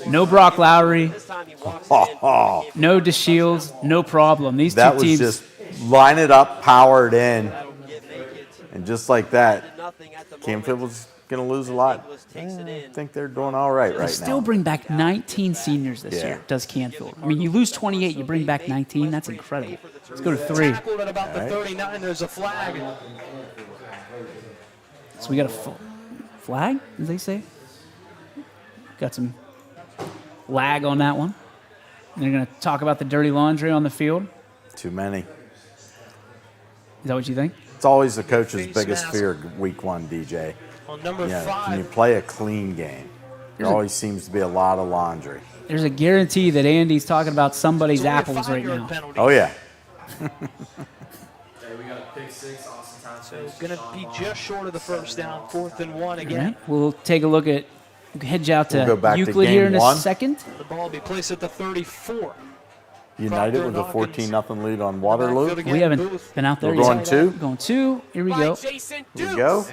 No Brock Lowry. Oh, No DeShields. No problem. These that two was teams. just line it up, powered in, and just like that, Camfield was going to lose a lot. I think they're doing all right They right still now. bring back 19 seniors this year, does Canfield. I mean, you lose 28, you bring back 19. That's incredible. Let's go to 3. Tackled at about the 39. There's a flag. So we got a flag, as they say. Got some lag on that one. And they're going to talk about the dirty laundry on the field. Too many. Is that what you think? It's always the coach's biggest fear week 1, DJ. On number 5. Can you play a clean game? There always seems to be a lot of laundry. There's a guarantee that Andy's talking about somebody's apples right now. Penalty. Oh, yeah. Okay, we got a pick 6, Austin Townsend. So going to be just short of the first down. 4th and 1 again. Right. We'll take a look at, hedge out to We'll go back to Euclid game here in a 1. second. The ball will be placed at the 34. United with a 14-0 lead on Waterloo. We haven't been out there We're yet. going 2. Going 2. Here we go. Here we go.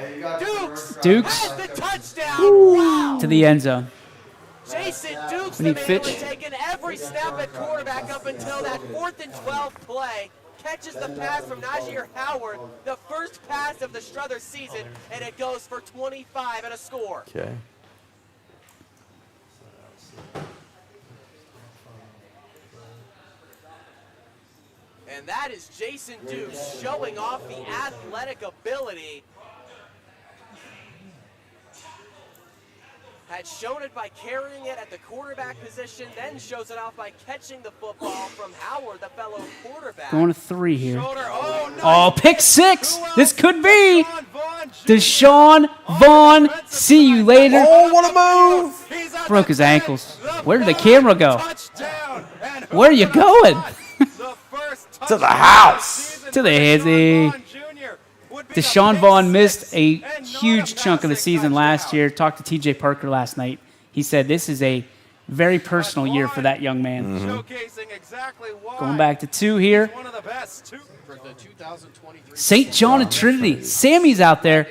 Dukes The touchdown! Wow! to the end zone. Jason Dukes, We the need man Fitch. who had taken every snap at quarterback up until that 4th and 12 play. Catches the pass from Najee Howard, the first pass of the Struthers season, and it goes for 25 and a score. Okay. And that is Jason Dukes showing off the athletic ability. Had shown it by carrying it at the quarterback position, then shows it off by catching the football from Howard, the fellow quarterback. Going to 3 here. Shoulder, nice. Oh, pick 6. This could be. Deshaun Vaughn. See you later. Oh, what a move! Broke his ankles. Where did the camera go? Where are you going? To the house. To the hizzy. Deshaun Vaughn missed a huge chunk of the season last year. Talked to T.J. Parker last night. He said this is a very personal year for that young man. Going back to 2 here. St. John and Trinity. Sammy's out there.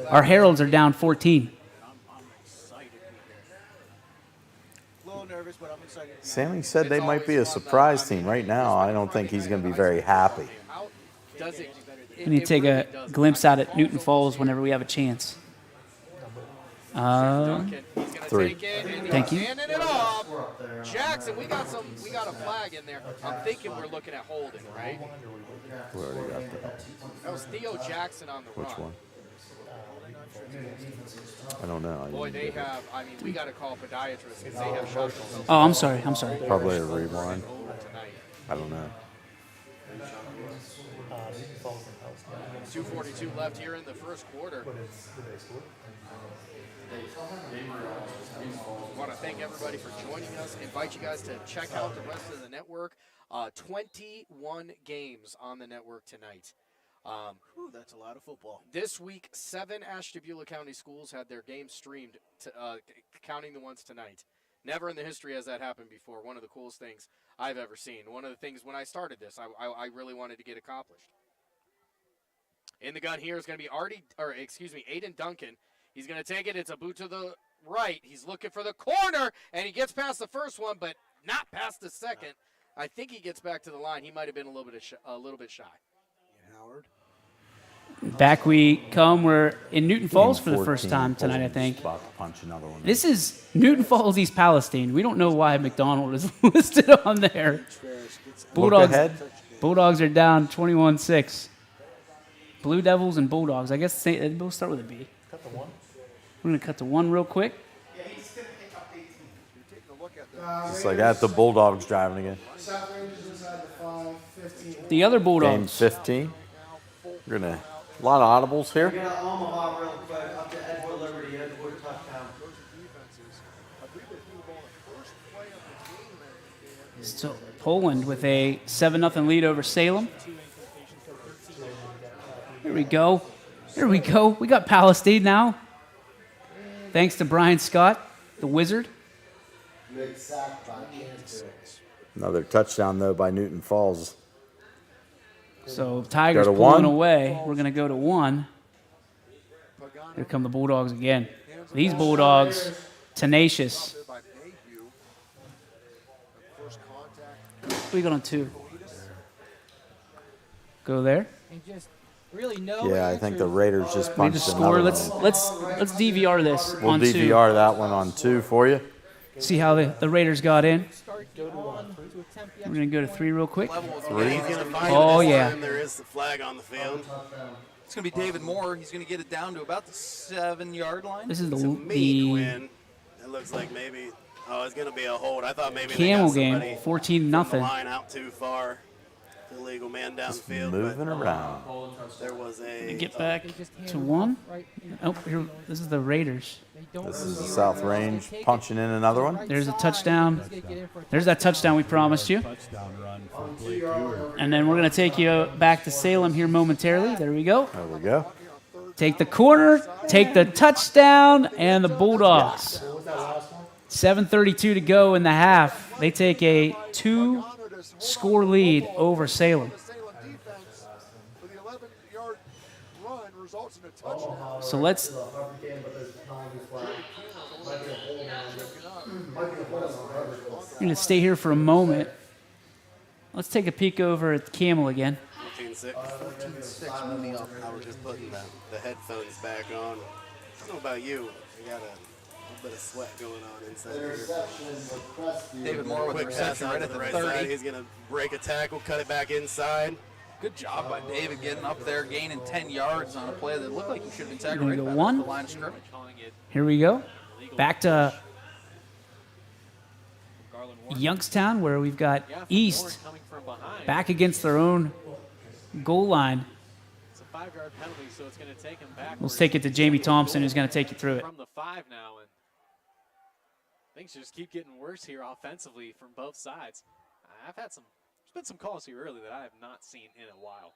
Our Heralds are down 14. Sammy said they might be a surprise team. Right now, I don't think he's going to be very happy. We need to take a glimpse out at Newton Falls whenever we have a chance. 3. Thank you. Handing it off. Jackson, we got a flag in there. I'm thinking we're looking at holding, right? We already got that. That was Theo Jackson on the run. Which one? I don't know. Boy, they have, I mean, we got to call podiatrists because they have shots. Oh, I'm sorry. Probably a rewind. I don't know. 2:42 left here in the first quarter. I want to thank everybody for joining us. Invite you guys to check out the rest of the network. 21 games on the network tonight. That's a lot of football. This week, 7 Ashtabula County schools had their games streamed, counting the ones tonight. Never in the history has that happened before. One of the coolest things I've ever seen. One of the things when I started this, I really wanted to get accomplished. In the gun here is going to be Aiden Duncan. He's going to take it. It's a boot to the right. He's looking for the corner, and he gets past the first one, but not past the second. I think he gets back to the line. He might have been a little bit shy. Howard. Back we come. We're in Newton Falls for the first time tonight, I think. About to punch another one. This is Newton Falls, East Palestine. We don't know why McDonald is listed on there. Look ahead. Bulldogs are down 21-6. Blue Devils and Bulldogs. I guess they both start with a B. Cut the 1. We're going to cut to 1 real quick. It's like at the Bulldogs driving again. The other Game Bulldogs. 15. We're going to, a lot of audibles here. We got Omaha real quick up to Edward Liberty, Edward touchdown. So Poland with a 7-0 lead over Salem. Here we go. Here we go. We got Palestine now. Thanks to Brian Scott, the wizard. Another touchdown, though, by Newton Falls. So Tigers Go to pulling 1. away. We're going to go to 1. Here come the Bulldogs again. These Bulldogs tenacious. By Mayhew. First contact. We got on 2. Go there. And just really no Yeah, I think the Raiders just We need to punched score. another Let's one. DVR this We'll on 2. DVR that one on 2 for you. See how the Raiders got in. start on to attempt the We're gonna go to 3 real quick. 3. Oh yeah. There is the flag on the field. It's going to be David Moore. He's going to get it down to about the 7-yard line. This is To me, the Quinn, it looks like maybe. Oh, it's going to be a hold. I thought maybe Camel they got game, somebody 14-0. from the line out too far. Illegal man downfield. Moving but around. there was a. Get back They just hand to it 1. off right in Oh, here. This is the Raiders. They don't This lose is the the South early Range they take it punching in another one. right There's a side. touchdown. He's gonna get in for a There's that touchdown we promised you. Touchdown run for Blake Ewert. And then we're gonna take you back to Salem here momentarily. There we go. There we go. Take the corner, take the touchdown, and the Bulldogs. 7:32 to go in the half. They take a 2-score lead over Salem. So let's. We're going to stay here for a moment. Let's take a peek over at Camel again. 14-6. 14-6 moving up. I was just putting the headphones back on. I don't know about you. I got a little bit of sweat going on inside here. David Moore with the Quick pass reception out right to at the the right 30. side. He's going to break a tackle, cut it back inside. Good job by David getting up there, gaining 10 yards on a play that looked like he should have been tackled Gonna right go about one. the line of scrimmage. Here we go. Back to Youngstown, where we've got East back against their own goal line. It's a 5-yard penalty, so it's going to take him back. We'll take it to Jamie Thompson, who's going to take you through it. From the 5 now, and things just keep getting worse here offensively from both sides. There's been some calls here early that I have not seen in a while.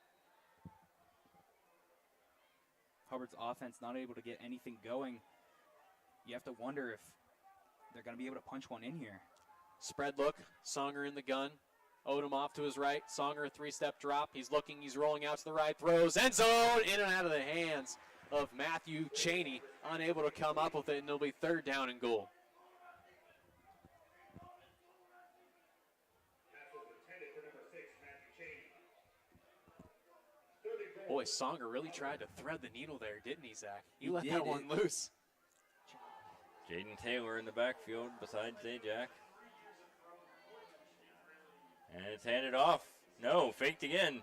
Hubbard's offense not able to get anything going. You have to wonder if they're going to be able to punch one in here. Spread look, Songer in the gun. Odom off to his right. Songer a 3-step drop. He's looking, he's rolling out to the right. Throws, end zone, in and out of the hands of Matthew Cheney. Unable to come up with it, and it'll be 3rd down and goal. Boy, Songer really tried to thread the needle there, didn't he, Zach? He let that one loose. Jaden Taylor in the backfield beside Zajac. And it's handed off. No, faked again.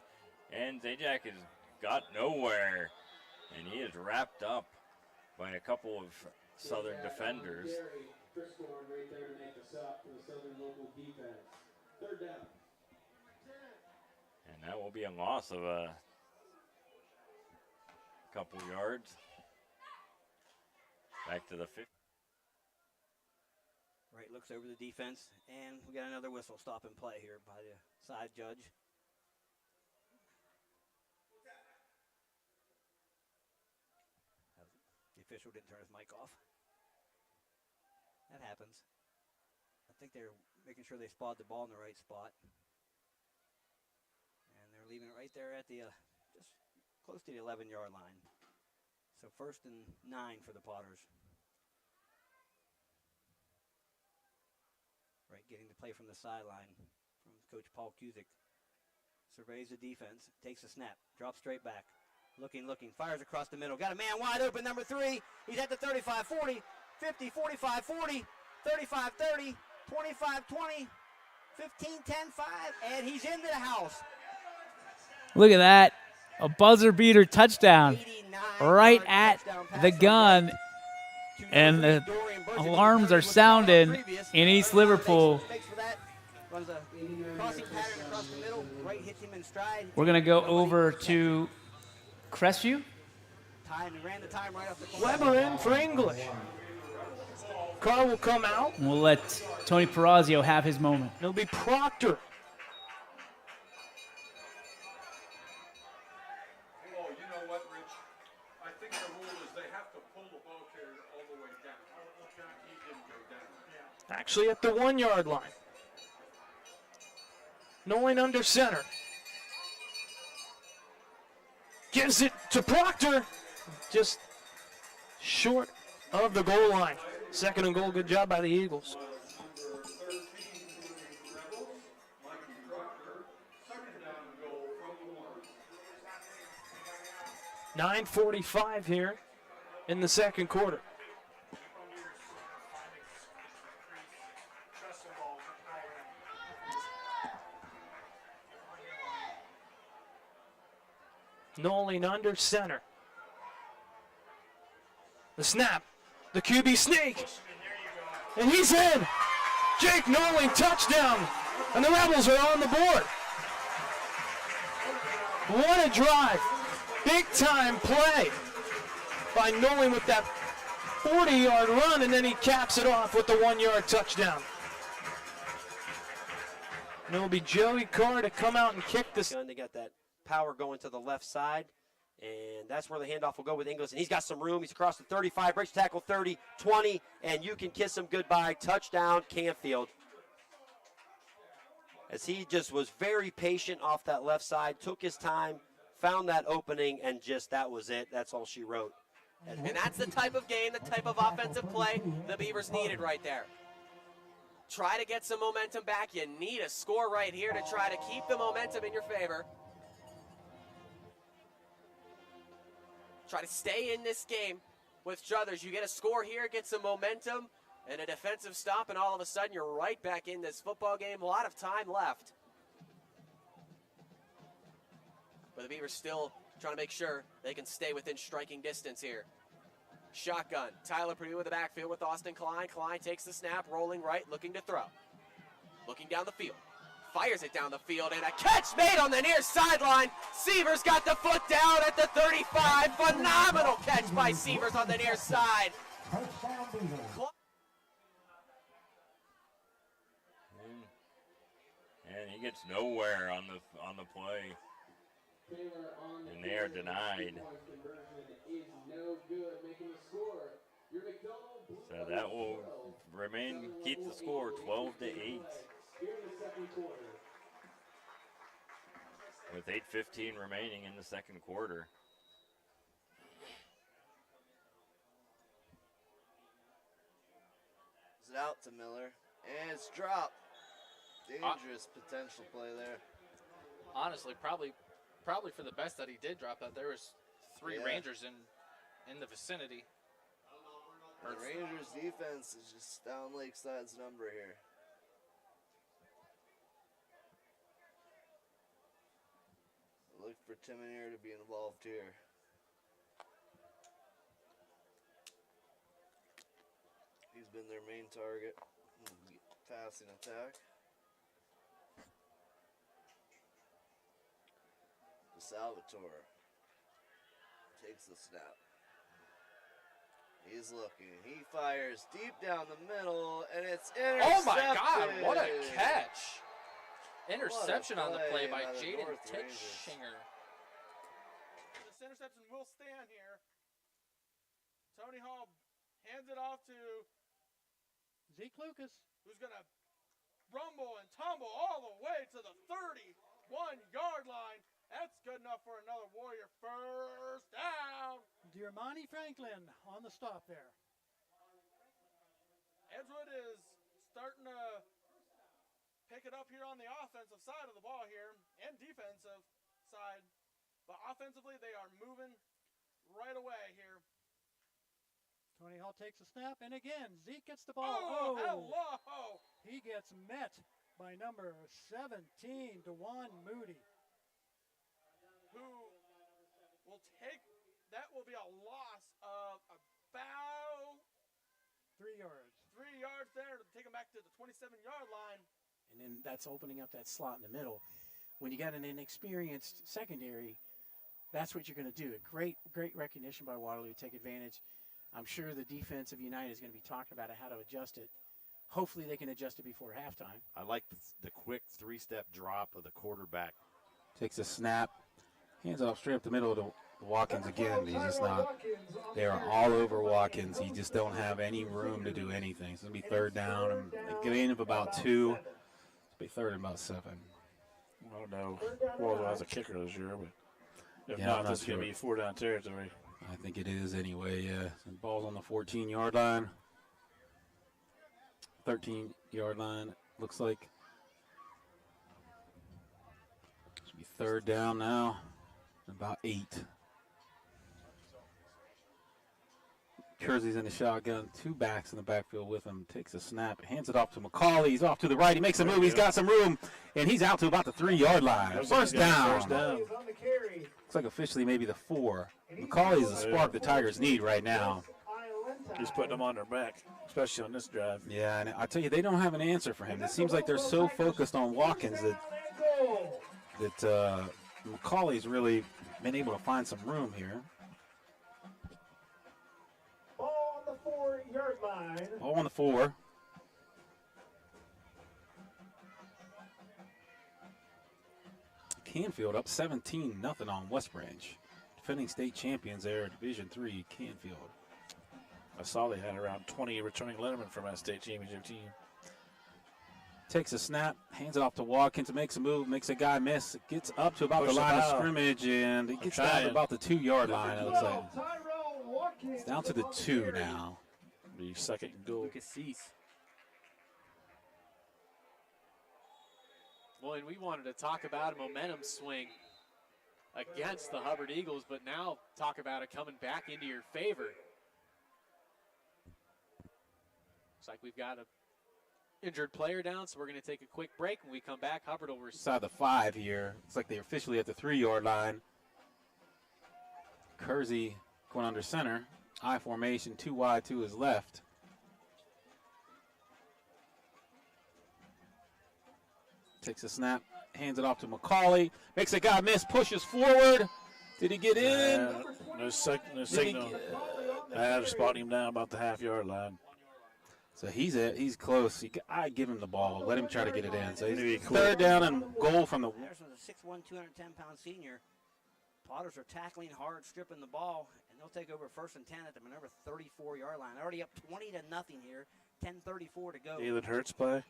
And Zajac has got nowhere. And he is wrapped up by a couple of Southern defenders. Right there to make the stop for the Southern local defense. 3rd down. And that will be a loss of a couple yards. Back to the 50. Right, looks over the defense, and we got another whistle stop and play here by the side judge. The official didn't turn his mic off. That happens. I think they're making sure they spot the ball in the right spot. And they're leaving it right there at the, just close to the 11-yard line. So 1st and 9 for the Potters. Right, getting the play from the sideline from Coach Paul Cusick. Surveys the defense, takes a snap, drops straight back. Looking, fires across the middle. Got a man wide open, number 3. He's at the 35-40, 50, 45-40, 35-30, 25-20, 15-10-5, and he's into the house. Look at that. A buzzer beater touchdown right at the gun. And the alarms are sounding in East Liverpool. We're going to go over to Crestview. Weber in for English. Carr will come out. And we'll let Tony Perazio have his moment. It'll be Proctor. Actually at the 1-yard line. Nolan under center. Gives it to Proctor. Just short of the goal line. Second and goal, good job by the Eagles. 9:45 here in the second quarter. Nolan under center. The snap. The QB sneak. And he's in. Jake Nolan, touchdown. And the Rebels are on the board. What a drive. Big time play by Nolan with that 40-yard run, and then he caps it off with the 1-yard touchdown. And it will be Joey Carr to come out and kick this. They got that power going to the left side, and that's where the handoff will go with Inglis. And he's got some room. He's across the 35, breaks tackle 30, 20, and you can kiss him goodbye. Touchdown, Canfield. As he just was very patient off that left side, took his time, found that opening, and just that was it. That's all she wrote. And that's the type of game, the type of offensive play the Beavers needed right there. Try to get some momentum back. You need a score right here to try to keep the momentum in your favor. Try to stay in this game with Struthers. You get a score here, get some momentum, and a defensive stop, and all of a sudden you're right back in this football game. A lot of time left. But the Beavers still trying to make sure they can stay within striking distance here. Shotgun. Tyler Purdue in the backfield with Austin Klein. Klein takes the snap, rolling right, looking to throw. Looking down the field. Fires it down the field, and a catch made on the near sideline. Sievers got the foot down at the 35. Phenomenal catch by Sievers on the near side. And he gets nowhere on the play. And they are denied. So that will keep the score 12-8. With 8:15 remaining in the second quarter. Is it out to Miller? And it's dropped. Dangerous potential play there. Honestly, probably for the best that he did drop that. There was three Rangers in the vicinity. The Rangers defense is just down Lakeside's number here. Look for Timonier to be involved here. He's been their main target. Passing attack. Salvatore takes the snap. He's looking. He fires deep down the middle, and it's intercepted. Oh my God! What a catch! Interception on the play by Jaden Tickshinger. This interception will stand here. Tony Hall hands it off to Zeke Lucas, who's going to rumble and tumble all the way to the 31-yard line. That's good enough for another Warrior first down. Diarmani Franklin on the stop there. Edgewood is starting to pick it up here on the offensive side of the ball here and defensive side. But offensively, they are moving right away here. Tony Hall takes a snap, and again, Zeke gets the ball. Oh, hello! He gets met by number 17, DeJuan Moody. Who will take, that will be a loss of about 3 yards. 3 yards there to take him back to the 27-yard line. And then that's opening up that slot in the middle. When you got an inexperienced secondary, that's what you're going to do. A great recognition by Waterloo to take advantage. I'm sure the defense of United is going to be talking about how to adjust it. Hopefully they can adjust it before halftime. I like the quick three-step drop of the quarterback. Takes a snap. Hands off straight up the middle to Watkins again. He's just not. They are all over Watkins. He just don't have any room to do anything. It's going to be third down and a gain of about 2. It's be third and about 7. I don't know. Waldo has a kicker this year, but if Yeah, not, I'm not this is going to sure. be 4-down territory. I think it is anyway, yeah. The ball's on the 14-yard line. 13-yard line, looks like. Should be third down now. About 8. Kersey's in the shotgun. 2 backs in the backfield with him. Takes a snap. Hands it off to McCauley. He's off to the right. He makes a move. He's got some room. And he's out to about the 3-yard line. First down. First down. Looks like officially maybe the 4. McCauley is the spark the Tigers need right now. He's putting them on their back, especially on this drive. Yeah, and I tell you, they don't have an answer for him. It seems like they're so focused on Watkins that McCauley's really been able to find some room here. Ball on the 4-yard line. Ball on the 4. Canfield up 17-0 on West Branch. Defending state champions there, Division III, Canfield. I saw they had around 20 returning lettermen from that state championship team. Takes a snap, hands it off to Watkins, makes a move, makes a guy miss. It gets up to about the line of scrimmage, and it gets down to about the 2-yard line, it looks like. It's down to the 2 now. The second goal. Lucas Cease. Well, and we wanted to talk about a momentum swing against the Hubbard Eagles, but now talk about it coming back into your favor. Looks like we've got a injured player down, so we're going to take a quick break. When we come back, Hubbard will receive. Inside the 5 here. Looks like they're officially at the 3-yard line. Kersey going under center. I formation, 2 wide to his left. Takes a snap, hands it off to McCauley. Makes a guy miss, pushes forward. Did he get in? No signal. I had to spot him down about the half-yard line. So he's close. I give him the ball. Let him try to get it in. So he's third down and goal from the. There's a 6'1", 210-pound senior. Potters are tackling hard, stripping the ball, and they'll take over 1st and 10 at the Minerva 34-yard line. Already up 20-0 here. 10:34 to go. Jalen Hurts play.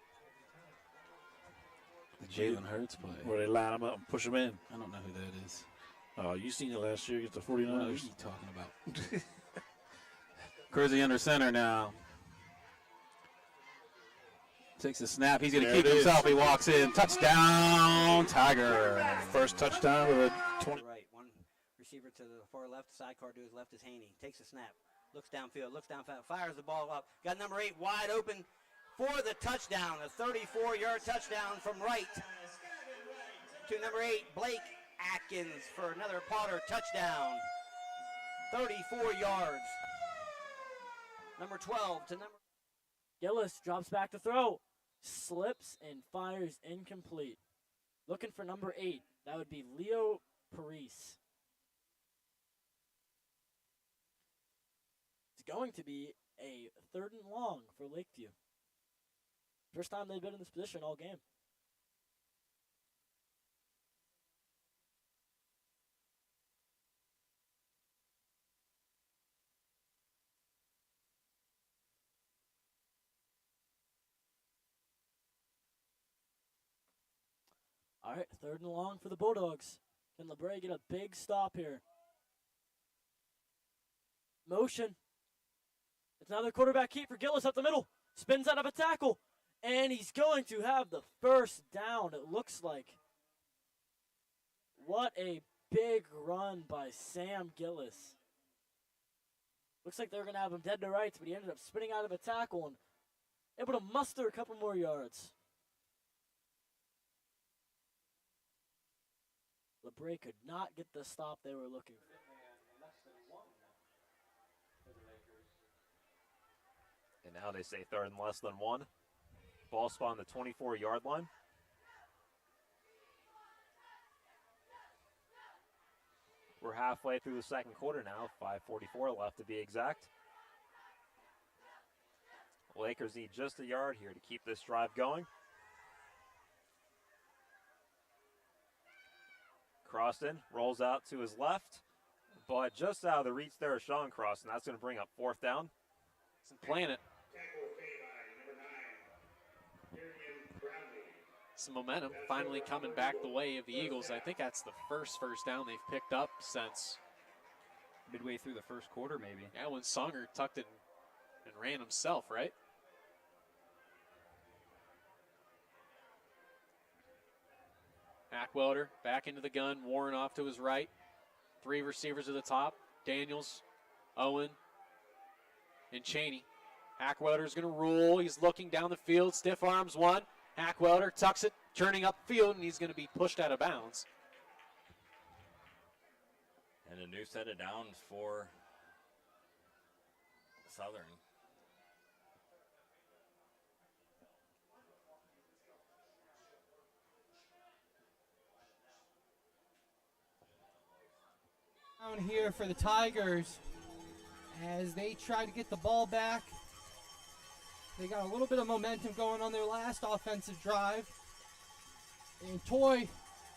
The Jalen Hurts play. Where they line him up and push him in. I don't know who that is. Oh, you seen it last year against the 49ers. What are you talking about? Kersey under center now. Takes a snap. He's going to keep himself. He walks in. Touchdown, Tiger. First touchdown with a 20. Right, one receiver to the far left. Sidecar to his left is Haney. Takes a snap. Looks downfield. Fires the ball up. Got number 8 wide open for the touchdown. A 34-yard touchdown from right to number 8, Blake Atkins, for another Potter touchdown. 34 yards. Number 12 to number. Gillis drops back to throw. Slips and fires incomplete. Looking for number 8. That would be Leo Parise. It's going to be a 3rd and long for Lakeview. First time they've been in this position all game. All right, 3rd and long for the Bulldogs. Can LeBray get a big stop here? Motion. It's another quarterback keep for Gillis up the middle. Spins out of a tackle. And he's going to have the first down, it looks like. What a big run by Sam Gillis. Looks like they were going to have him dead to rights, but he ended up spinning out of a tackle and able to muster a couple more yards. LeBray could not get the stop they were looking for. And now they say 3rd and less than 1. Ball spot on the 24-yard line. We're halfway through the 2nd quarter now, 5:44 left to be exact. Lakers need just a yard here to keep this drive going. Croston rolls out to his left, but just out of the reach there is Sean Croston. That's going to bring up 4th down. Isn't playing it. Some momentum finally coming back the way of the Eagles. I think that's the first down they've picked up since midway through the 1st quarter, maybe. Yeah, when Songer tucked it and ran himself, right? Hackwelder back into the gun. Warren off to his right. 3 receivers at the top. Daniels, Owen, and Cheney. Hackwelder's going to roll. He's looking down the field. Stiff arms one. Hackwelder tucks it, turning upfield, and he's going to be pushed out of bounds. And a new set of downs for Southern. Down here for the Tigers as they try to get the ball back. They got a little bit of momentum going on their last offensive drive. And Toy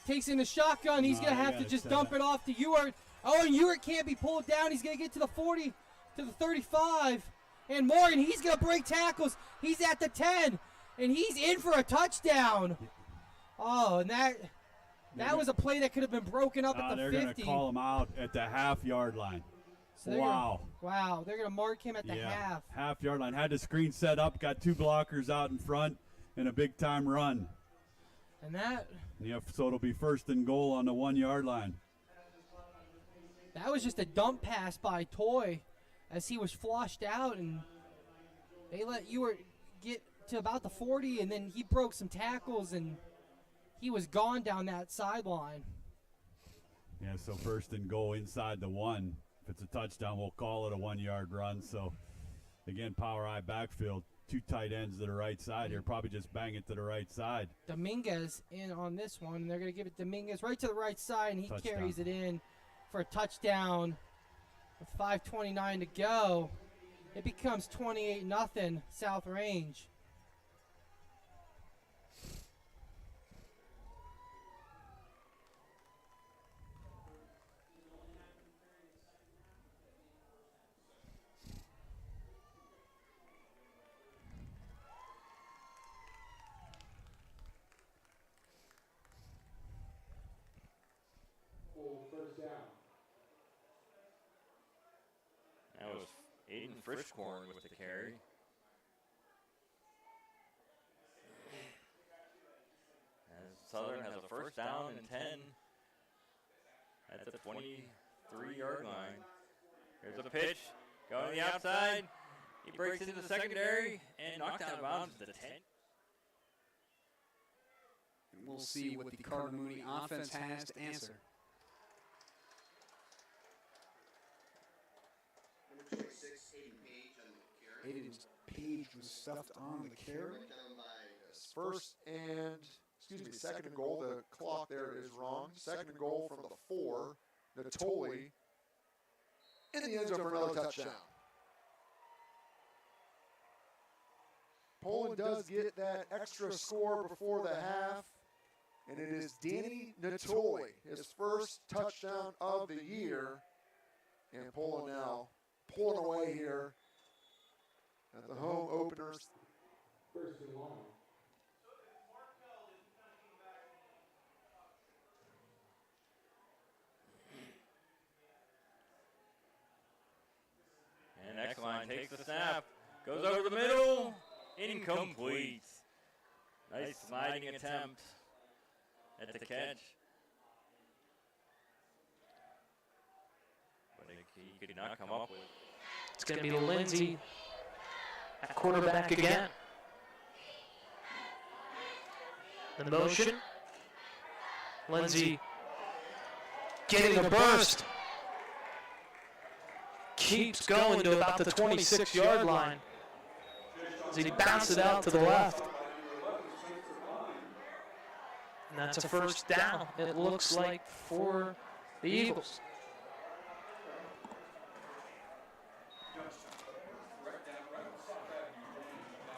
takes in the shotgun. He's going to have to just dump it off to Ewart. Oh, and Ewart can't be pulled down. He's going to get to the 40, to the 35. And Morgan, he's going to break tackles. He's at the 10, and he's in for a touchdown. Oh, and that was a play that could have been broken up at the 50. They're going to call him out at the half-yard line. So they're going to mark him at the half. Half-yard line. Had the screen set up, got 2 blockers out in front, and a big-time run. And that... Yeah, so it'll be 1st and goal on the 1-yard line. That was just a dump pass by Toy as he was flushed out, and they let Ewart get to about the 40, and then he broke some tackles, and he was gone down that sideline. Yeah, so 1st and goal inside the 1. If it's a touchdown, we'll call it a 1-yard run. So, again, power I backfield. 2 tight ends to the right side here. Probably just bang it to the right side. Dominguez in on this one, and they're going to give it Dominguez right to the right side, and he carries it in for a touchdown with 5:29 to go. It becomes 28-0 South Range. That was Aiden Frischkorn with the carry. As Southern has a 1st down and 10 at the 23-yard line. Here's a pitch, going to the outside. He breaks into the secondary and knocked out of bounds at the 10. And we'll see what the Carter Mooney offense has to answer. Aiden Page was stuffed on the carry. First and, second and goal. The clock there is wrong. Second and goal from the 4. Natoli in the end zone for another touchdown. Poland does get that extra score before the half, and it is Danny Natoli, his 1st touchdown of the year. And Poland now pulling away here at the home openers. 1st and long. And X-Line takes the snap, goes over the middle, incomplete. Nice sliding attempt at the catch. But he could not come up with it. It's going to be Lindsey at quarterback again. The motion. Lindsey getting a burst. Keeps going to about the 26-yard line as he bounces it out to the left. And that's a 1st down, it looks like, for the Eagles.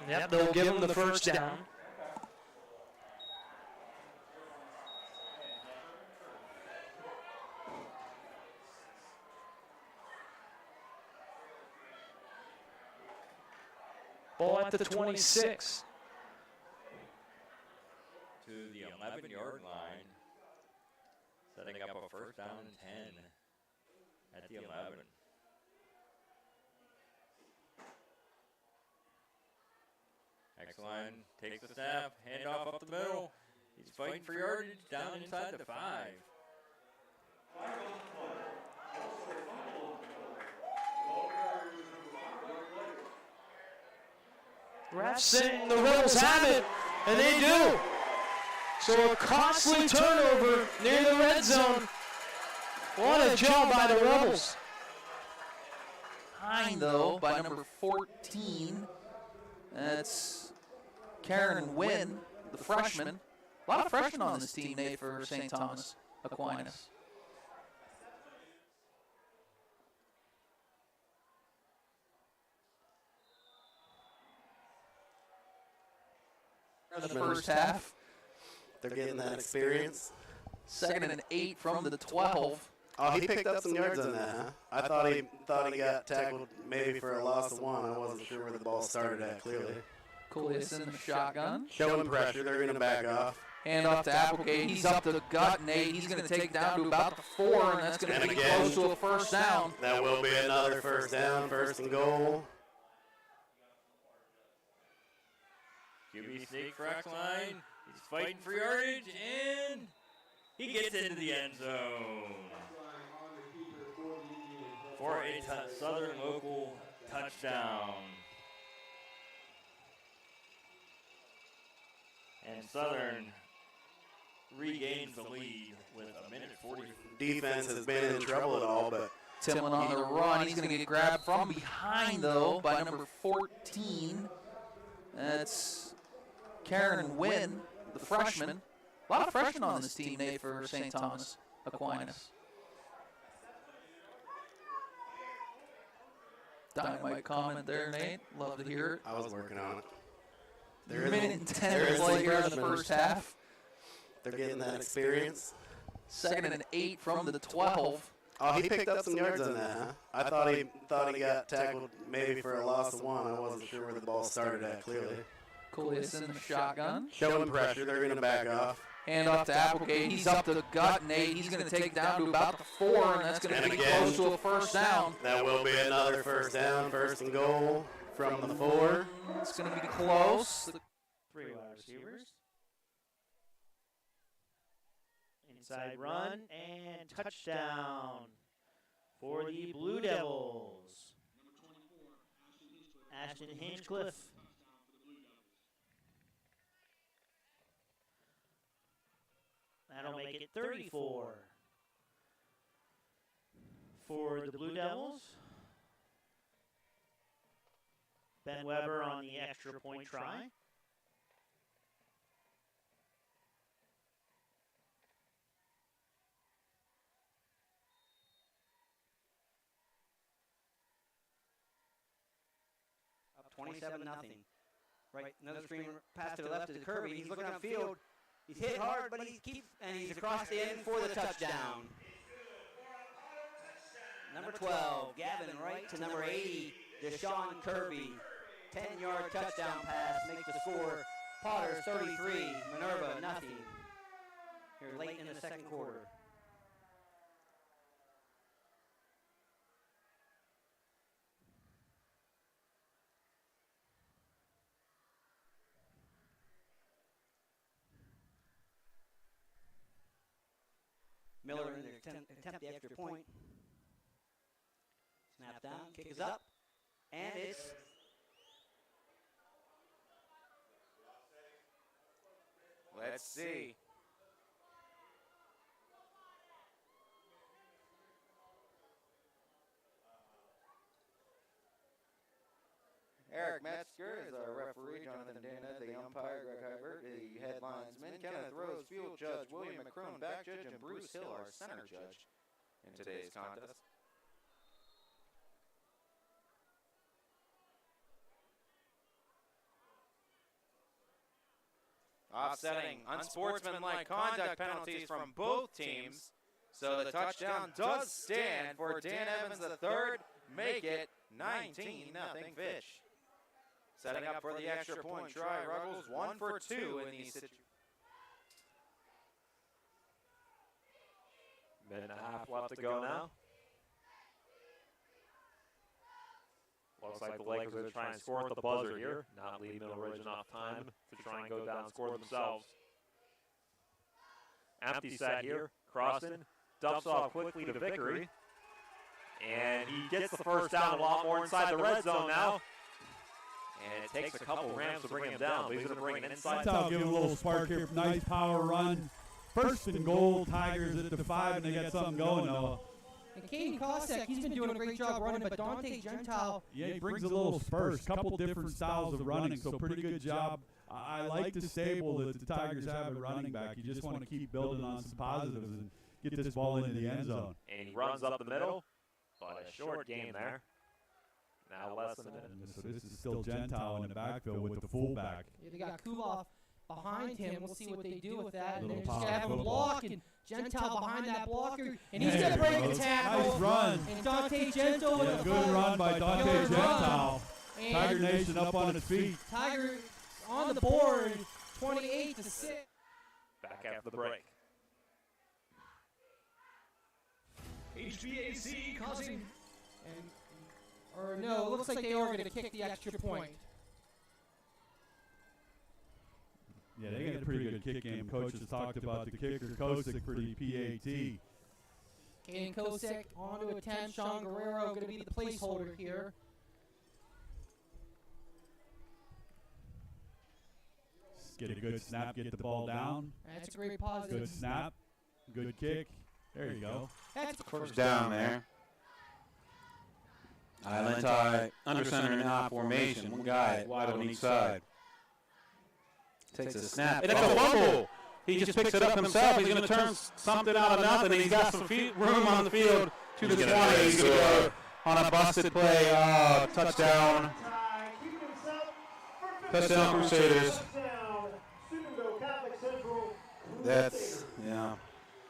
Yep, they'll give him the 1st down. Ball at the 26. To the 11-yard line, setting up a 1st down and 10 at the 11. X-Line takes the snap, hand off up the middle. He's fighting for yardage down inside the 5. Refs saying the Rebels have it, and they do. So a costly turnover near the red zone. What a job by the Rebels. Behind, though, by number 14. That's Karen Wynn, the freshman. A lot of freshmen on this team, Nate, for St. Thomas Aquinas. In the first half. They're getting that experience. 2nd and 8 from the 12. Oh, he picked up some yards on that, huh? I thought he got tackled maybe for a loss of 1. I wasn't sure where the ball started at, clearly. Coolius in the shotgun. Showing pressure. They're going to back off. Hand off to Applegate. He's up to the gut, Nate. He's going to take down to about the 4, and that's going to be close to a first down. That will be another first down, 1st and goal. QB sneak for X-line. He's fighting for yardage, and he gets into the end zone for a Southern local touchdown. And Southern regains the lead with a minute 40. Defense has been in trouble at all, but Timlin on the run. He's going to get grabbed from behind, though, by number 14. That's Karen Wynn, the freshman. A lot of freshmen on this team, Nate, for St. Thomas Aquinas. Dynamite comment there, Nate. Love to hear it. I was working on it. Minute and 10 to play here in the first half. They're getting that experience. 2nd and 8 from the 12. Oh, he picked up some yards on that, huh? I thought he got tackled maybe for a loss of 1. I wasn't sure where the ball started at, clearly. Coolius in the shotgun. Showing pressure. They're going to back off. Hand off to Applegate. He's up to the gut, Nate. He's going to take down to about the 4, and that's going to be close to a first down. That will be another first down, 1st and goal from the 4. It's going to be close. 3 wide receivers. Inside run and touchdown for the Blue Devils. Ashton Hinchcliffe. That'll make it 34 for the Blue Devils. Ben Weber on the extra point try. Up 27-0. Right, another screen pass to the left to Kirby. He's looking upfield. He's hit hard, but he's across the end for the touchdown. Number 12, Gavin Wright to number 80, Deshaun Kirby. 10-yard touchdown pass makes the score Potters 33, Minerva nothing. Here late in the second quarter. Miller in there attempt the extra point. Snap down, kick is up, and it's let's see. Eric Metzger is our referee, Jonathan Dana, the umpire, Greg Hybert, the headlinesman, Kenneth Rose, field judge, William McCrone, back judge, and Bruce Hill, our center judge in today's contest. Offsetting unsportsmanlike conduct penalties from both teams, so the touchdown does stand for Dan Evans III, make it 19-0 Fitch. Setting up for the extra point try, Ruggles 1 for 2 in these situations. Minute and a half left to go now. Looks like the Lakers are trying to score at the buzzer here, not leave Middle Ridge enough time to try and go down and score themselves. Empty set here. Croston dumps off quickly to Vickery. And he gets the first down a lot more inside the red zone now. And it takes a couple Rams to bring him down, but he's going to bring it inside. I'll give a little spark here. Nice power run. First and goal, Tigers at the 5, and they got something going now. And Caden Kosek, he's been doing a great job running, but Dante Gentile. Yeah, he brings a little spurts, couple different styles of running, so pretty good job. I like the stable that the Tigers have at running back. You just want to keep building on some positives and get this ball into the end zone. And he runs up the middle, but a short game there. Now less than a minute. So this is still Gentile in the backfield with the fullback. Yeah, they got Kuloff behind him. We'll see what they do with that. And they're just going to have him block, and Gentile behind that blocker. And he's going to break a tackle. Nice run. And Dante Gentile with a good run by Dante Gentile. Tiger Nation up on its feet. Tiger on the board, 28-6. Back after the break. HVAC causing... Or no, it looks like they are going to kick the extra point. Yeah, they got a pretty good kick game. Coach has talked about the kicker, Kosick, for the PAT. Caden Kosick on to attempt. Sean Guerrero going to be the placeholder here. Get a good snap, get the ball down. That's a great positive. Good snap, good kick. There you go. That's first down there. Island tie, under center in I formation. One guy wide on each side. Takes a snap. It's a fumble. He just picks it up himself. He's going to turn something out of nothing. He's got some room on the field to the 20. He's going to go on a busted play. Touchdown. Touchdown Crusaders. That's,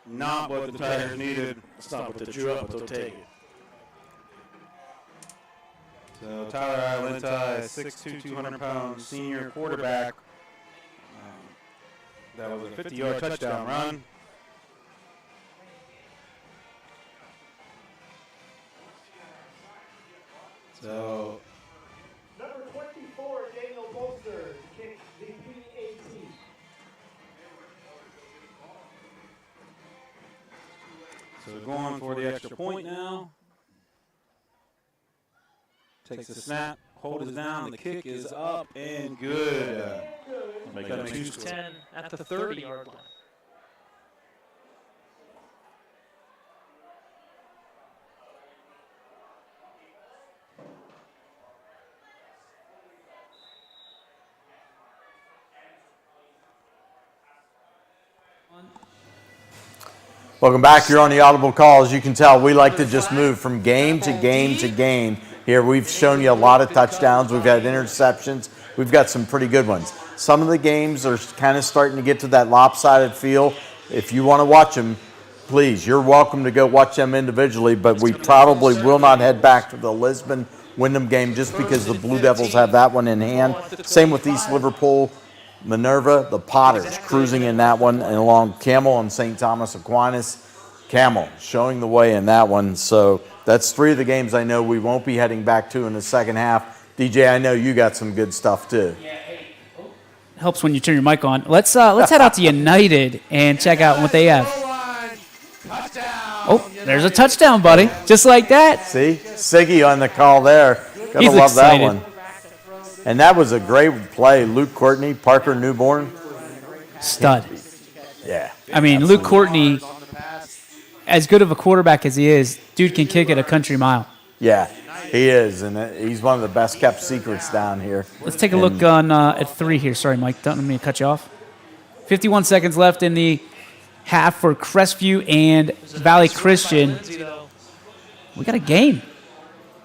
not what the Tigers needed. That's not what they drew up, but they'll take it. So Tyler Islantai, 6'2", 200-pound senior quarterback. That was a 50-yard touchdown run. So number 24, Daniel Bolster, kicked the PAT. So going for the extra point now. Takes a snap, hold it down, the kick is up and good. Make it 2-10 at the 30-yard line. Welcome back. You're on the Audible Call. As you can tell, we like to just move from game to game to game. Here we've shown you a lot of touchdowns. We've had interceptions. We've got some pretty good ones. Some of the games are kind of starting to get to that lopsided feel. If you want to watch them, please, you're welcome to go watch them individually, but we probably will not head back to the Lisbon-Wyndham game just because the Blue Devils have that one in hand. Same with East Liverpool. Minerva, the Potters, cruising in that one, and along Camel and St. Thomas Aquinas. Camel showing the way in that one. So that's 3 of the games I know we won't be heading back to in the second half. DJ, I know you got some good stuff too. Helps when you turn your mic on. Let's head out to United and check out what they have. Oh, there's a touchdown, buddy. Just like that. See? Siggy on the call there. Gotta He's love excited. that one. And that was a great play. Luke Courtney, Parker Newborn. Stud. Yeah. I mean, Luke Courtney, as good of a quarterback as he is, dude can kick it a country mile. Yeah, he is, and he's one of the best kept secrets down here. Let's take a look on at 3 here. Sorry, Mike, don't mean to cut you off. 51 seconds left in the half for Crestview and Valley Christian. We got a game.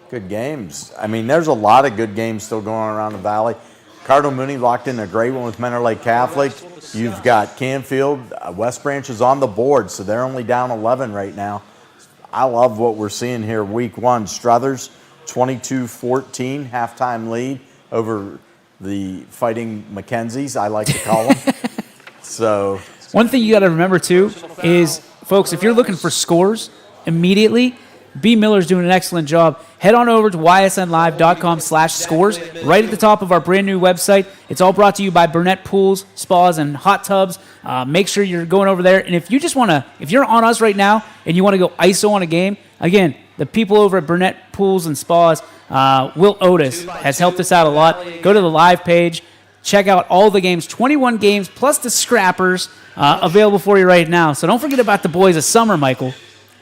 Good games. I mean, there's a lot of good games still going around the Valley. Cardinal Mooney locked in a great one with Mentor Lake Catholic. You've got Canfield. West Branch is on the board, so they're only down 11 right now. I love what we're seeing here week 1. Struthers, 22-14, halftime lead over the Fighting Mackenzies, I like to call them. So one thing you got to remember, too, is, folks, if you're looking for scores immediately, B. Miller's doing an excellent job. Head on over to ysnlive.com/scores right at the top of our brand new website. It's all brought to you by Burnett Pools, Spas, and Hot Tubs. Make sure you're going over there. And if you just want to, if you're on us right now and you want to go ISO on a game, again, the people over at Burnett Pools and Spas, Will Otis has helped us out a lot. Go to the live page. Check out all the games, 21 games, plus the scrappers available for you right now. So don't forget about the boys of summer, Michael.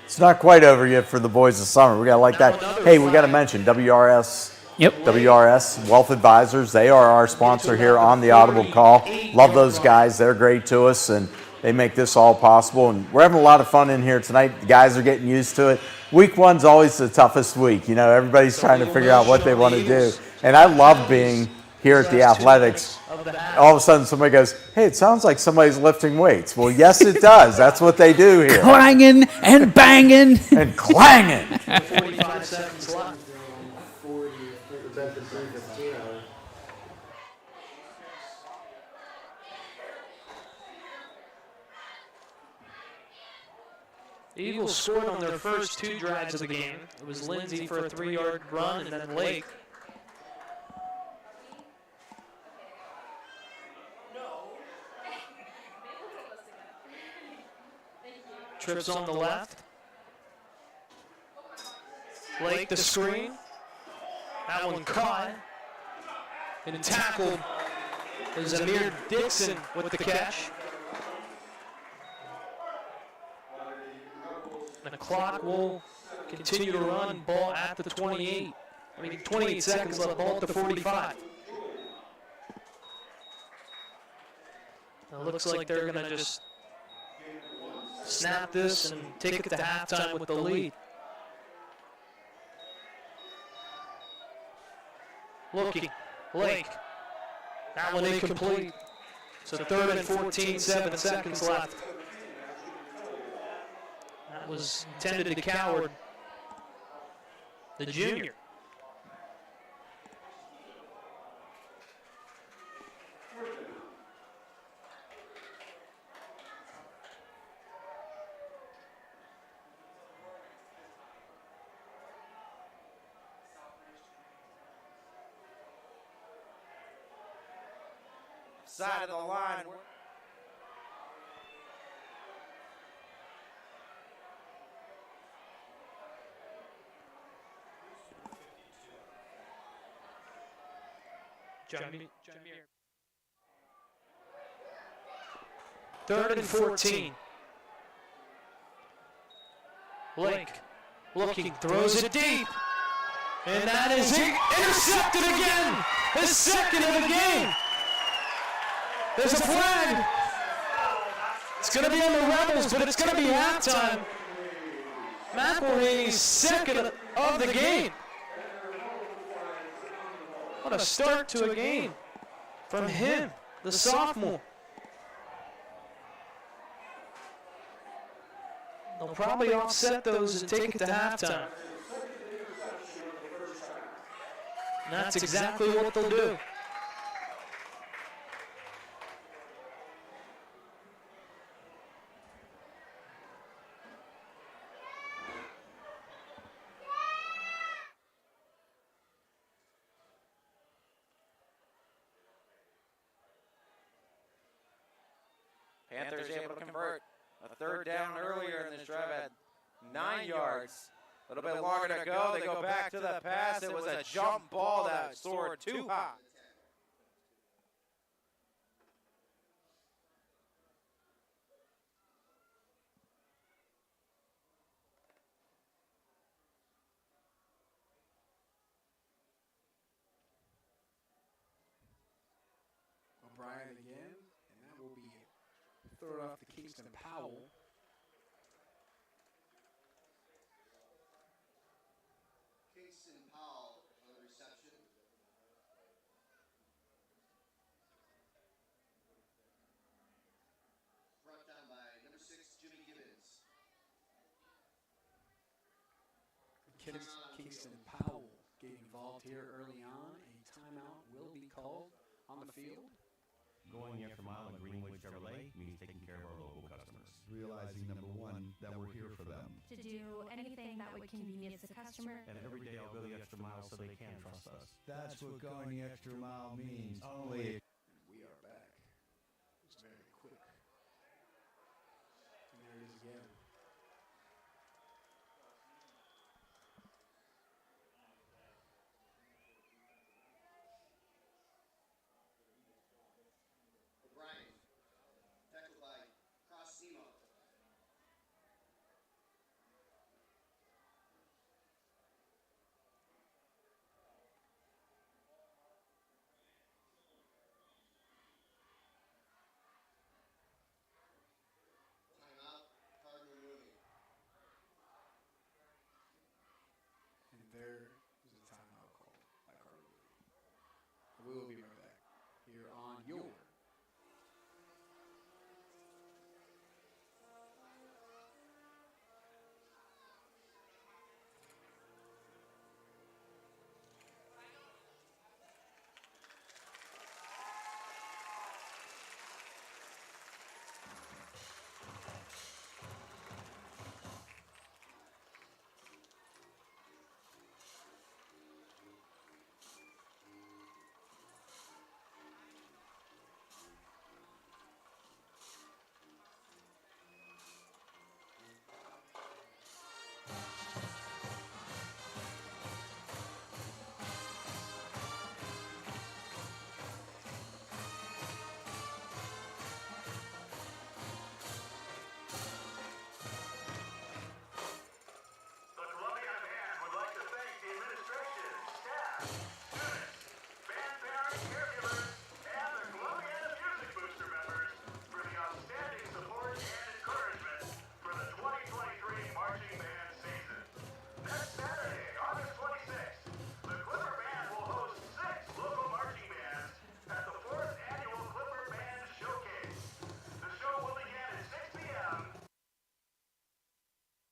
It's not quite over yet for the boys of summer. We got to like that. Hey, we got to mention WRS. Yep. WRS Wealth Advisors. They are our sponsor here on the Audible Call. Love those guys. They're great to us, and they make this all possible. And we're having a lot of fun in here tonight. The guys are getting used to it. Week one's always the toughest week. You know, everybody's trying to figure out what they want to do. And I love being here at the Athletics. All of a sudden somebody goes, hey, it sounds like somebody's lifting weights. Well, yes, it does. That's what they do here. Clanging and banging. And clanging. 45 seconds left. The Eagles scored on their first 2 drives of the game. It was Lindsey for a 3-yard run, and then Lake. Trips on the left. Lake the screen. That one caught and tackled. There's Amir Dixon with the catch. And the clock will continue to run. Ball at the 28. 28 seconds left. Ball at the 45. It looks like they're going to just snap this and take it to halftime with the lead. Looking. Lake. That one incomplete. So 3rd and 14, 7 seconds left. That was intended to Coward, the junior. Side of the line. Jamir. 3rd and 14. Lake looking, throws it deep. And that is intercepted again. His second of the game. There's a flag. It's going to be on the Rebels, but it's going to be halftime. McElhaney's second of the game. What a start to a game from him, the sophomore. They'll probably offset those and take it to halftime. And that's exactly what they'll do. Panthers able to convert. A 3rd down earlier in this drive at 9 yards. A little bit longer to go. They go back to the pass. It was a jump ball that soared too high. O'Brien again, and that will be thrown off to Kingston Powell. Kingston Powell on the reception. Brought down by number 6, Jimmy Gibbons. Kingston Powell getting involved here early on. A timeout will be called on the field. Going the extra mile at Greenwood Chevrolet means taking care of our local customers. Realizing, number one, that we're here for them. to do anything that would convenience the customer. And every day I'll go the extra mile so they can trust us. That's what going the extra mile means. Only. We are back. It's very quick. And there it is again. O'Brien, tackled by Crossimo. Timeout, Cardinal Mooney. And there is a timeout call by Cardinal Mooney. We will be right back here on your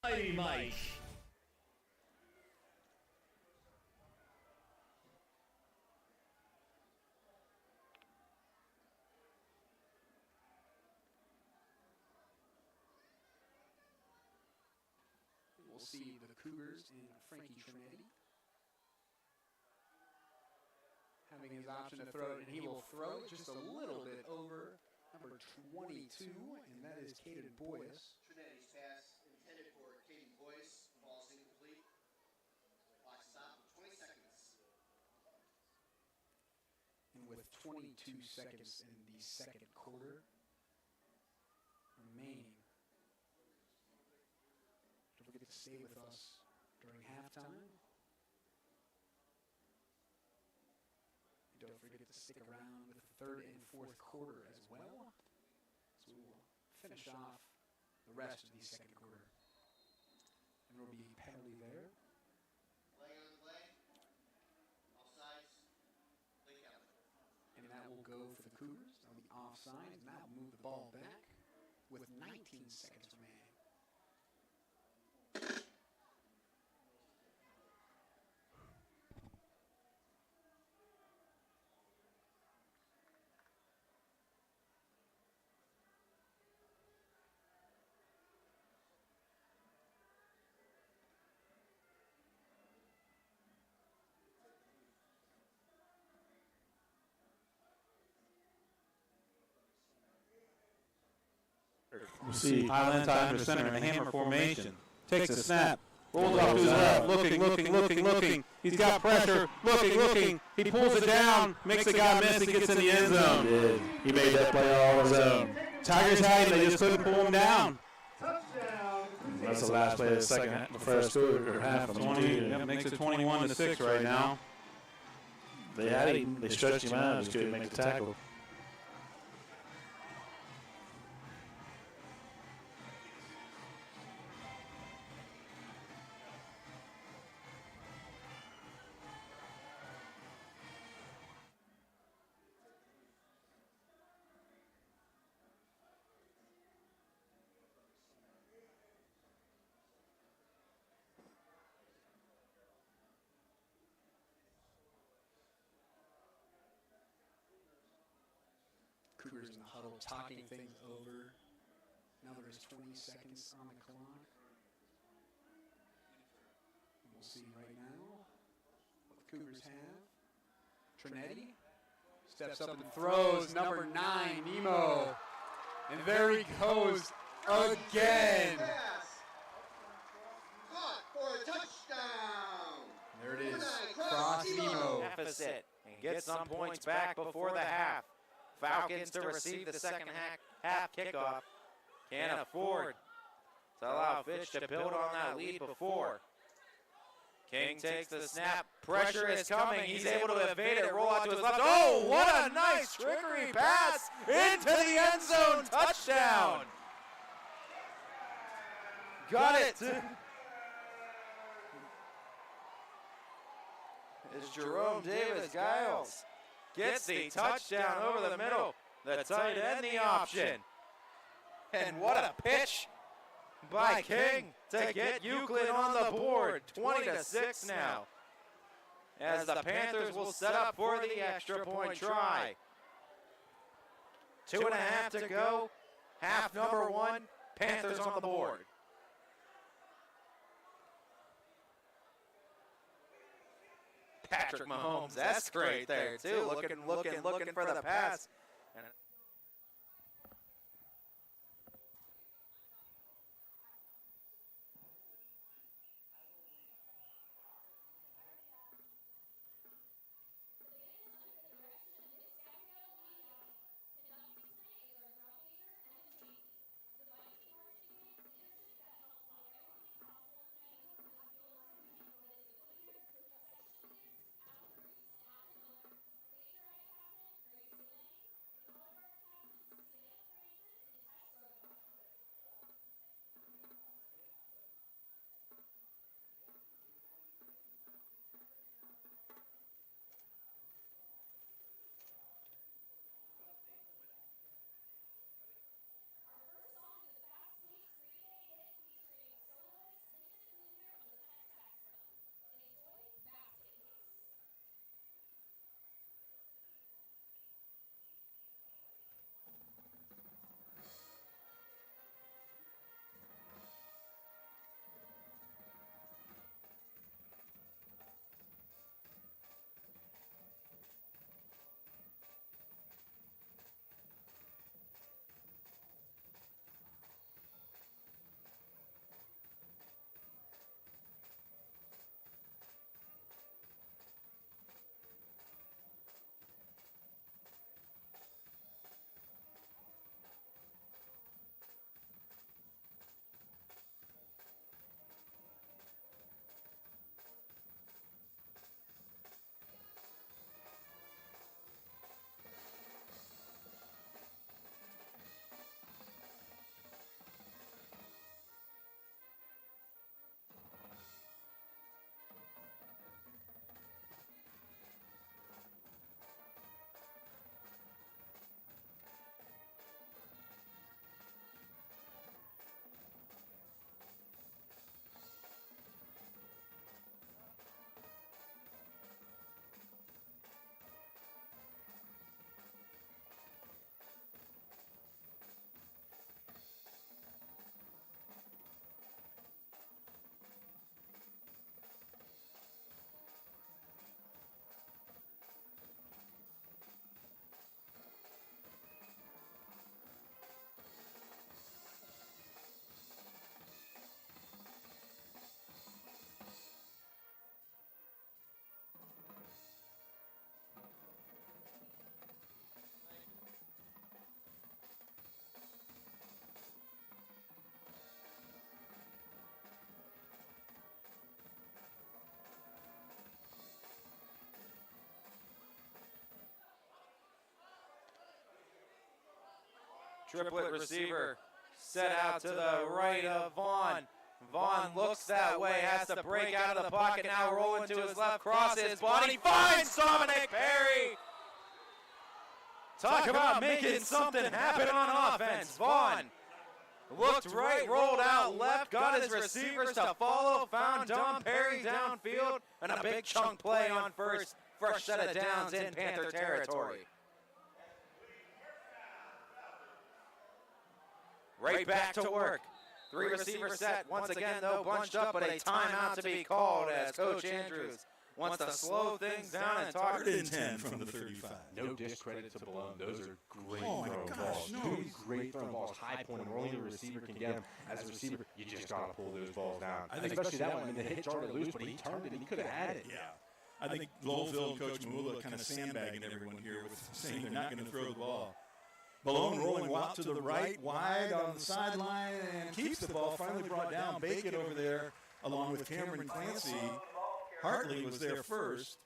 Mighty Mike. We'll see the Cougars and Frankie Trinetti having his option to throw it, and he will throw it just a little bit over number 22, and that is Caden Boyce. Trinetti's pass intended for Caden Boyce. Ball's incomplete. Clock stop with 20 seconds. And with 22 seconds in the second quarter remaining, don't forget to stay with us during halftime. And don't forget to stick around with the third and fourth quarter as well. So we will finish off the rest of the second quarter. And there will be a penalty there. Play on play. Offsides. Lee Kelly. And that will go for the Cougars. That'll be offside, and that will move the ball back with 19 seconds remaining. You see Highland time to center in a hammer formation. Takes a snap. Rolls off to his left. Looking. He's got pressure. Looking. He pulls it down. Makes the guy miss. He gets in the end zone. He made that play all on his own. Tigers had him. They just couldn't pull him down. That's the last play of the first quarter, or half of 20. Yep, makes it 21-6 right now. They had him. They stretched him out. Just couldn't make the tackle. Cougars in the huddle talking things over. Now there is 20 seconds on the clock. We'll see right now what the Cougars have. Trinetti steps up and throws. Number 9, Nemo. And there he goes again. Caught for a touchdown. There it is. Cross Nemo. Deficit and get some points back before the half. Falcons to receive the second half kickoff. Can't afford to allow Fitch to build on that lead before. King takes the snap. Pressure is coming. He's able to evade it, roll out to his left. Oh, what a nice trickery pass into the end zone. Touchdown. Got it. Is Jerome Davis-Giles. Gets the touchdown over the middle. The tight end the option. And what a pitch by King to get Euclid on the board. 20-6 now. As the Panthers will set up for the extra point try. 2.5 to go. Half number 1. Panthers on the board. Patrick Mahomes, that's great there too. Looking for the pass. And triplet receiver set out to the right of Vaughn. Vaughn looks that way, has to break out of the pocket now, rolling to his left, crosses, body, finds Dominic Perry. Talk about making something happen on offense. Vaughn looked right, rolled out left, got his receivers to follow, found Dom Perry downfield, and a big chunk play on first. Fresh set of downs in Panther territory. Right back to work. 3 receiver set. Once again, though, bunched up, but a timeout to be called as Coach Andrews wants to slow things down and talk. 3rd and 10 from the 35. No discredit to Malone. Those are great Oh my throwing gosh, balls. no. Two great throwing balls. High point where only the receiver can get them. As a receiver, you just got to pull those balls down. I think Especially that one. I mean, the hit jarred loose, but he turned it. He could have had it. Yeah. I think Lowellville and Coach Mamula kind of sandbagging everyone here with saying they're not going to throw the ball. Malone rolling out to the right, wide on the sideline, and keeps the ball. Finally brought down. Bacon over there, along with Cameron Clancy. Hartley was there first.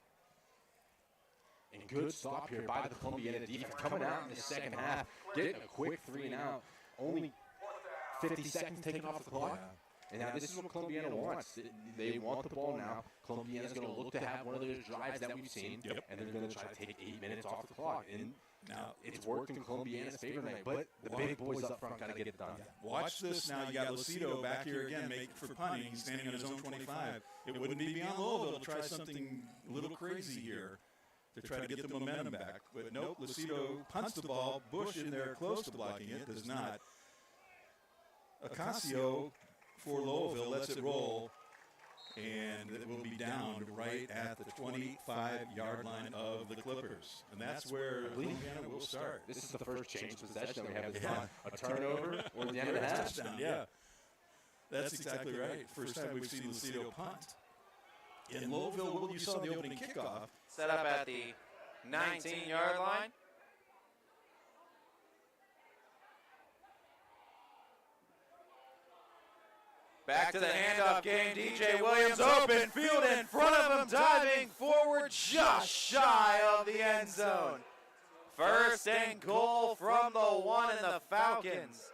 And good stop here by the Columbiana defense. Coming out in the second half, getting a quick 3 and out. Only 50 seconds taken off the clock. And now this is what Columbiana wants. They want the ball now. Columbiana's going to look to have one of those drives that we've seen, and they're going to try to take 8 minutes off the clock. And now it's worked in Columbiana's favor tonight, but the big boys up front got to get it done. Watch this now. You got Lucido back here again, make for punting. He's standing on his own 25. It wouldn't be beyond Louisville to try something a little crazy here to try to get the momentum back. But nope, Lucido punts the ball. Bush in there close to blocking it. Does not. Ocasio for Louisville lets it roll, and it will be down right at the 25-yard line of the Clippers. And that's where Louisiana will start. This is the first change of possession that we have this time. A turnover or the end of the half. Touchdown, yeah. That's exactly right. First time we've seen Lucido punt. In Louisville, you saw the opening kickoff. Set up at the 19-yard line. Back to the handoff game. DJ Williams open field in front of him, diving forward just shy of the end zone. First and goal from the 1, and the Falcons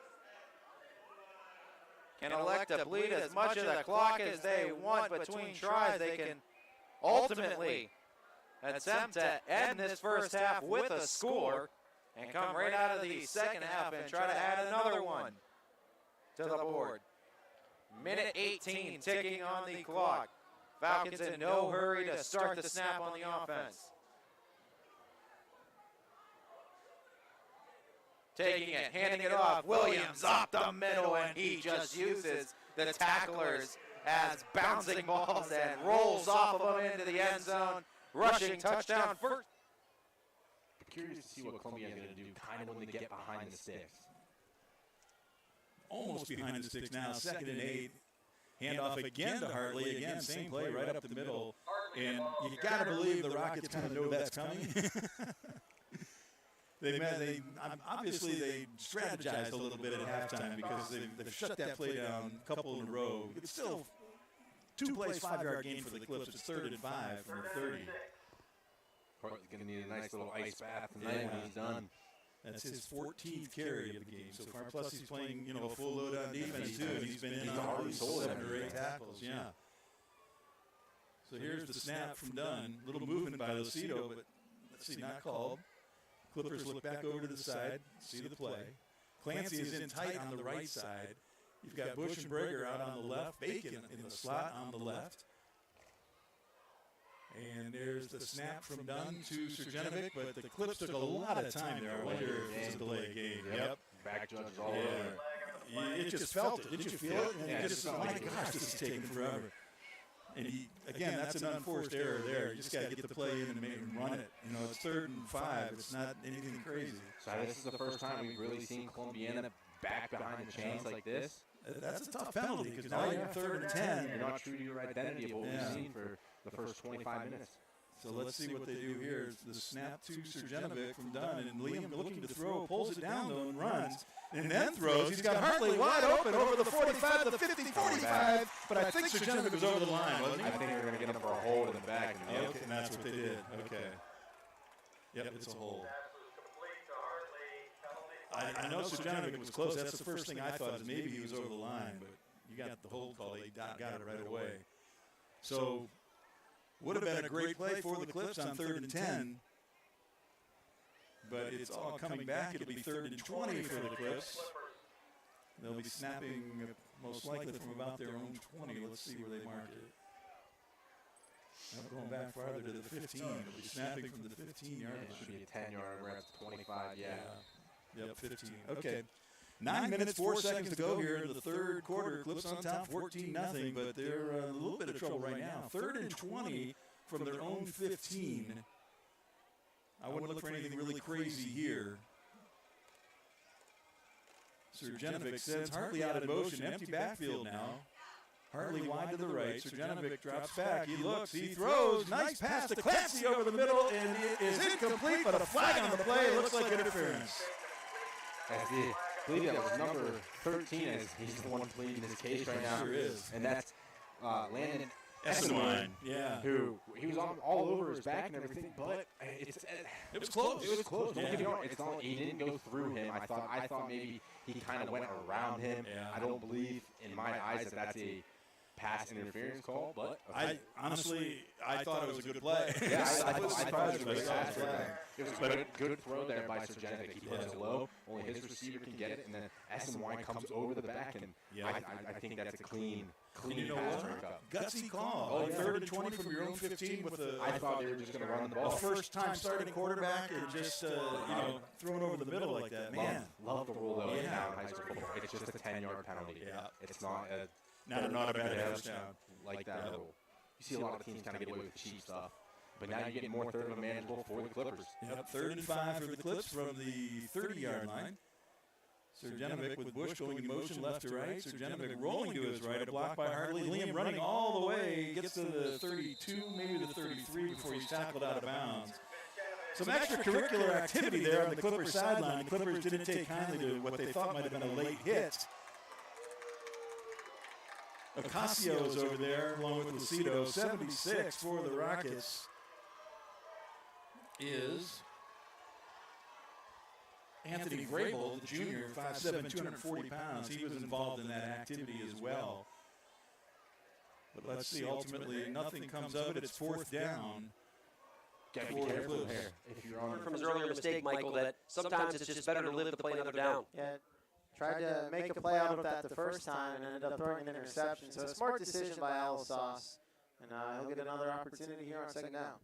can elect to bleed as much of the clock as they want between tries. They can ultimately attempt to end this first half with a score and come right out of the second half and try to add another one to the board. Minute 18 ticking on the clock. Falcons in no hurry to start the snap on the offense. Taking it, handing it off. Williams up the middle, and he just uses the tacklers as bouncing balls and rolls off of them into the end zone. Rushing touchdown first. I'm curious to see what Columbia is going to do kind of when they get behind the sticks. Almost behind the sticks now, 2nd and 8. Handoff again to Hartley. Again, same play right up the middle. And you got to believe the Rockets kind of know that's coming. Obviously they strategized a little bit at halftime because they've shut that play down a couple in a row. It's still 2 plays, 5-yard gain for the Clips. It's 3rd and 5 from the 30. Hartley's going to need a nice little ice bath tonight when he's done. That's his 14th carry of the game so far. Plus, he's playing, a full load on defense too, and he's been in on already 7 or 8 tackles. Yeah. So here's the snap from Dunn. Little movement by Lucido, but let's see, not called. Clippers look back over to the side, see the play. Clancy is in tight on the right side. You've got Bush and Breger out on the left. Bacon in the slot on the left. And there's the snap from Dunn to Surjanovic, but the Clips took a lot of time there. I wonder if it's a delay game. Yep. Back judges all over. It just felt it. Did you feel it? And you just, oh my gosh, this is taking forever. And again, that's an unforced error there. You just got to get the play in and run it. It's 3rd and 5. It's not anything crazy. So this is the first time we've really seen Columbiana back behind the chains like this. That's a tough penalty because now you're 3rd and 10. You're not true to your identity of what we've seen for the first 25 minutes. So let's see what they do here. The snap to Surjanovic from Dunn, and Liam looking to throw, pulls it down though and runs, and then throws. He's got Hartley wide open over the 45, the 50, 45, but I think Surjanovic was over the line, wasn't he? I think they're going to get him for a hold in the back. Okay, and that's what they did. Okay. Yep, it's a hold. I know Surjanovic was close. That's the first thing I thought is maybe he was over the line, but you got the hold call. They got it right away. So would have been a great play for the Clips on 3rd and 10, but it's all coming back. It'll be 3rd and 20 for the Clips. They'll be snapping most likely from about their own 20. Let's see where they mark it. Going back farther to the 15. They'll be snapping from the 15-yard line. Should be a 10-yard. We're at 25. Yeah. Yep, 15. Okay. 9 minutes, 4 seconds to go here in the third quarter. Clips on top, 14-0, but they're in a little bit of trouble right now. 3rd and 20 from their own 15. I wouldn't look for anything really crazy here. Surjanovic sends Hartley out of motion. Empty backfield now. Hartley wide to the right. Surjanovic drops back. He looks. He throws. Nice pass to Clancy over the middle, and it is incomplete, but a flag on the play. Looks like interference. I believe that was number 13, as he's the one pleading this case right now. Sure is. And that's Landon Essenwine. Yeah. Who he was all over his back and everything, but it was close. It was close. Don't Yeah. get me wrong. It's not. He didn't go through him. I thought maybe he kind of went around him. Yeah. I don't believe, in my eyes, that that's a pass interference call, but I honestly thought it was a good play. Yeah, I thought it was a good good pass. play. It was a good throw there by Surjanovic. He puts it low. Only his receiver can get it, and then Essenwine comes over the back, and I think that's a clean And you know pass what? breakup. Gutsy call. 3rd and 20 from your own 15 with a. I thought they were just going to run the ball. A first-time starting quarterback and just throwing over the middle like that. Man, love the rule though. Yeah. Now in high school football, it's just a 10-yard penalty. Yeah. It's not a not a bad touchdown. Like that rule. You see a lot of teams kind of get away with cheap stuff, but now you're getting more third and manageable for the Clippers. Yep, 3rd and 5 for the Clips from the 30-yard line. Surjanovic with Bush going in motion left to right. Surjanovic rolling to his right, a block by Hartley. Liam running all the way, gets to the 32, maybe the 33 before he's tackled out of bounds. Some extracurricular activity there on the Clippers sideline. The Clippers didn't take kindly to what they thought might have been a late hit. Ocasio's over there along with Lucido. 76 for the Rockets is Anthony Vrabel, the junior, 5'7", 240 pounds. He was involved in that activity as well. But let's see, ultimately nothing comes of it. It's 4th down. Got to be careful here. If you're on from his earlier mistake, Michael, that sometimes it's just better to live to play another down. Yeah, tried to make a play out of that the first time and ended up throwing an interception. So a smart decision by Alisauce. And he'll get another opportunity here on 2nd down.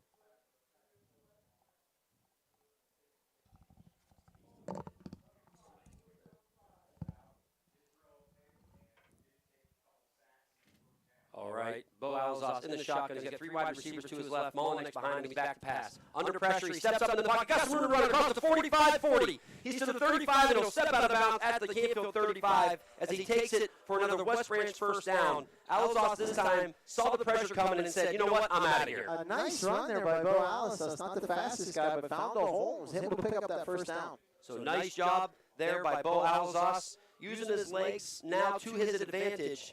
All right, Bo Alzos in the shotgun. He's got 3 wide receivers to his left. Mullen behind him. He's back to pass. Under pressure, he steps up in the pocket. Got some room to run across the 45-40. He's to the 35, and he'll step out of bounds at the Campfield 35 as he takes it for another West Branch first down. Alzos this time saw the pressure coming and said, you know what, I'm out of here. A nice run there by Bo Alzos. Not the fastest guy, but found a hole. Was able to pick up that first down. So nice job there by Bo Alzos, using his legs now to his advantage.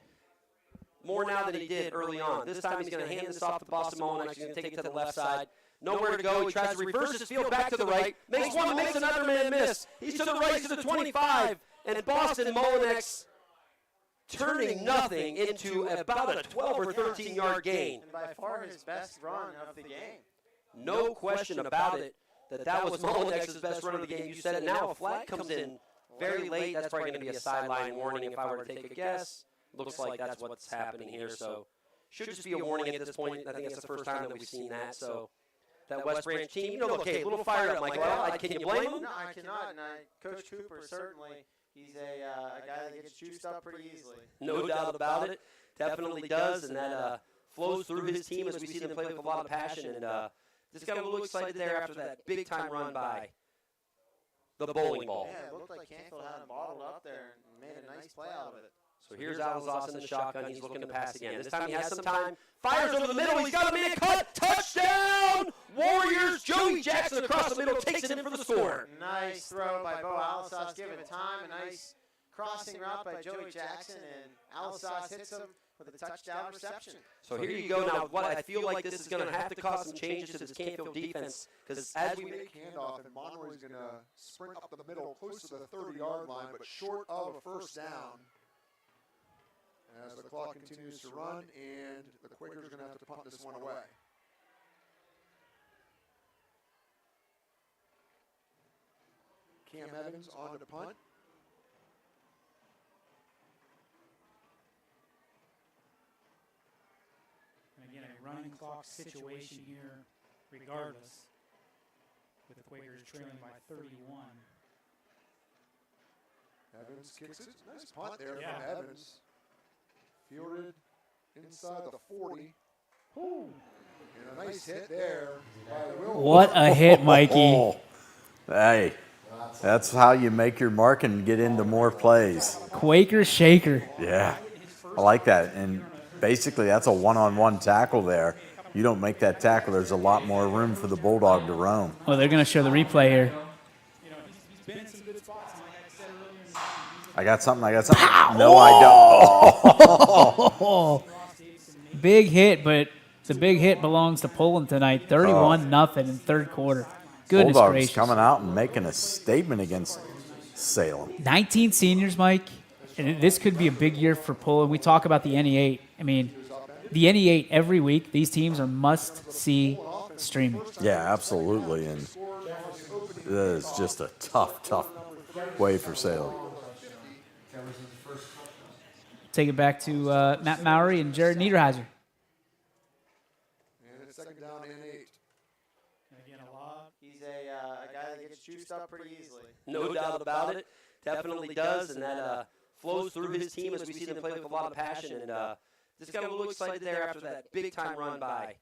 More now than he did early on. This time he's going to hand this off to Boston Mullen. He's going to take it to the left side. Nowhere to go. He tries to reverse his field back to the right. Makes one, makes another man miss. He's to the right to the 25. And Boston Mullinex turning nothing into about a 12 or 13-yard gain. And by far his best run of the game. No question about it that was Mullinex's best run of the game. You said it. Now a flag comes in very late. That's probably going to be a sideline warning if I were to take a guess. Looks like that's what's happening here. So should just be a warning at this point. I think it's the first time that we've seen that. So that West Branch team, you know, okay, a little fired up, Michael. Can you blame them? No, I cannot. And Coach Cooper, certainly, he's a guy that gets juiced up pretty easily. No doubt about it. Definitely does. And that flows through his team as we see them play with a lot of passion. And just got a little excited there after that big-time run by the bowling ball. Yeah, it looked like Canfield had him bottled up there and made a nice play out of it. So here's Alzos in the shotgun. He's looking to pass again. This time he has some time. Fires over the middle. He's got a man cut. Touchdown! Warriors. Joey Jackson across the middle takes it in for the score. Nice throw by Bo Alzos. Give it time. A nice crossing route by Joey Jackson. And Alzos hits him with a touchdown reception. So here you go. Now, what I feel like this is going to have to cause some changes to this Canfield defense. Because as we make handoff, and Monroe's going to sprint up the middle close to the 30-yard line, but short of a first down. As the clock continues to run, and the Quakers are going to have to punt this one away. Cam Evans on to punt. And again, a running clock situation here, regardless, with the Quakers trailing by 31. Evans kicks it. Nice punt there from Evans. Fielded inside the 40. And a nice hit there by Will. What a hit, Mikey. Hey, that's how you make your mark and get into more plays. Quaker shaker. Yeah, I like that. And basically, that's a one-on-one tackle there. You don't make that tackle, there's a lot more room for the Bulldog to roam. Well, they're going to show the replay here. I got something. No, I don't. Big hit, but the big hit belongs to Poland tonight. 31-0 in third quarter. Goodness Bulldogs gracious. coming out and making a statement against Salem. 19 seniors, Mike. And this could be a big year for Poland. We talk about the NE8. I mean, the NE8 every week, these teams are must-see streaming. Yeah, absolutely. And it is just a tough way for Salem. Take it back to Matt Mowry and Jared Niederheiser. And it's second down and 8. He's a guy that gets juiced up pretty easily. No doubt about it. Definitely does, and that flows through his team as we see them play with a lot of passion. And just got a little excited there after that big-time run by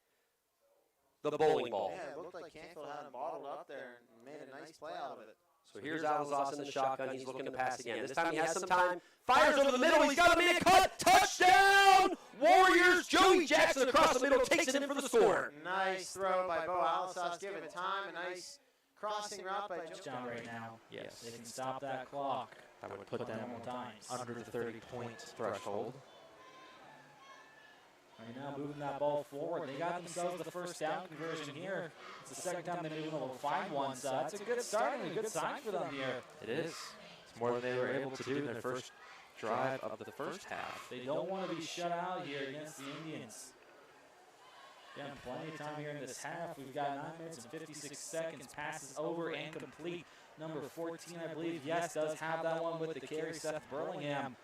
the bowling ball. Yeah, it looked like Canfield had him bottled up there and made a nice play out of it. So here's Alazas in the shotgun. He's looking to pass again. This time he has some time. Fires over the middle. He's got a man cut. Touchdown! Warriors. Joey Jackson across the middle takes it in for the score. Nice throw by Bo Alazas. Give it time. A nice crossing route by Joe. Touchdown right now. Yes. They can stop that clock. That would put them under the 30-point threshold. Right now, moving that ball forward. They got themselves the first down conversion here. It's the second time they've been able to find one, so that's a good start and a good sign for them here. It is. It's more than they were able to do in their first drive of the first half. They don't want to be shut out here against the Indians. Again, plenty of time here in this half. We've got 9 minutes and 56 seconds. Passes over and complete. Number 14, I believe, yes, does have that one with the carry. Seth Burlingham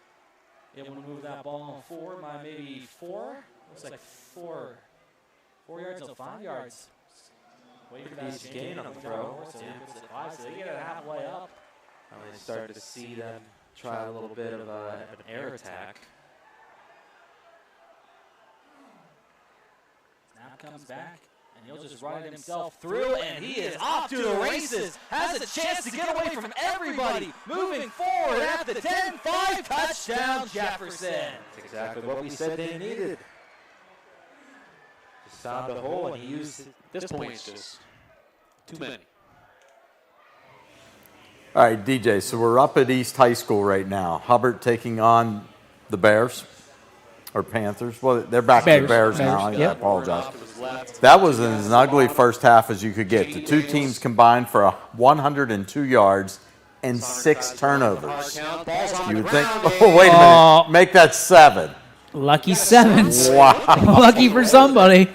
able to move that ball forward by maybe 4. Looks like 4 yards, no, 5 yards. Wait for that Easy gain on the throw. So they get it halfway up. And they started to see them try a little bit of an air attack. Snap comes back, and he'll just run it himself through, and he is off to the races. Has a chance to get away from everybody. Moving forward at the 10-5, touchdown Jefferson. That's exactly what we said they needed. Just found a hole, and he used it. This point's just too many. All right, DJ, so we're up at East High School right now. Hubbard taking on the Bears or Panthers. Well, they're back to the Bears now. I apologize. That was as ugly first half as you could get. The two teams combined for 102 yards and 6 turnovers. You would think, oh, wait a minute, make that 7. Lucky 7s. Wow. Lucky for somebody.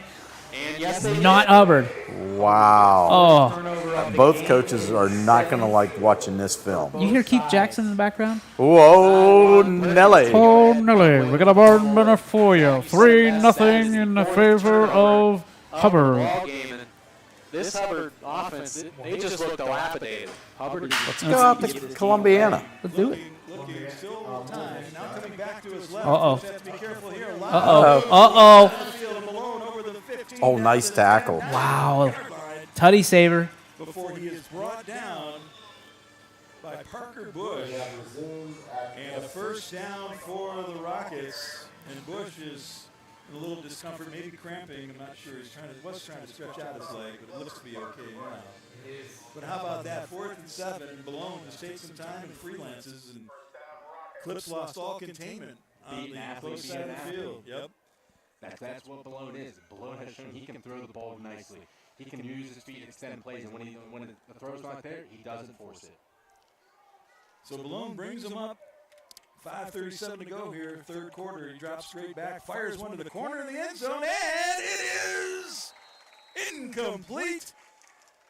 Not Hubbard. Wow. Oh. Both coaches are not going to like watching this film. You hear Keith Jackson in the background? Whoa, Nelly. Oh, Nelly. We got a barn burner for you. 3-0 in the favor of Hubbard. This Hubbard offense, they just look dilapidated. Hubbard, Let's go out to Columbiana. Let's do it. Still time. Now coming back to his left. Uh-oh. Just have to be careful here. Uh-oh. Oh, nice tackle. Wow. Tutty saver. Before he is brought down by Parker Bush. And a first down for the Rockets. And Bush is in a little discomfort, maybe cramping. I'm not sure. He was trying to stretch out his leg, but it looks to be okay now. But how about that? 4th and 7. Malone just takes some time and freelances. And Clips lost all containment on the close side of the field. Yep. That's what Malone is. Malone has shown he can throw the ball nicely. He can use his feet to extend plays, and when the throw's not there, he doesn't force it. So Malone brings him up. 5:37 to go here, third quarter. He drops straight back, fires one to the corner of the end zone, and it is incomplete.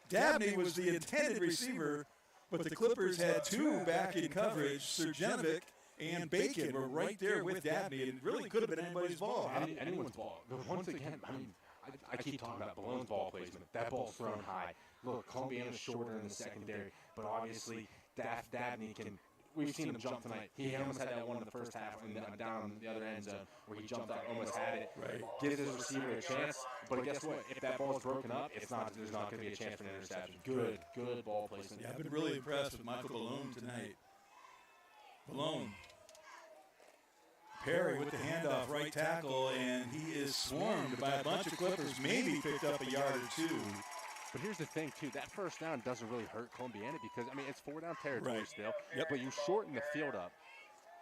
Dabney was the intended receiver, but the Clippers had 2 back in coverage. Surjanovic and Bacon were right there with Dabney, and really could have been anybody's ball. Anyone's ball. But once again, I keep talking about Malone's ball placement. That ball's thrown high. Look, Columbiana's shorter in the secondary, but obviously Dabney can, we've seen him jump tonight. He almost had that one in the first half and down the other end zone where he jumped up, almost had it. Right. Gives his receiver a chance, but guess what? If that ball is broken up, there's not going to be a chance for an interception. Good ball placement. Yeah, I've been really impressed with Michael Balone tonight. Balone. Perry with the handoff, right tackle, and he is swarmed by a bunch of Clippers, maybe picked up a yard or two. But here's the thing, too. That first down doesn't really hurt Columbiana because, I mean, it's 4-down territory still. Yep. But you shorten the field up.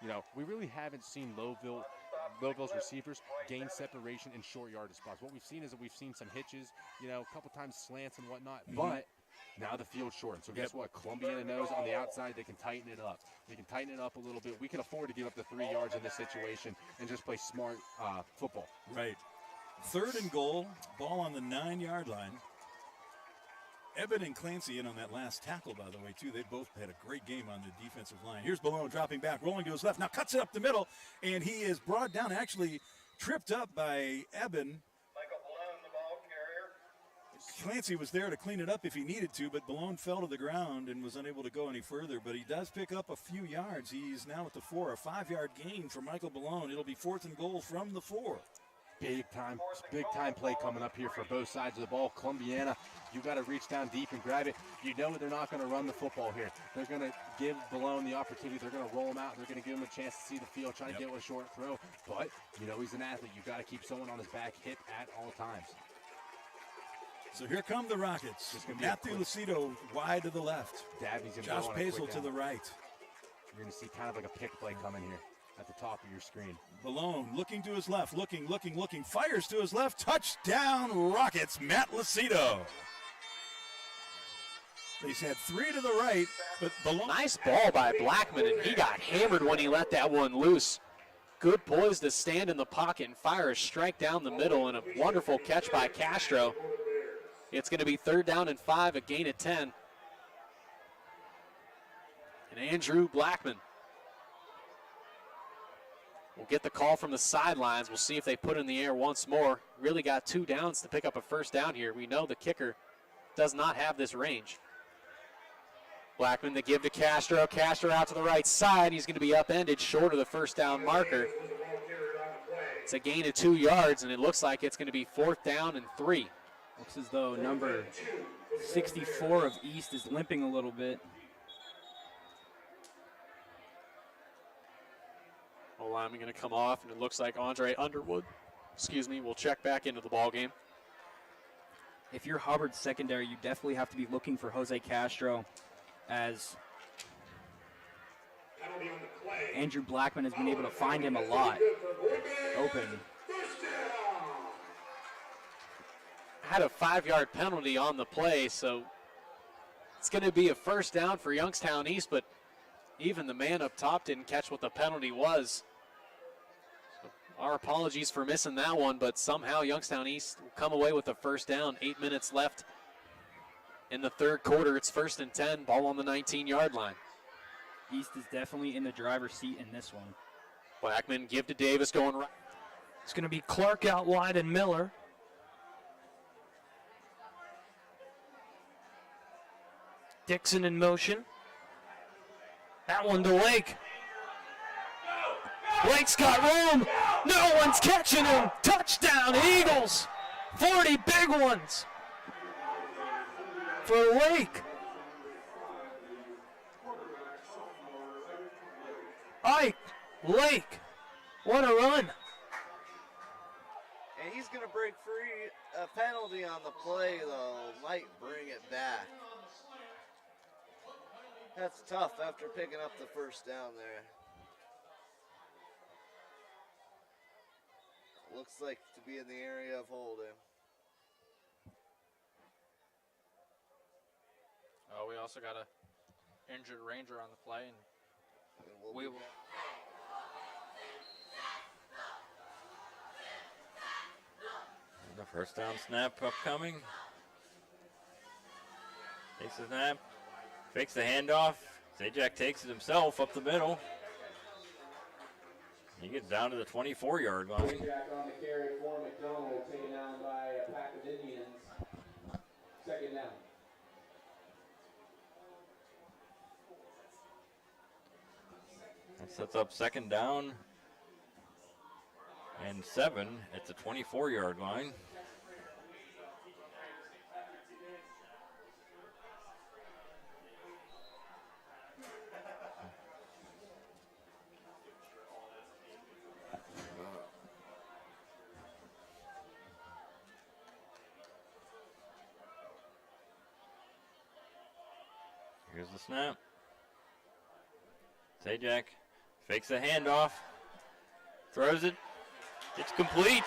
You know, we really haven't seen Lowville's receivers gain separation in short yardage spots. What we've seen is that we've seen some hitches, you know, a couple times slants and whatnot. But now the field's shortened. So guess what? Columbiana knows on the outside they can tighten it up. They can tighten it up a little bit. We can afford to give up the 3 yards in this situation and just play smart football. Right. 3rd and goal, ball on the 9-yard line. Eben and Clancy in on that last tackle, by the way, too. They both had a great game on the defensive line. Here's Balone dropping back, rolling to his left. Now cuts it up the middle, and he is brought down, actually tripped up by Eben. Clancy was there to clean it up if he needed to, but Balone fell to the ground and was unable to go any further. But he does pick up a few yards. He's now at the 4, a 5-yard gain for Michael Balone. It'll be 4th and goal from the 4. Big time play coming up here for both sides of the ball. Columbiana, you got to reach down deep and grab it. You know they're not going to run the football here. They're going to give Balone the opportunity. They're going to roll him out. They're going to give him a chance to see the field, try to get with a short throw. But, you know, he's an athlete. You got to keep someone on his back hit at all times. So here come the Rockets. Matthew Lucido wide to the left. Josh Pazel to the right. You're going to see kind of like a pick play coming here at the top of your screen. Balone looking to his left, looking, fires to his left. Touchdown, Rockets, Matt Lucido. He's had 3 to the right, but Balone. Nice ball by Blackman, and he got hammered when he let that one loose. Good poise to stand in the pocket and fire a strike down the middle, and a wonderful catch by Castro. It's going to be 3rd down and 5, a gain of 10. And Andrew Blackman will get the call from the sidelines. We'll see if they put it in the air once more. Really got 2 downs to pick up a 1st down here. We know the kicker does not have this range. Blackman to give to Castro. Castro out to the right side. He's going to be upended short of the 1st down marker. It's a gain of 2 yards, and it looks like it's going to be 4th down and 3. Looks as though number 64 of East is limping a little bit. Lineman going to come off, and it looks like Andre Underwood, will check back into the ball game. If you're Hubbard's secondary, you definitely have to be looking for Jose Castro, as Andrew Blackman has been able to find him a lot open. Had a 5-yard penalty on the play, so it's going to be a 1st down for Youngstown East, but even the man up top didn't catch what the penalty was. Our apologies for missing that one, but somehow Youngstown East will come away with a 1st down. 8 minutes left in the 3rd quarter. It's 1st and 10, ball on the 19-yard line. East is definitely in the driver's seat in this one. Blackman give to Davis going right. It's going to be Clark out wide and Miller. Dixon in motion. That one to Lake. Lake's got room. No one's catching him. Touchdown, Eagles. 40 big ones for Lake. Ike, Lake, what a run. And he's going to break free. A penalty on the play, though, might bring it back. That's tough after picking up the 1st down there. Looks like to be in the area of holding. Oh, we also got a injured Ranger on the play, and we will. The 1st down snap upcoming. Takes the snap, fakes the handoff. Zajac takes it himself up the middle. He gets down to the 24-yard line. Jack on the carry for McDonald, taken down by a pack of Indians. 2nd down. Sets up second down and 7 at the 24-yard line. Here's the snap. Zajac fakes a handoff, throws it. It's complete.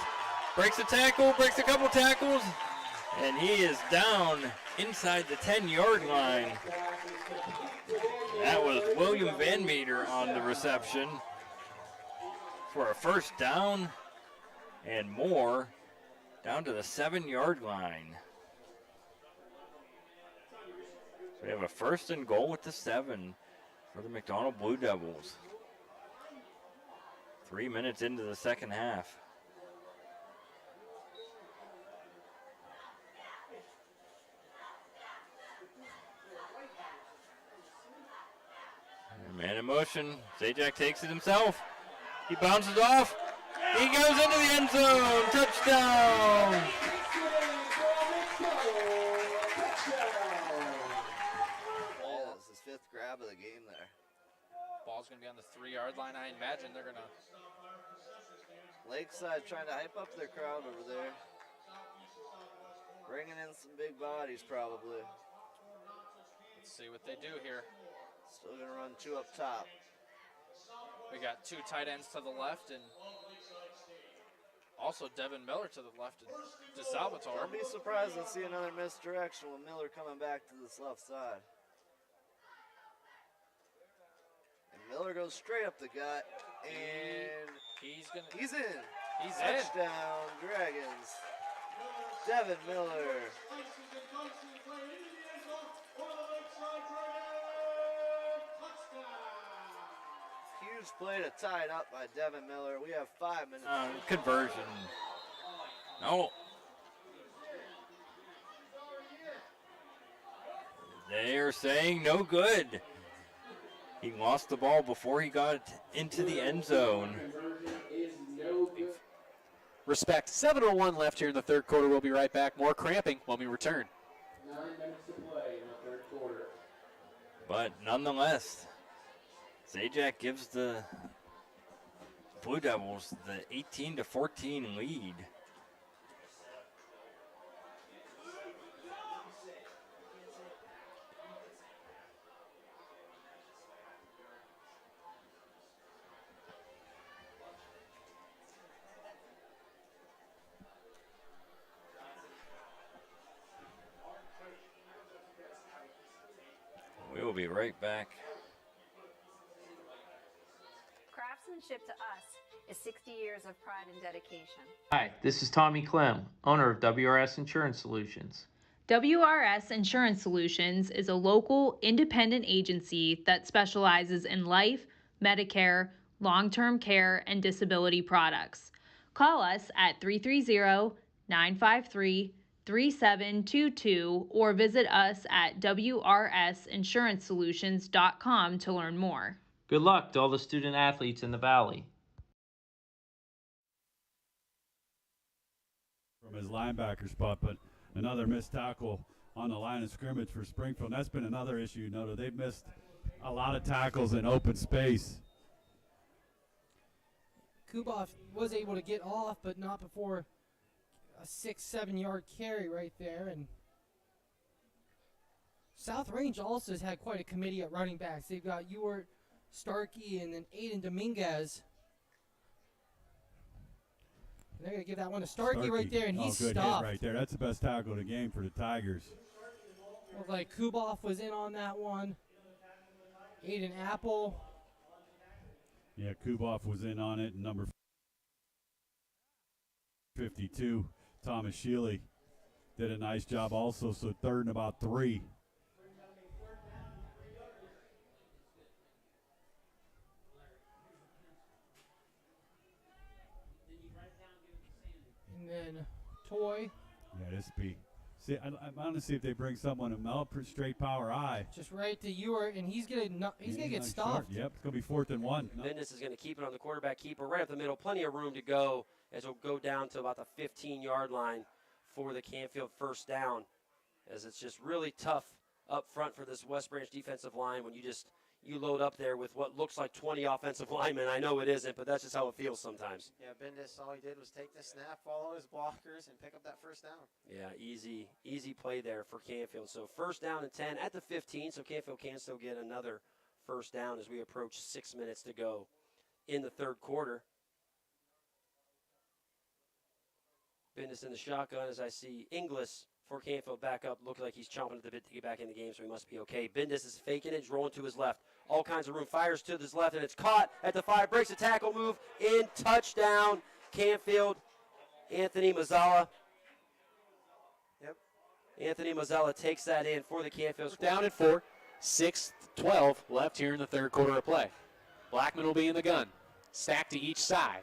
Breaks a tackle, breaks a couple tackles, and he is down inside the 10-yard line. That was William Van Meter on the reception for a first down and more, down to the 7-yard line. So we have a first and goal at the 7 for the McDonald Blue Devils. 3 minutes into the second half. Man in motion. Zajac takes it himself. He bounces off. He goes into the end zone. Touchdown. That's his 5th grab of the game there. Ball's going to be on the 3-yard line. I imagine they're going to. Lakeside trying to hype up their crowd over there. Bringing in some big bodies probably. Let's see what they do here. Still going to run 2 up top. We got 2 tight ends to the left and also Devin Miller to the left and DeSalvatore. Don't be surprised to see another misdirection with Miller coming back to this left side. And Miller goes straight up the gut, and he's in. He's Touchdown, Dragons. Devin Miller. Huge play to tie it up by Devin Miller. We have 5 minutes. Conversion. No. They're saying no good. He lost the ball before he got into the end zone. Respect. 7:01 left here in the third quarter. We'll be right back. More cramping when we return. 9 minutes to play in the third quarter. But nonetheless, Zajac gives the Blue Devils the 18-14 lead. We will be right back. Craftsmanship to us is 60 years of pride and dedication. Hi, this is Tommy Clem, owner of WRS Insurance Solutions. WRS Insurance Solutions is a local independent agency that specializes in life, Medicare, long-term care, and disability products. Call us at 330-953-3722 or visit us at wrsinsurancesolutions.com to learn more. Good luck to all the student athletes in the Valley. From his linebacker spot, but another missed tackle on the line of scrimmage for Springfield. That's been another issue, you know, they've missed a lot of tackles in open space. Kuboff was able to get off, but not before a 6-7 yard carry right there. And South Range also has had quite a committee at running backs. They've got Ewart, Starkey, and then Aiden Dominguez. And they're going to give that one to Starkey right there, and he's good stopped. Hit right there. That's the best tackle of the game for the Tigers. Looked like Kuboff was in on that one. Aiden Apple. Yeah, Kuboff was in on it. Number 52, Thomas Shealy, did a nice job also. So 3rd and about 3. And then Toy. Yeah, this be See, I want to see if they bring someone a Mel straight power I. Just right to Ewart, and he's gonna get stopped. Yep, it's gonna be 4th and 1. Bendis is going to keep it on the quarterback keeper right up the middle. Plenty of room to go as we'll go down to about the 15-yard line for the Canfield first down, as it's just really tough up front for this West Branch defensive line when you load up there with what looks like 20 offensive linemen. I know it isn't, but that's just how it feels sometimes. Yeah, Bendis, all he did was take the snap, follow his blockers, and pick up that first down. Yeah, easy play there for Canfield. So first down and 10 at the 15, so Canfield can still get another first down as we approach 6 minutes to go in the third quarter. Bendis in the shotgun as I see Inglis for Canfield back up. Looks like he's chomping at the bit to get back in the game, so he must be okay. Bendis is faking it, he's rolling to his left. All kinds of room, fires to his left, and it's caught at the 5, breaks the tackle, move in, touchdown, Canfield, Anthony Mazzala. Yep. Anthony Mazzala takes that in for the Canfield squad. Down at 4, 6:12 left here in the third quarter of play. Blackman will be in the gun, stacked to each side.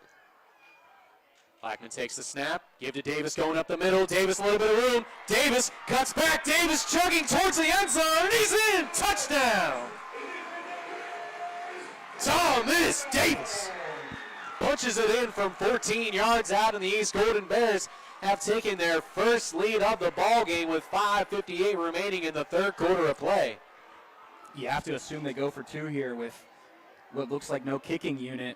Blackman takes the snap, give to Davis going up the middle. Davis, a little bit of room. Davis cuts back. Davis chugging towards the end zone, and he's in. Touchdown. Thomas Davis punches it in from 14 yards out, and the East Gordon Bears have taken their first lead of the ball game with 5:58 remaining in the third quarter of play. You have to assume they go for 2 here with what looks like no kicking unit.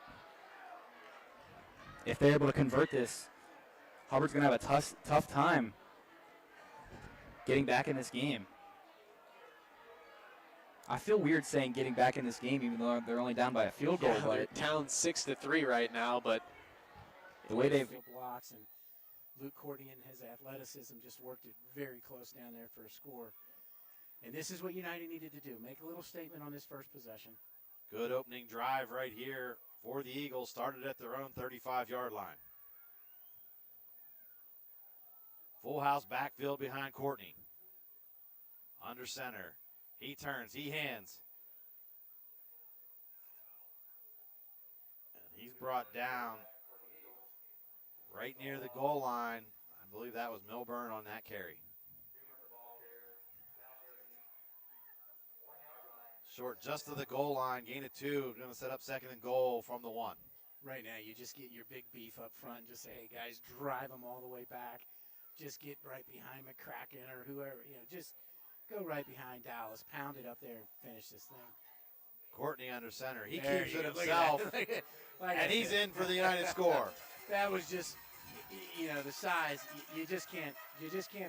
If they're able to convert this, Hubbard's going to have a tough time getting back in this game. I feel weird saying getting back in this game, even though they're only down by a field goal. Yeah, But they're down 6-3 right now, but the way they've blocks, and Luke Courtney and his athleticism just worked it very close down there for a score. And this is what United needed to do, make a little statement on this first possession. Good opening drive right here for the Eagles. Started at their own 35-yard line. Full house backfield behind Courtney. Under center. He turns. He hands. And he's brought down right near the goal line. I believe that was Milburn on that carry. Short just to the goal line, gain of 2. Going to set up 2nd and goal from the 1. Right now, you just get your big beef up front. Just say, hey, guys, drive them all the way back. Just get right behind McCracken or whoever. Just go right behind Dallas. Pound it up there and finish this thing. Courtney under center. He There keeps you it go. himself. Like And he's in for the United score. That was just, the size. You just can't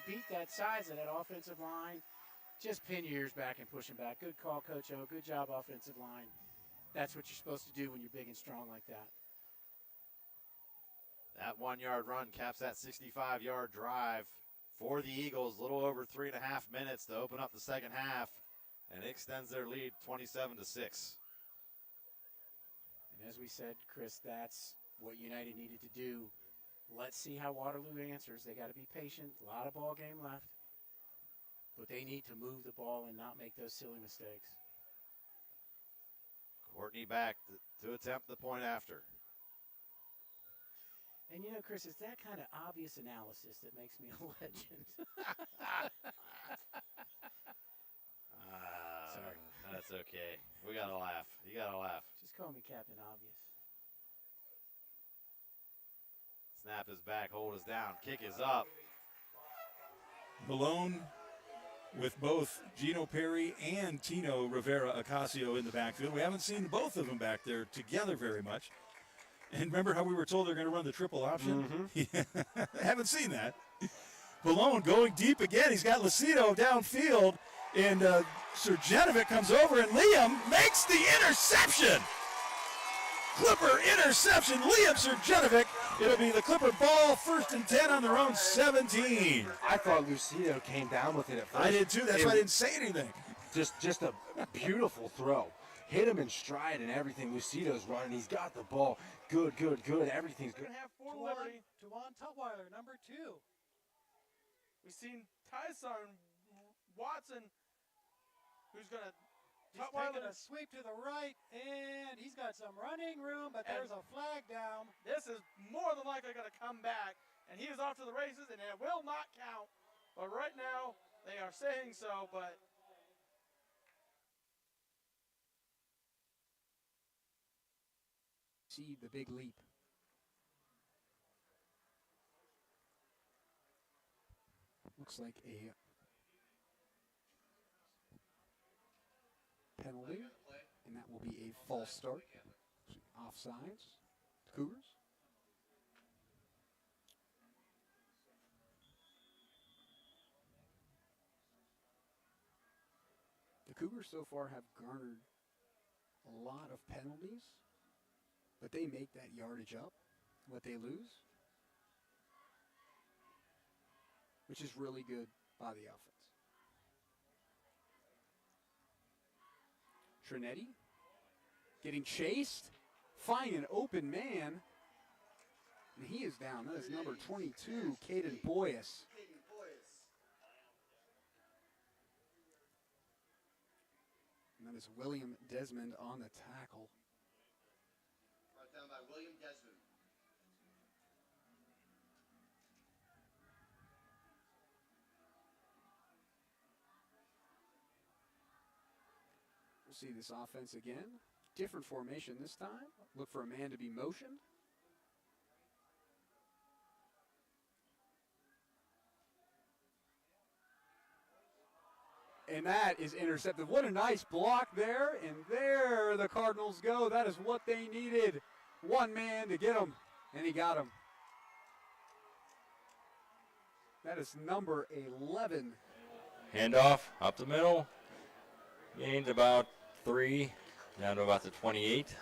beat that size of that offensive line. Just pin your ears back and push him back. Good call, Coach O. Good job, offensive line. That's what you're supposed to do when you're big and strong like that. That 1-yard run caps that 65-yard drive for the Eagles. A little over 3.5 minutes to open up the second half, and it extends their lead 27-6. And as we said, Chris, that's what United needed to do. Let's see how Waterloo answers. They got to be patient. A lot of ball game left. But they need to move the ball and not make those silly mistakes. Courtney back to attempt the point after. And Chris, it's that kind of obvious analysis that makes me a legend. Sorry. That's okay. We got to laugh. You got to laugh. Just call me Captain Obvious. Snap is back. Hold is down. Kick is up. Malone with both Gino Perry and Tino Rivera Ocasio in the backfield. We haven't seen both of them back there together very much. And remember how we were told they're going to run the triple option? I haven't seen that. Malone going deep again. He's got Lucido downfield. And Surjanovic comes over, and Liam makes the interception. Clipper interception. Liam Surjanovic. It'll be the Clipper ball, 1st and 10 on their own 17. I thought Lucido came down with it at first. I did too. That's why I didn't say anything. Just a beautiful throw. Hit him in stride and everything. Lucido's running. He's got the ball. Good. Everything's good. For Liberty, Tawan Tutwiler, number 2. We've seen Tyson Watson, who's going to taking a sweep to the right, and he's got some running room, but there's a flag down. This is more than likely going to come back, and he is off to the races, and it will not count. But right now, they are saying so, but see the big leap. Looks like a penalty, and that will be a false start. Offsides, Cougars. The Cougars so far have garnered a lot of penalties, but they make that yardage up, what they lose, which is really good by the offense. Trinetti getting chased, finding an open man, and he is down. That is number 22, Caden Boyas. And that is William Desmond on the tackle. Brought down by William Desmond. We'll see this offense again. Different formation this time. Look for a man to be motioned. And that is intercepted. What a nice block there. And there the Cardinals go. That is what they needed. One man to get him. And he got him. That is number 11. Handoff up the middle. Gained about 3, down to about the 28.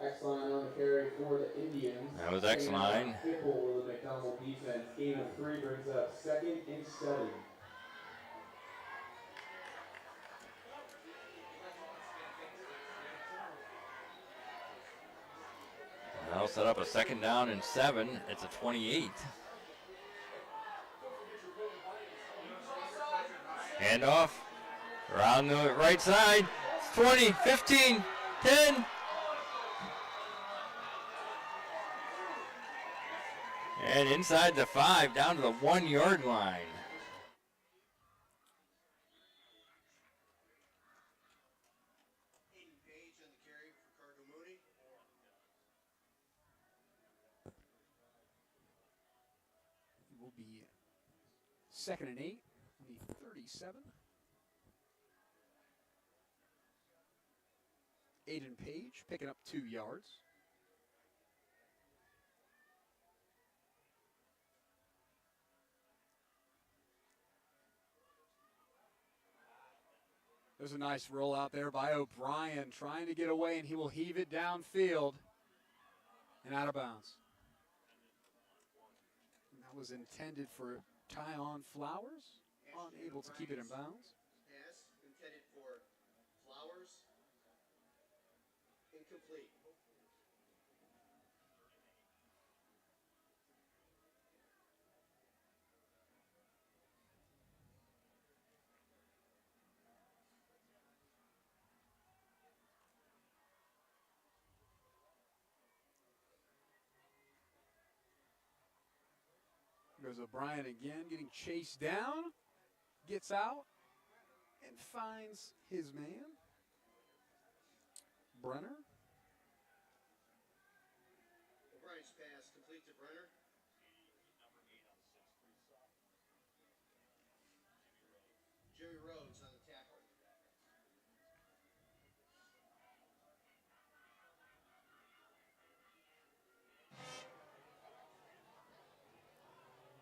X-line on the carry for the Indians. That was X-line. Fickle with the McDonald defense. Gain of 3 brings up 2nd and 7. Now set up a 2nd down and 7. It's a 28. Handoff around the right side. It's 20, 15, 10. And inside the 5, down to the 1-yard line. It will be 2nd and 8 on the 37. Aiden Page picking up 2 yards. There's a nice roll out there by O'Brien, trying to get away, and he will heave it downfield and out of bounds. And that was intended for Tyon Flowers, unable to keep it in bounds. Pass intended for Flowers. Incomplete. Goes O'Brien again, getting chased down, gets out, and finds his man, Brenner. O'Brien's pass complete to Brenner. Jerry Rhodes on the tackle.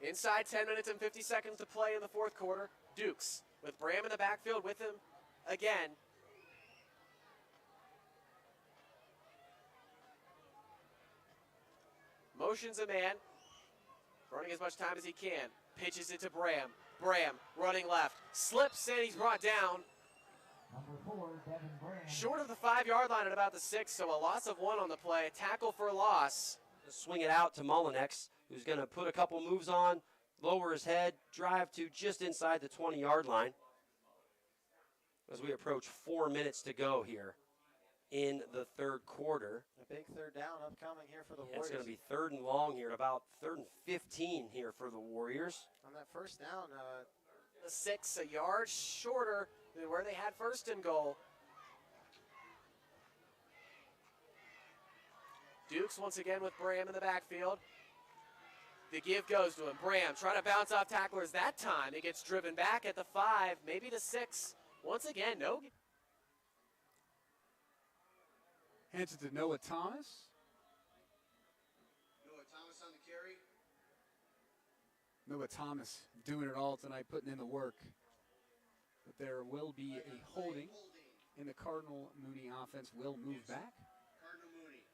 Inside 10 minutes and 50 seconds to play in the 4th quarter. Dukes with Bram in the backfield with him again. Motions a man, running as much time as he can. Pitches it to Bram. Bram running left. Slips and he's brought down. Short of the 5-yard line at about the 6, so a loss of 1 on the play. Tackle for loss. Swing it out to Mullinex, who's going to put a couple moves on, lower his head, drive to just inside the 20-yard line. As we approach 4 minutes to go here in the third quarter. A big third down upcoming here for the It's Warriors. going to be 3rd and long here, about 3rd and 15 here for the Warriors. On that first down, The 6, a yard shorter than where they had 1st and goal. Dukes once again with Bram in the backfield. The give goes to him. Bram trying to bounce off tacklers that time. He gets driven back at the 5, maybe the 6. Once again, no. Hands it to Noah Thomas. Noah Thomas on the carry. Noah Thomas doing it all tonight, putting in the work. But there will be a holding, and the Cardinal Mooney offense will move back. Cardinal Mooney.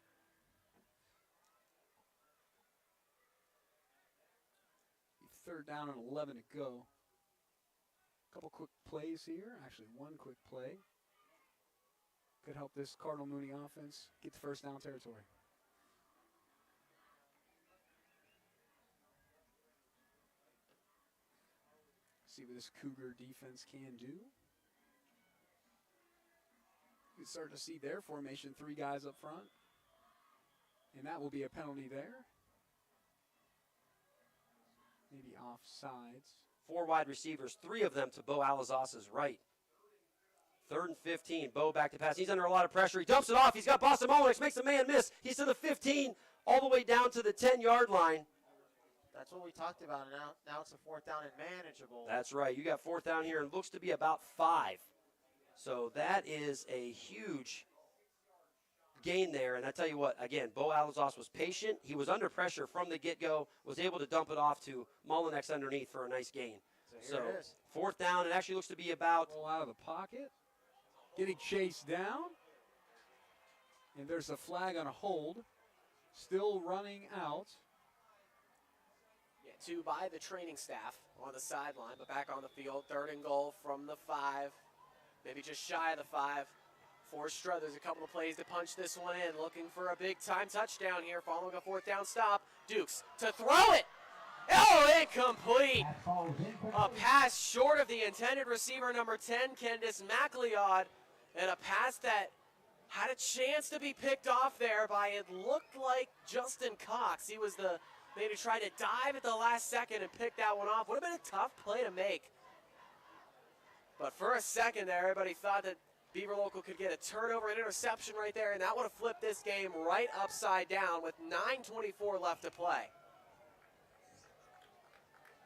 Third down and 11 to go. Couple quick plays here. Actually, one quick play. Could help this Cardinal Mooney offense get to first down territory. See what this Cougar defense can do. You can start to see their formation, 3 guys up front. And that will be a penalty there. Maybe offsides. 4 wide receivers, 3 of them to Bo Alazaz's right. 3rd and 15, Bo back to pass. He's under a lot of pressure. He dumps it off. He's got Boston Molnix, makes a man miss. He's to the 15, all the way down to the 10-yard line. that's what we talked about. And now it's a 4th down and manageable. That's right. You got 4th down here and looks to be about 5. So that is a huge gain there. And I tell you what, again, Bo Alazaz was patient. He was under pressure from the get-go, was able to dump it off to Molnix underneath for a nice gain. So here it is. 4th down, it actually looks to be about... Roll out of the pocket. Getting chased down. And there's a flag on a hold. Still running out. Yeah, 2 by the training staff on the sideline, but back on the field. 3rd and goal from the 5. Maybe just shy of the 5. For Struthers, a couple of plays to punch this one in. Looking for a big-time touchdown here following a 4th down stop. Dukes to throw it. Oh, incomplete. A pass short of the intended receiver, number 10, Candice McLeod. And a pass that had a chance to be picked off there by, it looked like, Justin Cox. He was the man who tried to dive at the last second and pick that one off. Would have been a tough play to make. But for a second there, everybody thought that Beaver Local could get a turnover and interception right there, and that would have flipped this game right upside down with 9:24 left to play.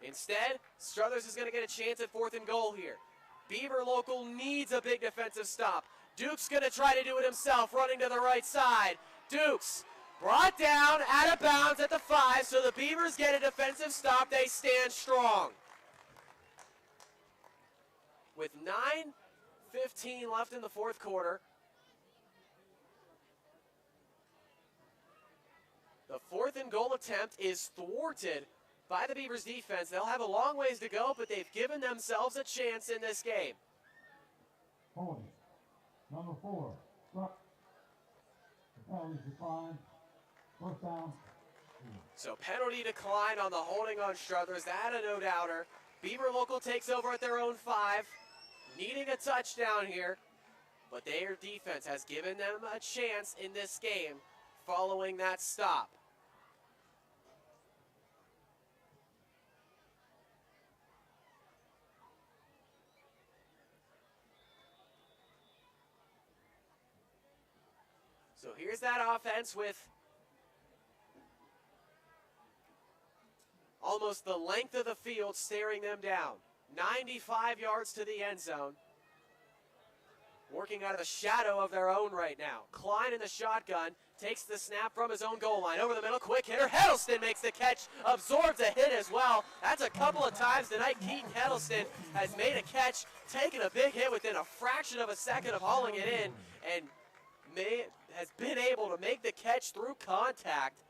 Instead, Struthers is going to get a chance at 4th and goal here. Beaver Local needs a big defensive stop. Duke's going to try to do it himself, running to the right side. Dukes brought down out of bounds at the 5, so the Beavers get a defensive stop. They stand strong. With 9:15 left in the 4th quarter. The 4th and goal attempt is thwarted by the Beavers defense. They'll have a long ways to go, but they've given themselves a chance in this game. Holding. Number 4. The penalty decline. 1st down. So penalty decline on the holding on Struthers. That a no-doubter. Beaver Local takes over at their own 5. Needing a touchdown here, but their defense has given them a chance in this game following that stop. So here's that offense with almost the length of the field staring them down. 95 yards to the end zone. Working out of the shadow of their own right now. Klein in the shotgun takes the snap from his own goal line. Over the middle, quick hitter. Heddleston makes the catch, absorbs a hit as well. That's a couple of times tonight Keaton Heddleston has made a catch, taken a big hit within a fraction of a second of hauling it in, and has been able to make the catch through contact.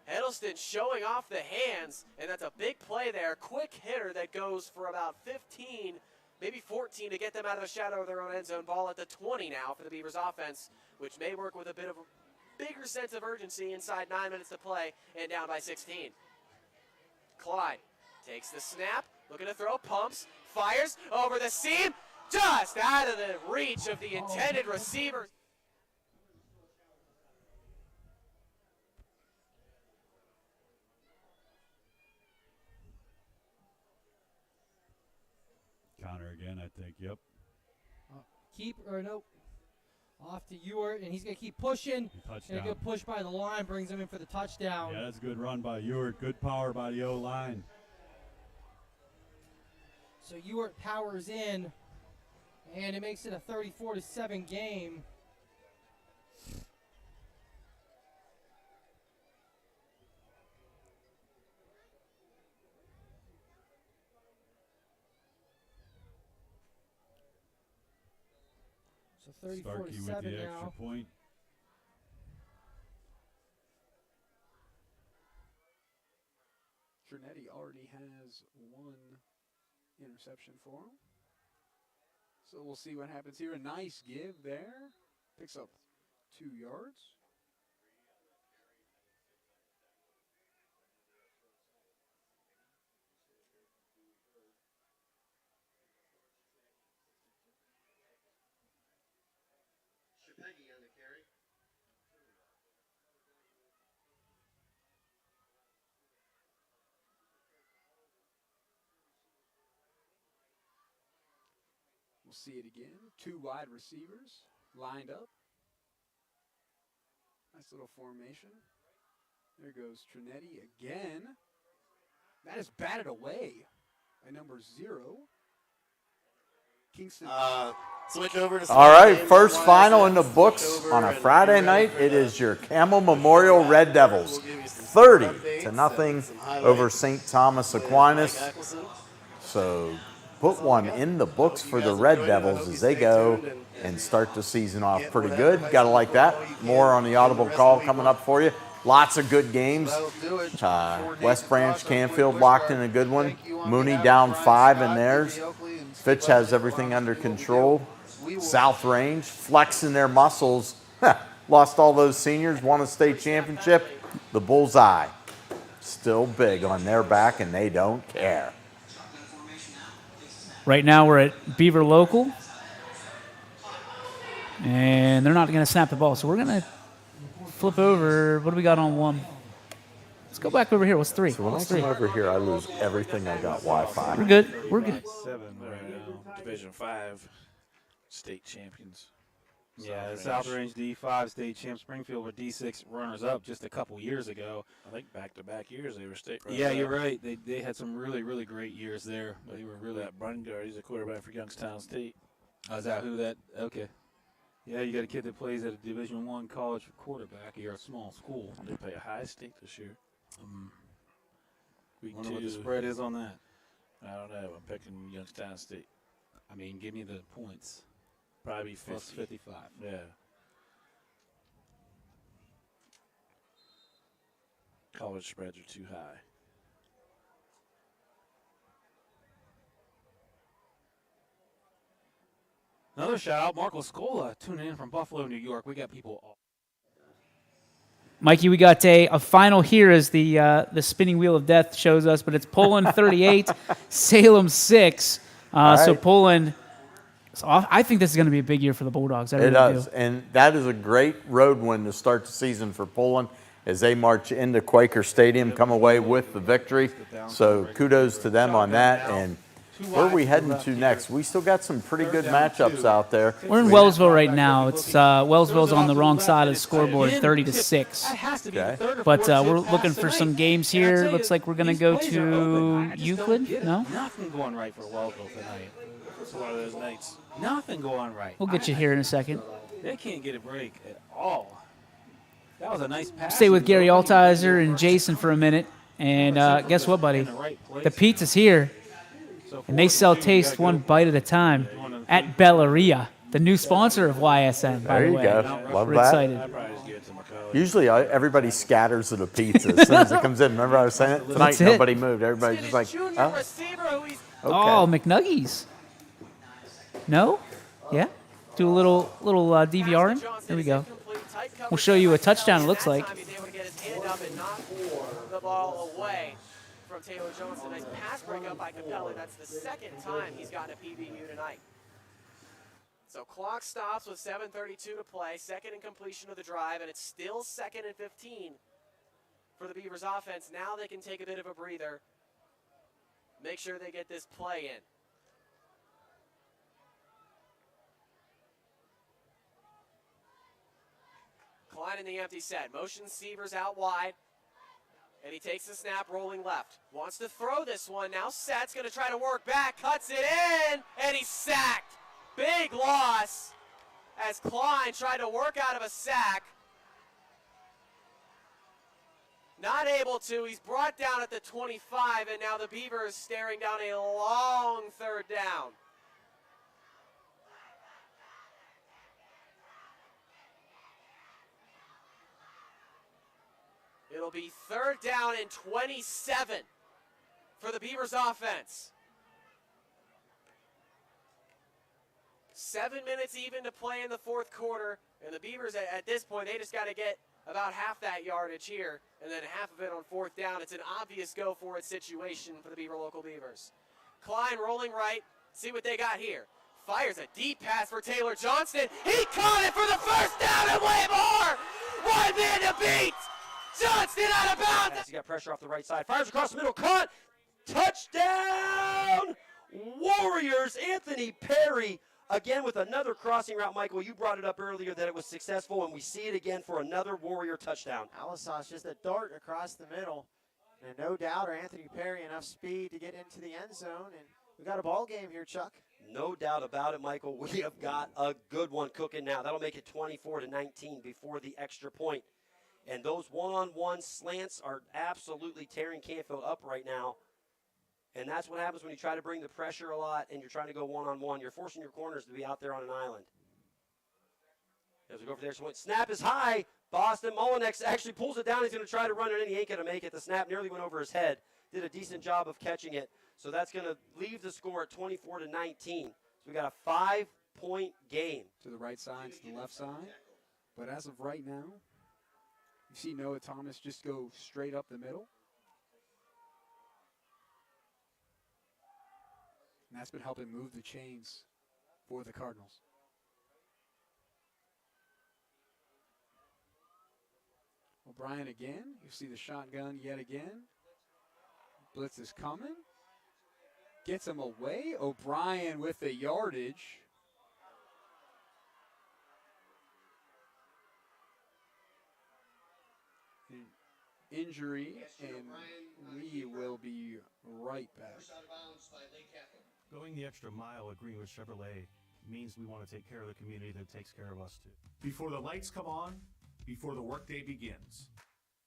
Heddleston showing off the hands, and that's a big play there. Quick hitter that goes for about 15, maybe 14 to get them out of the shadow of their own end zone. Ball at the 20 now for the Beavers offense, which may work with a bit of a bigger sense of urgency inside 9 minutes to play and down by 16. Clyde takes the snap, looking to throw, pumps, fires over the seam, just out of the reach of the intended receiver. again, I think. Yep. Off to Ewart, and he's going to keep pushing. Touchdown. And a good push by the line brings him in for the touchdown. Yeah, that's a good run by Ewart. Good power by the O-line. So Ewart powers in, and it makes it a 34-7 game. So 34-7 Starkey with the extra now. point. Trinetti already has one interception for him. So we'll see what happens here. A nice give there. Picks up 2 yards. Shapegi on the carry. We'll see it again. 2 wide receivers lined up. Nice little formation. There goes Trinetti again. That is batted away by number 0. Kingston. Switch over to All right, first final in the books on a Friday night. It is your Camel Memorial Red Devils, 30-0 over St. Thomas Aquinas. So put one in the books for the Red Devils as they go and start the season off pretty good. Got to like that. More on the Audible Call coming up for you. Lots of good games. West Branch, Canfield locked in a good one. Mooney down 5 in theirs. Fitch has everything under control. South Range flexing their muscles. Lost all those seniors, won a state championship. The bullseye still big on their back, and they don't care. Right now we're at Beaver Local, and they're not going to snap the ball. So we're going to flip over. What do we got on 1? Let's go back over here. What's 3? So when What's I 3? come over here, I lose everything I got Wi-Fi. We're good. We're good. 7 right now. Division 5 state champions. Yeah, South Range D5 state champ. Springfield were D6 runners-up just a couple years ago. I think back-to-back years they were state runners-up. Yeah, you're right. They had some really, really great years there. They were really. That Brungard, he's a quarterback for Youngstown State. Oh, is that who that? Okay. Yeah, you got a kid that plays at a Division I college quarterback. You're a small school. They play a high state this year. I wonder what the spread is on that. I don't know. I'm picking Youngstown State. I mean, give me the points. Probably 50. Plus 55. Yeah. College spreads are too high. Another shout out, Marco Scola, tuning in from Buffalo, New York. We got people all. Mikey, we got a final here as the spinning wheel of death shows us, but it's Poland 38, Salem 6. So Poland. So I think this is going to be a big year for the Bulldogs. It does, and that is a great road win to start the season for Poland as they march into Quaker Stadium, come away with the victory. So kudos to them on that. And where are we heading to next? We still got some pretty good matchups out there. We're in Wellsville right now. It's Wellsville's on the wrong side of the scoreboard, 30-6. Okay. But we're looking for some games here. Looks like we're going to go to Euclid. No? Nothing going right for Wellsville tonight. It's one of those nights. Nothing going right. We'll get you here in a second. They can't get a break at all. That was a nice pass. Stay with Gary Altizer and Jason for a minute. And guess what, buddy? The pizza's here. And they sell taste one bite at a time at Bellaria, the new sponsor of YSN, by the way. There you go. Love We're that. excited. Usually everybody scatters at a pizza as soon as it comes in. Remember I was saying it? Tonight That's it. nobody moved. Everybody's just like, oh. Oh, McNuggies. No? Yeah? Do a little DVRing? Here we go. We'll show you a touchdown, it looks like. The ball away from Taylor Johnson. Nice pass break up by Capelli. That's the second time he's gotten a PBU tonight. So clock stops with 7:32 to play. Second and completion of the drive, and it's still 2nd and 15 for the Beavers offense. Now they can take a bit of a breather. Make sure they get this play in. Klein in the empty set. Motions Severs out wide. And he takes the snap, rolling left. Wants to throw this one. Now Set's going to try to work back. Cuts it in. And he's sacked. Big loss as Klein tried to work out of a sack. Not able to. He's brought down at the 25, and now the Beavers staring down a long third down. It'll be third down and 27 for the Beavers offense. 7 minutes even to play in the fourth quarter, and the Beavers at this point, they just got to get about half that yardage here, and then half of it on fourth down. It's an obvious go-for-it situation for the Beaver local Beavers. Klein rolling right. See what they got here. Fires a deep pass for Taylor Johnston. He caught it for the first down and way more. One man to beat. Johnston out of bounds. He got pressure off the right side. Fires across the middle. Caught. Touchdown. Warriors. Anthony Perry. Again with another crossing route, Michael. You brought it up earlier that it was successful, and we see it again for another Warrior touchdown. Alisas just a dart across the middle. And no doubter, Anthony Perry, enough speed to get into the end zone. And we got a ball game here, Chuck. No doubt about it, Michael. We have got a good one cooking now. That'll make it 24-19 before the extra point. And those one-on-one slants are absolutely tearing Canfield up right now. And that's what happens when you try to bring the pressure a lot and you're trying to go one-on-one. You're forcing your corners to be out there on an island. As we go for there, so snap is high. Boston Molinex actually pulls it down. He's going to try to run it, and he ain't going to make it. The snap nearly went over his head. Did a decent job of catching it. So that's going to leave the score at 24-19. So we got a 5-point game. To the right side, to the left side. But as of right now, you see Noah Thomas just go straight up the middle. And that's been helping move the chains for the Cardinals. O'Brien again. You see the shotgun yet again. Blitz is coming. Gets him away. O'Brien with the yardage. Injury, and we will be right back. Going the extra mile at Greenwood Chevrolet means we want to take care of the community that takes care of us too. Before the lights come on, before the workday begins,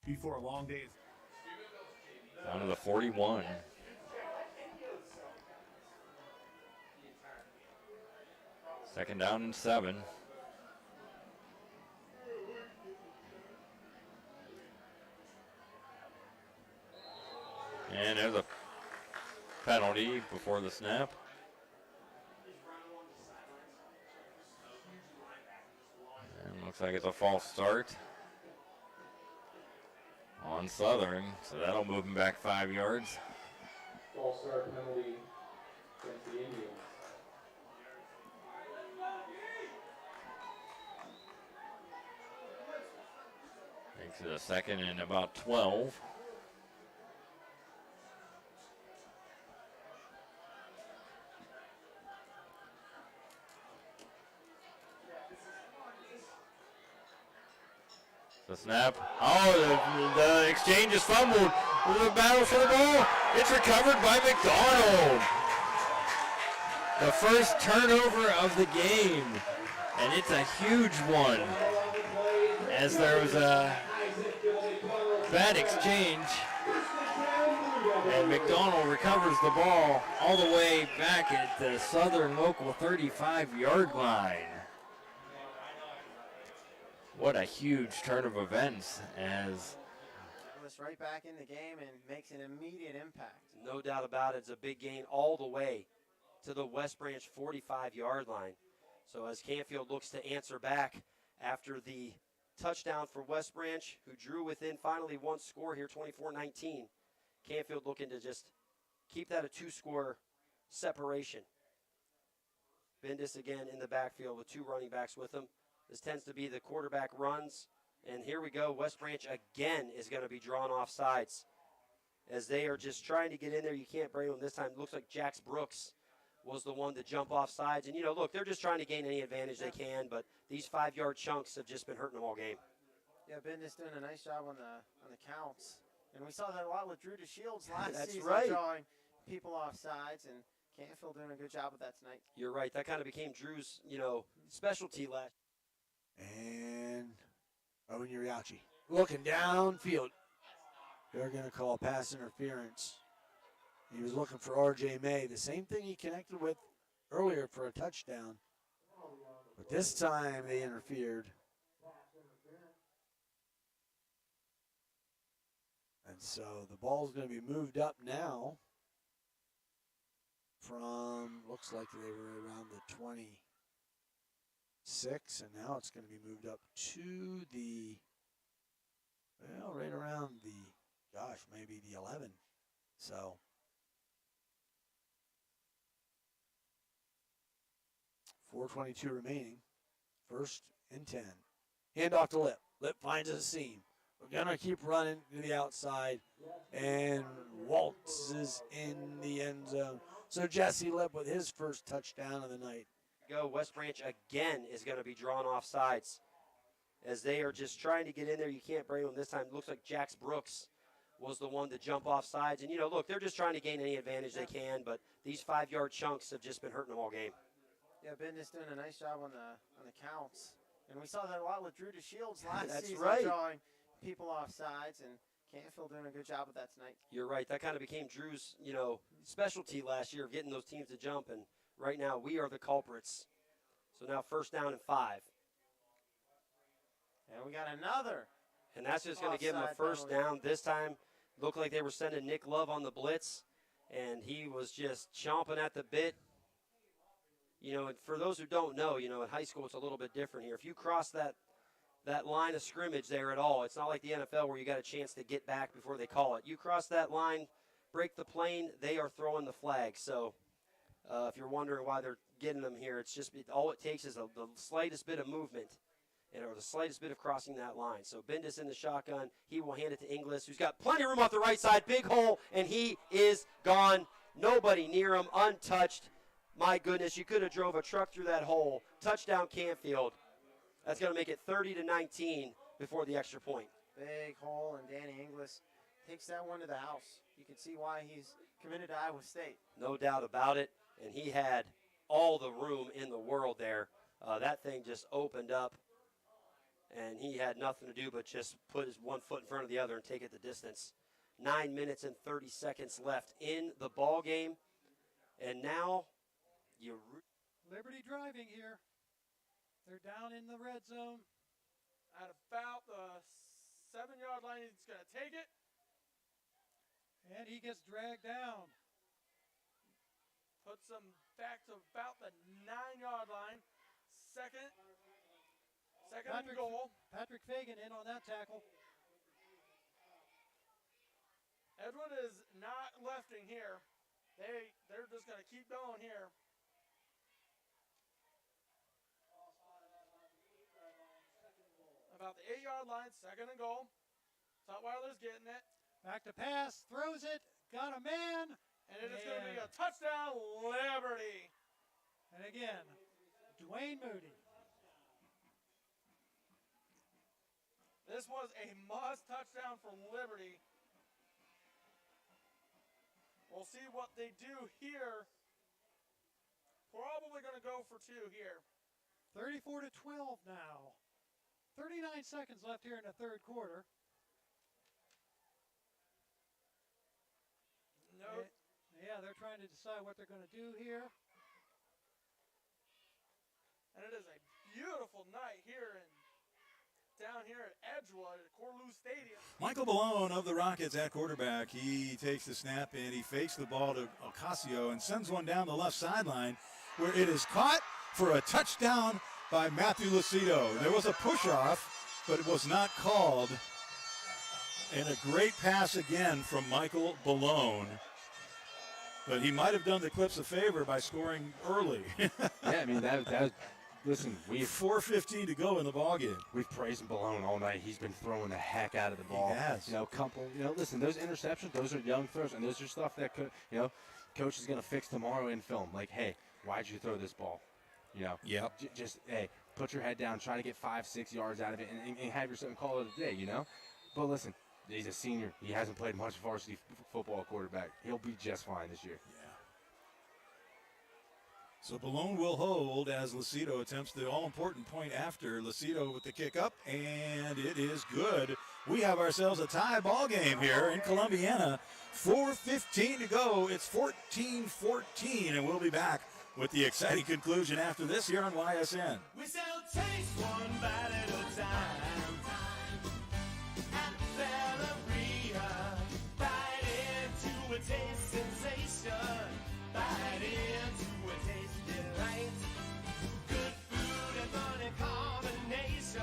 before a long day is Down to the 41. Second down and 7. And there's a penalty before the snap. And looks like it's a false start on Southern, so that'll move him back 5 yards. False start penalty against the Indians. Makes it a second and about 12. The snap. Oh, the exchange is fumbled. There's a battle for the ball. It's recovered by McDonald. The first turnover of the game. And it's a huge one. As there was a bad exchange. And McDonald recovers the ball all the way back at the Southern local 35-yard line. What a huge turn of events as It's right back in the game and makes an immediate impact. No doubt about it. It's a big gain all the way to the West Branch 45-yard line. So as Canfield looks to answer back after the touchdown for West Branch, who drew within finally one score here, 24-19. Canfield looking to just keep that a 2-score separation. Bendis again in the backfield with 2 running backs with him. This tends to be the quarterback runs. And here we go. West Branch again is going to be drawn off sides. As they are just trying to get in there. You can't bring them this time. It looks like Jax Brooks was the one to jump off sides. And, you know, look, they're just trying to gain any advantage they can. But these 5-yard chunks have just been hurting them all game. Yeah, Bendis doing a nice job on the counts. And we saw that a lot with Drew DeShields last That's season, right. drawing people off sides, and Canfield doing a good job with that tonight. You're right. That kind of became Drew's, specialty last. And Owen Uriachi looking downfield. They're going to call pass interference. He was looking for R.J. May, the same thing he connected with earlier for a touchdown. But this time they interfered. And so the ball's going to be moved up now from, looks like they were around the 26, and now it's going to be moved up to the, well, right around the, gosh, maybe the 11. So 4:22 remaining. 1st and 10. Handoff to Lip. Lip finds a seam. We're going to keep running to the outside and waltzes in the end zone. So Jesse Lip with his first touchdown of the night. Go. West Branch again is going to be drawn off sides as they are just trying to get in there. You can't bring them this time. It looks like Jax Brooks was the one to jump off sides. And, look, they're just trying to gain any advantage they can, but these 5-yard chunks have just been hurting them all game. Yeah, Bendis doing a nice job on the counts. And we saw that a lot with Drew DeShields last That's season, right. drawing people off sides, and Canfield doing a good job with that tonight. You're right. That kind of became Drew's, specialty last year of getting those teams to jump. And right now we are the culprits. So now 1st down and 5. And we got another. And that's just going to give them a offside first penalty. down. This time looked like they were sending Nick Love on the blitz, and he was just chomping at the bit. And for those who don't know, in high school it's a little bit different here. If you cross that line of scrimmage there at all, it's not like the NFL where you got a chance to get back before they call it. You cross that line, break the plane, they are throwing the flag. So if you're wondering why they're getting them here, it's just all it takes is the slightest bit of movement or the slightest bit of crossing that line. So Bendis in the shotgun. He will hand it to Inglis, who's got plenty of room off the right side. Big hole, and he is gone. Nobody near him, untouched. My goodness, you could have drove a truck through that hole. Touchdown Canfield. That's going to make it 30-19 before the extra point. Big hole, and Danny Inglis takes that one to the house. You can see why he's committed to Iowa State. No doubt about it, and he had all the room in the world there. That thing just opened up, and he had nothing to do but just put his one foot in front of the other and take it the distance. 9 minutes and 30 seconds left in the ball game, and now Liberty driving here. They're down in the red zone at about the 7-yard line. He's going to take it. And he gets dragged down. Puts him back to about the 9-yard line. Second and goal. Patrick Fagan in on that tackle. Edwin is not lefting here. They're just going to keep going here. About the 8-yard line, 2nd and goal. Tutwiler's getting it. Back to pass, throws it, got a man. And it is going to be a touchdown, Liberty. And again, Dwayne Moody. This was a must touchdown for Liberty. We'll see what they do here. Probably going to go for 2 here. 34-12 now. 39 seconds left here in the 3rd quarter. Nope. Yeah, they're trying to decide what they're going to do here. And it is a beautiful night down here at Edgewood at Corlew Stadium. Michael Malone of the Rockets at quarterback. He takes the snap and he fakes the ball to Ocasio and sends one down the left sideline where it is caught for a touchdown by Matthew Lucido. There was a push-off, but it was not called. And a great pass again from Michael Malone. But he might have done the Clips a favor by scoring early. Yeah, I mean, that listen, we've 4:15 to go in the ballgame. We've praised Malone all night. He's been throwing the heck out of the ball. He has. Listen, those interceptions, those are young throws, and those are stuff that coach is going to fix tomorrow in film. Like, hey, why'd you throw this ball? Yep. Just hey, put your head down, try to get 5-6 yards out of it, and have yourself and call it a day, you know? But listen, he's a senior. He hasn't played much varsity football quarterback. He'll be just fine this year. So Balone will hold as Lucido attempts the all-important point after. Lucido with the kick up, and it is good. We have ourselves a tie ball game here in Columbiana. 4:15 to go. It's 14-14, and we'll be back with the exciting conclusion after this here on YSN. We shall taste one bite at a time. And Valeria, bite into a taste sensation. Bite into a taste delight. Good food and money combination.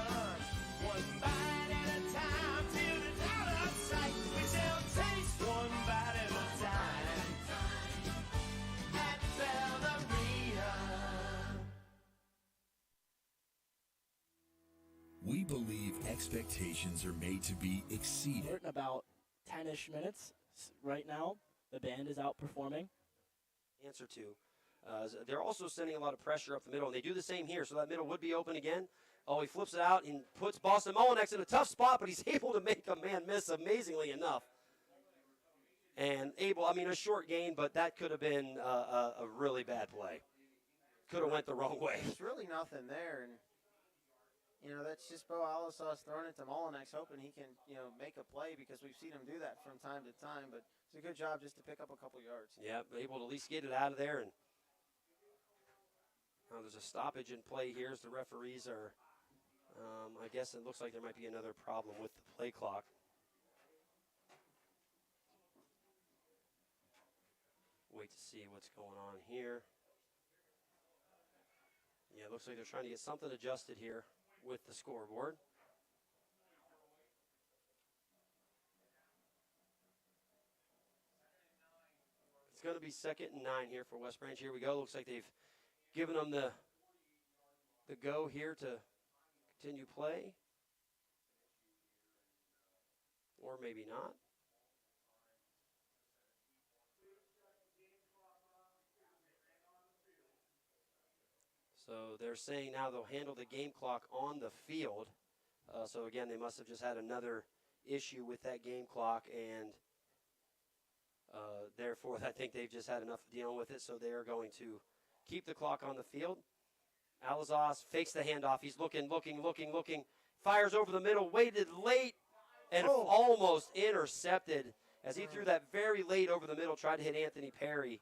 One bite at a time till it's out of sight. We shall taste one bite at a time. At Valeria. We believe expectations are made to be exceeded. We're in about 10-ish minutes right now. The band is outperforming. Answer to. They're also sending a lot of pressure up the middle, and they do the same here, so that middle would be open again. Oh, he flips it out and puts Boston Molinex in a tough spot, but he's able to make a man miss amazingly enough. And able, I mean, a short gain, but that could have been a really bad play. Could have went the wrong way. There's really nothing there, and that's just Bo Alisas throwing it to Molinex, hoping he can make a play, because we've seen him do that from time to time. But it's a good job just to pick up a couple yards. Yeah, able to at least get it out of there. And now there's a stoppage in play here as the referees are. I guess it looks like there might be another problem with the play clock. Wait to see what's going on here. Yeah, it looks like they're trying to get something adjusted here with the scoreboard. It's going to be 2nd and 9 here for West Branch. Here we go. Looks like they've given them the go here to continue play. Or maybe not. So they're saying now they'll handle the game clock on the field. So again, they must have just had another issue with that game clock, and therefore I think they've just had enough dealing with it. So they are going to keep the clock on the field. Alizas fakes the handoff. He's looking, fires over the middle, waited late, and almost intercepted as he threw that very late over the middle, tried to hit Anthony Perry.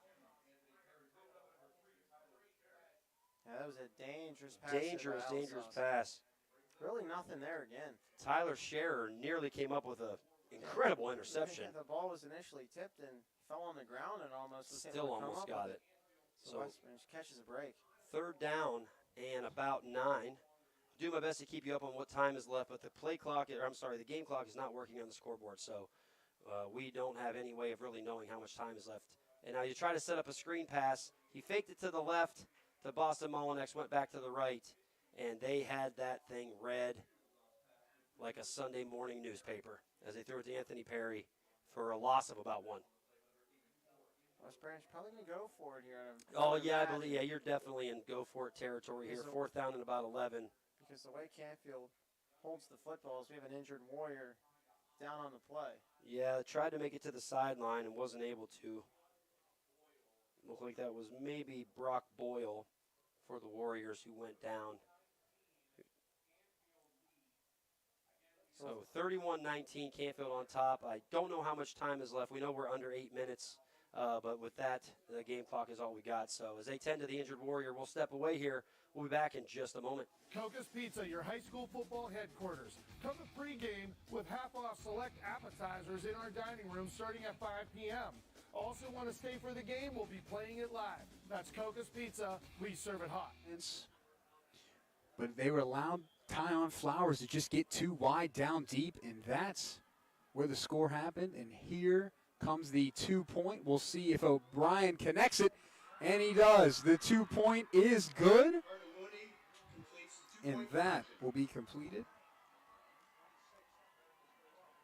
Yeah, that was a dangerous pass. Dangerous pass. Really nothing there again. Tyler Scherer nearly came up with an incredible interception. The ball was initially tipped and fell on the ground and almost still almost got it. So West Branch catches a break. 3rd down and about 9. Do my best to keep you up on what time is left, but the game clock is not working on the scoreboard, so we don't have any way of really knowing how much time is left. And now you try to set up a screen pass. He faked it to the left. The Boston Molinex went back to the right, and they had that thing read like a Sunday morning newspaper as they threw it to Anthony Perry for a loss of about 1. West Branch probably going to go for it here. Oh, yeah, I believe. Yeah, you're definitely in go-for-it territory here. 4th down and about 11. Because the way Canfield holds the football is we have an injured Warrior down on the play. Yeah, tried to make it to the sideline and wasn't able to. Looked like that was maybe Brock Boyle for the Warriors who went down. So 31-19, Canfield on top. I don't know how much time is left. We know we're under 8 minutes, but with that, the game clock is all we got. So as they tend to the injured Warrior, we'll step away here. We'll be back in just a moment. Coca's Pizza, your high school football headquarters. Come to pregame with half-off select appetizers in our dining room starting at 5 p.m. Also want to stay for the game? We'll be playing it live. That's Coca's Pizza. We serve it hot. But they were allowed Tyon Flowers to just get too wide down deep, and that's where the score happened. And here comes the 2-point. We'll see if O'Brien connects it, and he does. The 2-point is good, and that will be completed.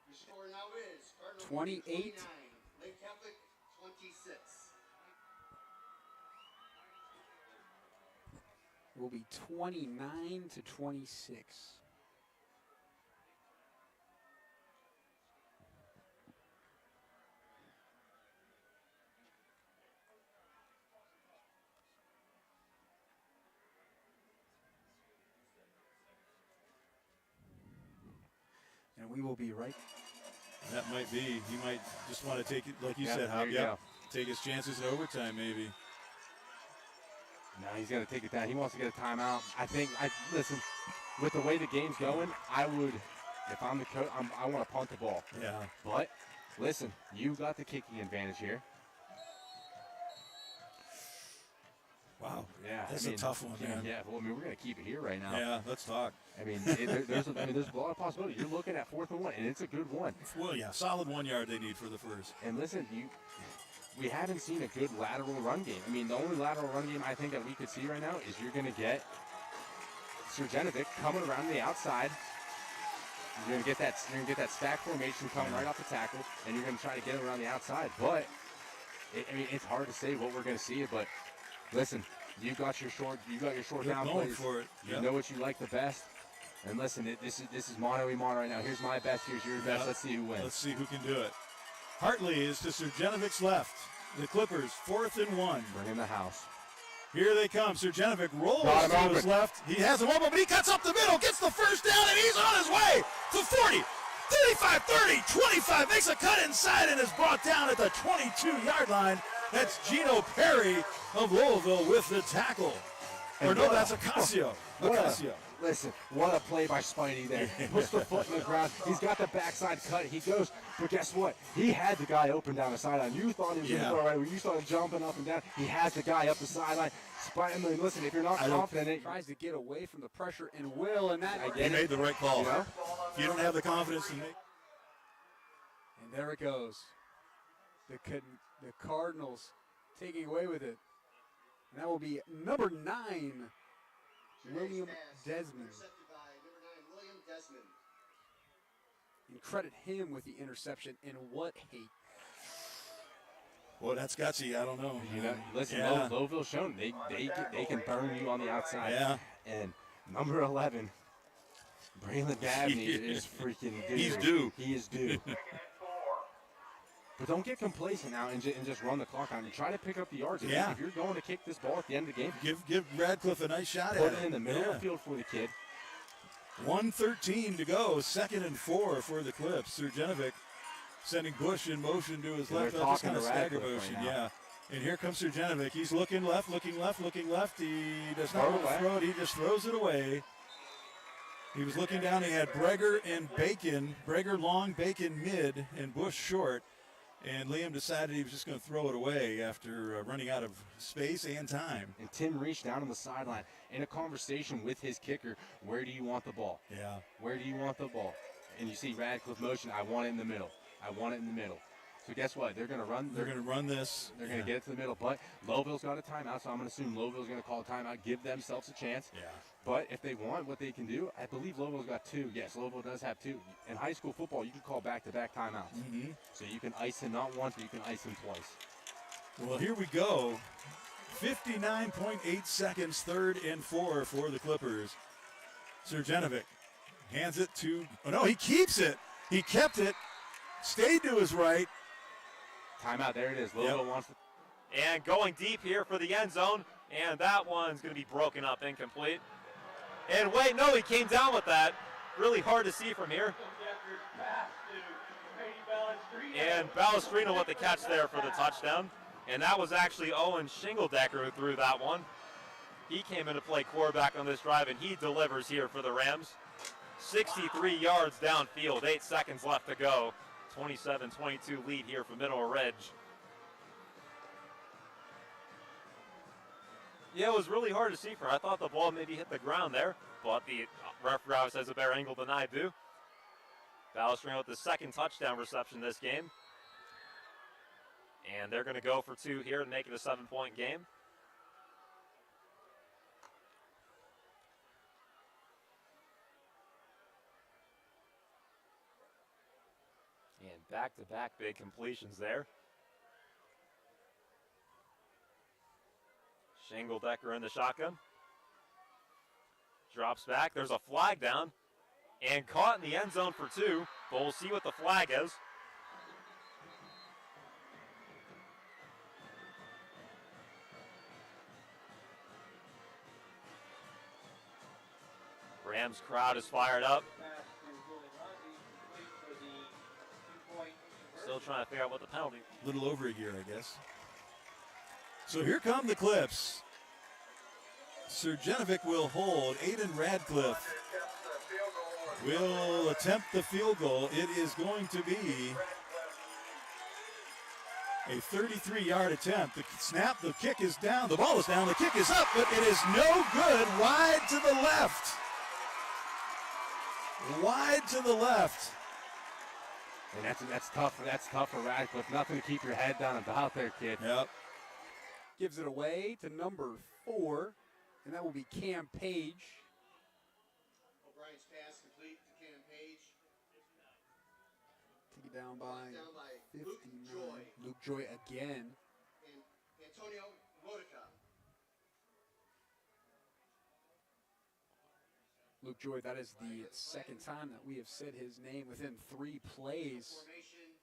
Your score now is 28. Lake Catholic 26. will be 29-26. And we will be right. That might be. He might just want to take it, like you Yeah, said, there you go. take his chances in overtime, maybe. No, he's going to take it down. He wants to get a timeout. Listen, with the way the game's going, I would, if I'm the coach, I want to punt the ball. Yeah. But, listen, you got the kicking advantage here. Wow. Yeah. That's a tough one, man. Yeah, well, we're going to keep it here right now. Yeah, let's talk. There's a lot of possibility. You're looking at 4th and 1, and it's a good one. Well, yeah, solid 1 yard they need for the first. And listen, we haven't seen a good lateral run game. The only lateral run game I think that we could see right now is you're going to get Surjanovic coming around the outside. You're going to get that stack formation coming right off the tackle, and you're going to try to get him around the outside. But it's hard to say what we're going to see. But listen, you got your short down plays. For it. You know what you like the best. And listen, this is mono a mono right now. Here's my best. Here's your best. Let's see who wins. Let's see who can do it. Hartley is to Surjanovic's left. The Clippers, 4th and 1. Bring in the house. Here they come. Surjanovic rolls to his open. left. He has him open, but he cuts up the middle, gets the first down, and he's on his way to 40, 35, 30, 25. Makes a cut inside and is brought down at the 22-yard line. That's Gino Perry of Louisville with the tackle. That's Ocasio. Listen, what a play by Spidey there. He puts the foot in the ground. He's got the backside cut. He goes, but guess what? He had the guy open down the sideline. You thought he was going to go right when you started jumping up and down. He has the guy up the sideline. Listen, if you're not confident, tries to get away from the pressure and will, and that He made the right call. If you don't have the confidence to make. And there it goes. The Cardinals taking away with it. And that will be number 9, William Desmond. Intercepted by number 9, William Desmond. And credit him with the interception. And what hate. Well, that's gutsy. I don't know. Listen, Louisville's shown they can burn you on the outside. Yeah. And number 11, Braylon Dabney is freaking due. He's due. He is due. But don't get complacent now and just run the clock on. Try to pick up the yards. If you're going to kick this ball at the end of the game, give Radcliffe a nice shot at it. Put it in the middle of the field for the kid. 1:13 to go. 2nd and 4 for the Clips. Surjanovic sending Bush in motion to his left. That's kind of stagger motion. Right And here comes Surjanovic. He's looking left. He does not want to throw it. He just throws it away. He was looking down. He had Breger and Bacon. Breger long, Bacon mid, and Bush short. And Liam decided he was just going to throw it away after running out of space and time. And Tim reached down on the sideline in a conversation with his kicker. Where do you want the ball? Yeah. Where do you want the ball? And you see Radcliffe motion. I want it in the middle. So guess what? They're going to run. They're going to run this. They're going to get it to the middle. But Louisville's got a timeout, so I'm going to assume Louisville's going to call a timeout, give themselves a chance. Yeah. But if they want what they can do, I believe Louisville's got 2. Yes, Louisville does have 2. In high school football, you can call back-to-back timeouts. Mm-hmm. So you can ice him not once, but you can ice him twice. Well, here we go. 59.8 seconds, 3rd and 4 for the Clippers. Surjanovic hands it to. Oh no, he keeps it. He kept it. Stayed to his right. Timeout. There it is. Louisville wants to. And going deep here for the end zone, and that one's going to be broken up, incomplete. And wait, no, he came down with that. Really hard to see from here. And Balestrino with the catch there for the touchdown. And that was actually Owen Shingledecker who threw that one. He came in to play quarterback on this drive, and he delivers here for the Rams. 63 yards downfield, 8 seconds left to go. 27-22 lead here for Mineral Ridge. Yeah, it was really hard to see for. I thought the ball maybe hit the ground there, but the referee has a better angle than I do. Balestrino with the 2nd touchdown reception this game. And they're going to go for 2 here and make it a 7-point game. And back-to-back big completions there. Shingledecker in the shotgun. Drops back. There's a flag down. And caught in the end zone for 2. But we'll see what the flag is. Rams crowd is fired up. Still trying to figure out what the penalty. A little over a year, I guess. So here come the clips. Sergenovic will hold. Aiden Radcliffe will attempt the field goal. It is going to be a 33-yard attempt. The snap, the kick is down. The ball is down, the kick is up, but it is no good. Wide to the left. Wide to the left. And that's tough. That's tough for Radcliffe. Nothing to keep your head down about there, kid. Yep. Gives it away to number 4, and that will be Cam Page. O'Brien's pass complete to Cam Page. Take it down by 59. Joy. Luke Joy again. And Antonio Modica. Luke Joy, that is the second time that we have said his name within 3 plays. Formation,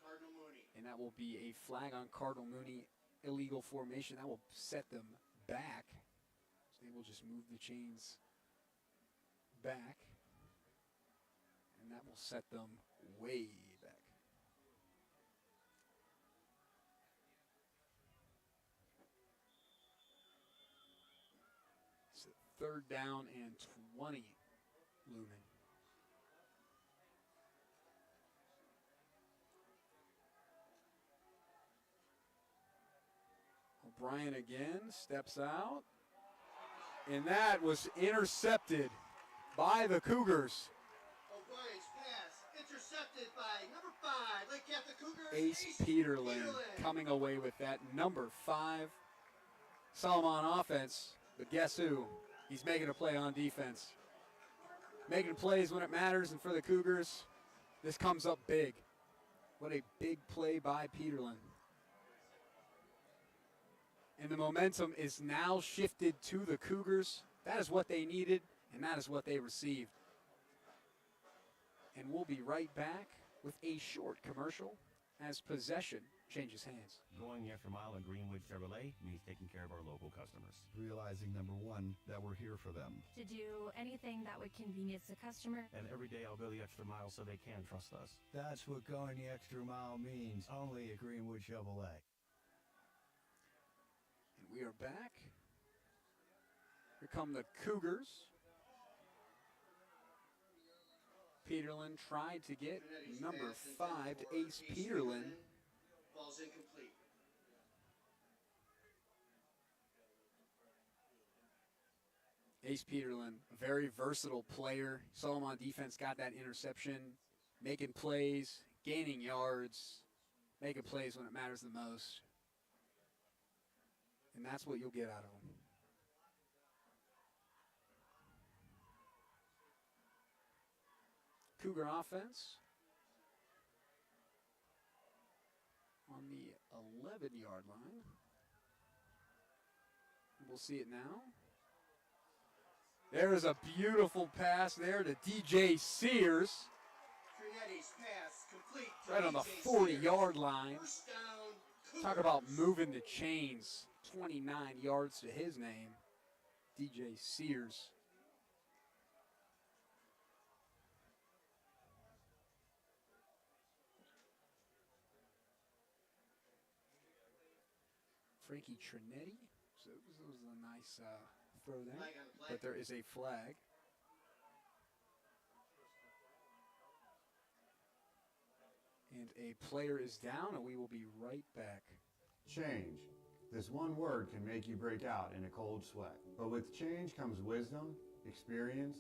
Cardinal Mooney. And that will be a flag on Cardinal Mooney, illegal formation. That will set them back. So they will just move the chains back. And that will set them way back. So 3rd down and 20 looming. O'Brien again steps out. And that was intercepted by the Cougars. O'Brien's pass intercepted by number 5. Lake Catholic Cougars. Ace Peterlin coming away with that number 5. Solomon offense, but guess who? He's making a play on defense. Making plays when it matters, and for the Cougars, this comes up big. What a big play by Peterlin. And the momentum is now shifted to the Cougars. That is what they needed, and that is what they received. And we'll be right back with a short commercial as possession changes hands. Going the extra mile at Greenwood Chevrolet means taking care of our local customers. Realizing, number one, that we're here for them. To do anything that would convenience the customer. And every day I'll go the extra mile so they can trust us. That's what going the extra mile means, only at Greenwood Chevrolet. And we are back. Here come the Cougars. Peterlin tried to get number 5 to Ace Peterlin. Ball's incomplete. Ace Peterlin, a very versatile player. Saw him on defense, got that interception, making plays, gaining yards, making plays when it matters the most. And that's what you'll get out of him. Cougar offense on the 11-yard line. We'll see it now. There is a beautiful pass there to DJ Sears. Trinetti's pass complete to Right on the DJ 40-yard line. First down, Talk about moving the chains. 29 yards to his name. DJ Sears. Frankie Trinetti. So it was a nice throw there. But there is a flag. And a player is down, and we will be right back. Change. This one word can make you break out in a cold sweat. But with change comes wisdom, experience,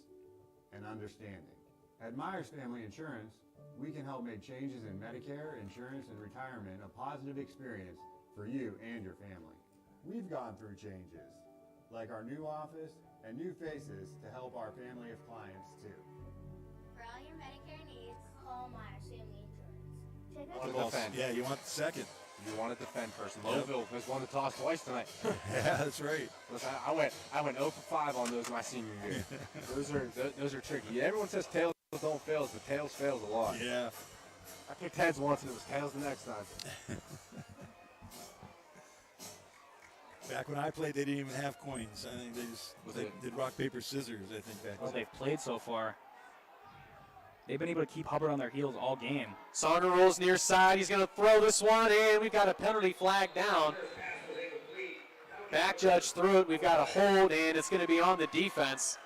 and understanding. At Myers Family Insurance, we can help make changes in Medicare, insurance, and retirement a positive experience for you and your family. We've gone through changes, like our new office and new faces to help our family of clients too. For all your Medicare needs, call Myers Family Insurance. Check Yeah, you want the second. You want to defend first. Yep. Louisville has won the toss twice tonight. Yeah, that's right. Listen, I went 0 for 5 on those my senior year. those are tricky. Everyone says tails don't fail, but tails fails a lot. Yeah. I picked heads once and it was tails the next time. Back when I played, they didn't even have coins. I think they did rock, paper, scissors, I think, back Well, then. they've played so far. They've been able to keep Hubbard on their heels all game. Songer rolls near side. He's going to throw this one, and we've got a penalty flag down. Back judge threw it. We've got a hold, and it's going to be on the defense.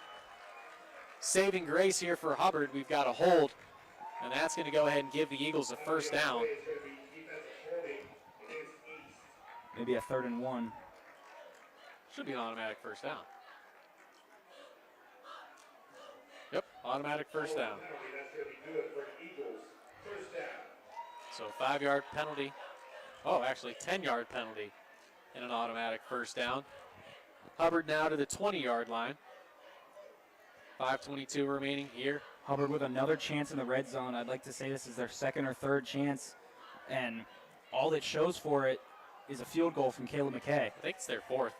Saving grace here for Hubbard. We've got a hold, and that's going to go ahead and give the Eagles a first down. Maybe a 3rd and 1. Should be an automatic first down. Yep, automatic first down. So 5-yard penalty. Oh, actually 10-yard penalty and an automatic first down. Hubbard now to the 20-yard line. 5:22 remaining here. Hubbard with another chance in the red zone. I'd like to say this is their 2nd or 3rd chance, and all it shows for it is a field goal from Caleb McKay. I think it's their 4th.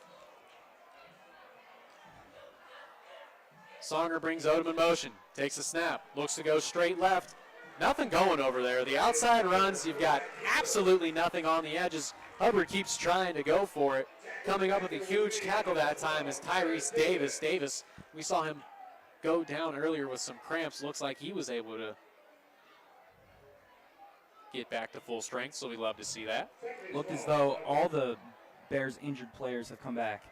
Songer brings Odom in motion, takes a snap, looks to go straight left. Nothing going over there. The outside runs, you've got absolutely nothing on the edges. Hubbard keeps trying to go for it. Coming up with a huge tackle that time is Tyrese Davis. Davis, we saw him go down earlier with some cramps. Looks like he was able to get back to full strength, so we love to see that. Looked as though all the Bears injured players have come back.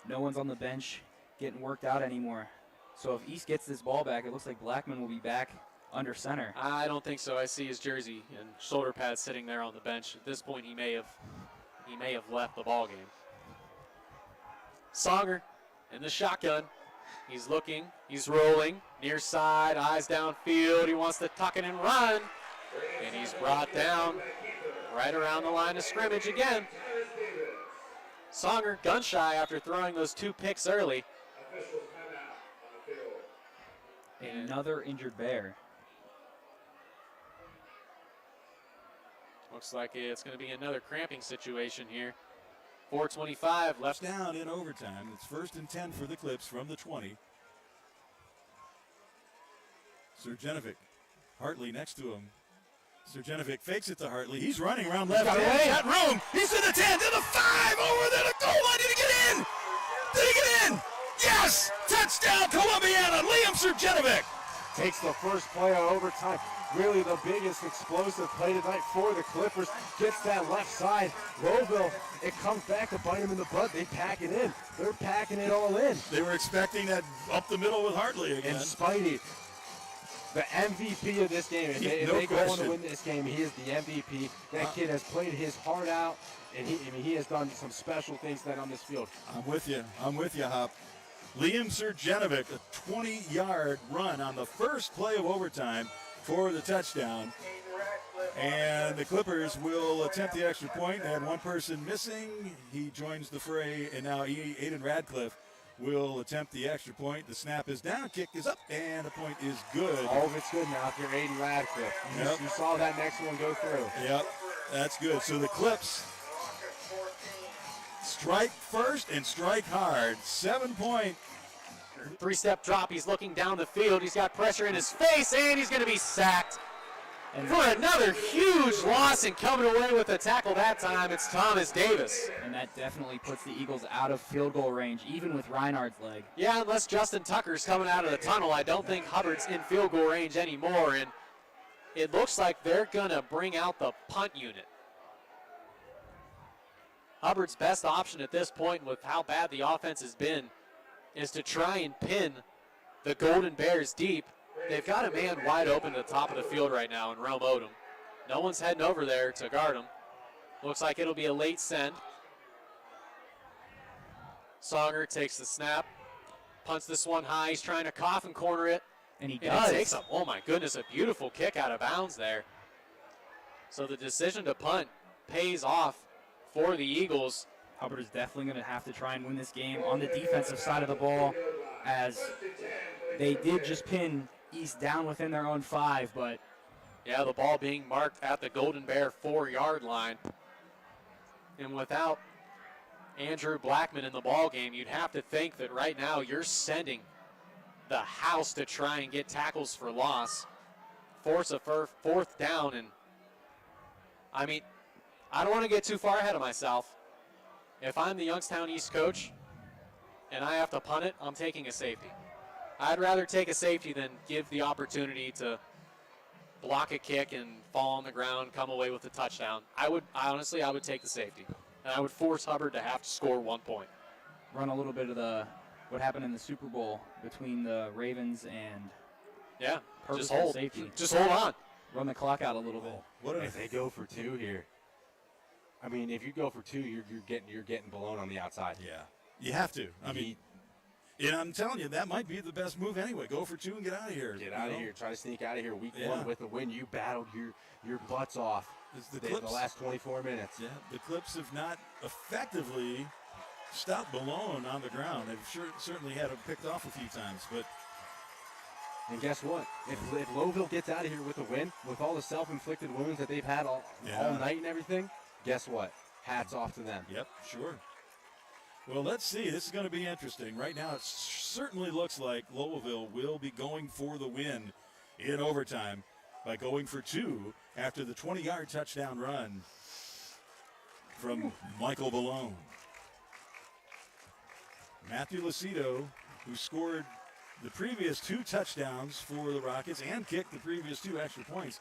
No one's on the bench getting worked out anymore. So if East gets this ball back, it looks like Blackman will be back under center. I don't think so. I see his jersey and shoulder pads sitting there on the bench. At this point, he may have left the ball game. Songer in the shotgun. He's looking. He's rolling. Near side. Eyes downfield. He wants to tuck it and run. And he's brought down right around the line of scrimmage again. Songer gun shy after throwing those 2 picks early. Another injured Bear. Looks like it's going to be another cramping situation here. 4:25 left. Down in overtime. It's 1st and 10 for the Clips from the 20. Sergenovic. Hartley next to him. Sergenovic fakes it to Hartley. He's running around left. Got room. He's to the 10, to the 5, over to the goal line. Did he get in? Did he get in? Yes! Touchdown, Columbiana. Liam Sergenovic takes the first play of overtime. Really the biggest explosive play tonight for the Clippers. Gets that left side. Louisville, it comes back to bite them in the butt. They pack it in. They're packing it all in. They were expecting that up the middle with Hartley again. And Spidey, the MVP of this game. If they go on to win this game, he is the MVP. That kid has played his heart out, and he has done some special things tonight on this field. I'm with you, Hop. Liam Sergenovic, a 20-yard run on the first play of overtime for the touchdown. And the Clippers will attempt the extra point. They had one person missing. He joins the fray, and now Aiden Radcliffe will attempt the extra point. The snap is down, kick is up, and the point is good. All of it's good now if you're Aiden Radcliffe. Yep. You saw that next one go through. Yep, that's good. So the Clips strike first and strike hard. 7-point. 3-step drop. He's looking down the field. He's got pressure in his face, and he's going to be sacked. And for another huge loss, and coming away with a tackle that time, it's Thomas Davis. And that definitely puts the Eagles out of field goal range, even with Reinhardt's leg. Yeah, unless Justin Tucker's coming out of the tunnel, I don't think Hubbard's in field goal range anymore. And it looks like they're going to bring out the punt unit. Hubbard's best option at this point, with how bad the offense has been, is to try and pin the Golden Bears deep. They've got a man wide open at the top of the field right now in Rome Odom. No one's heading over there to guard him. Looks like it'll be a late send. Songer takes the snap, punts this one high. He's trying to coffin corner it. And he does. It takes a, oh my goodness, a beautiful kick out of bounds there. So the decision to punt pays off for the Eagles. Hubbard is definitely going to have to try and win this game on the defensive side of the ball, as they did just pin East down within their own 5, but yeah, the ball being marked at the Golden Bear 4-yard line. And without Andrew Blackman in the ball game, you'd have to think that right now you're sending the house to try and get tackles for loss, force a fourth down. And I mean, I don't want to get too far ahead of myself. If I'm the Youngstown East coach and I have to punt it, I'm taking a safety. I'd rather take a safety than give the opportunity to block a kick and fall on the ground, come away with a touchdown. I would take the safety. And I would force Hubbard to have to score 1 point. Run a little bit of what happened in the Super Bowl between the Ravens and just hold. safety. Just hold on. Run the clock out a little bit. What if they go for 2 here? I mean, if you go for 2, you're getting blown on the outside. Yeah, you have to. I mean, and I'm telling you, that might be the best move anyway. Go for 2 and get out of here. Get out of here. Try to sneak out of here. Week 1 with a win. You battled your butts off the last 24 minutes. Yeah, the Clips have not effectively stopped Malone on the ground. They've certainly had him picked off a few times, but. And guess what? If Lowville gets out of here with a win, with all the self-inflicted wounds that they've had all night and everything, guess what? Hats off to them. Yep, sure. Well, let's see. This is going to be interesting. Right now, it certainly looks like Louisville will be going for the win in overtime by going for 2 after the 20-yard touchdown run from Michael Ballone. Matthew Lucido, who scored the previous 2 touchdowns for the Rockets and kicked the previous 2 extra points,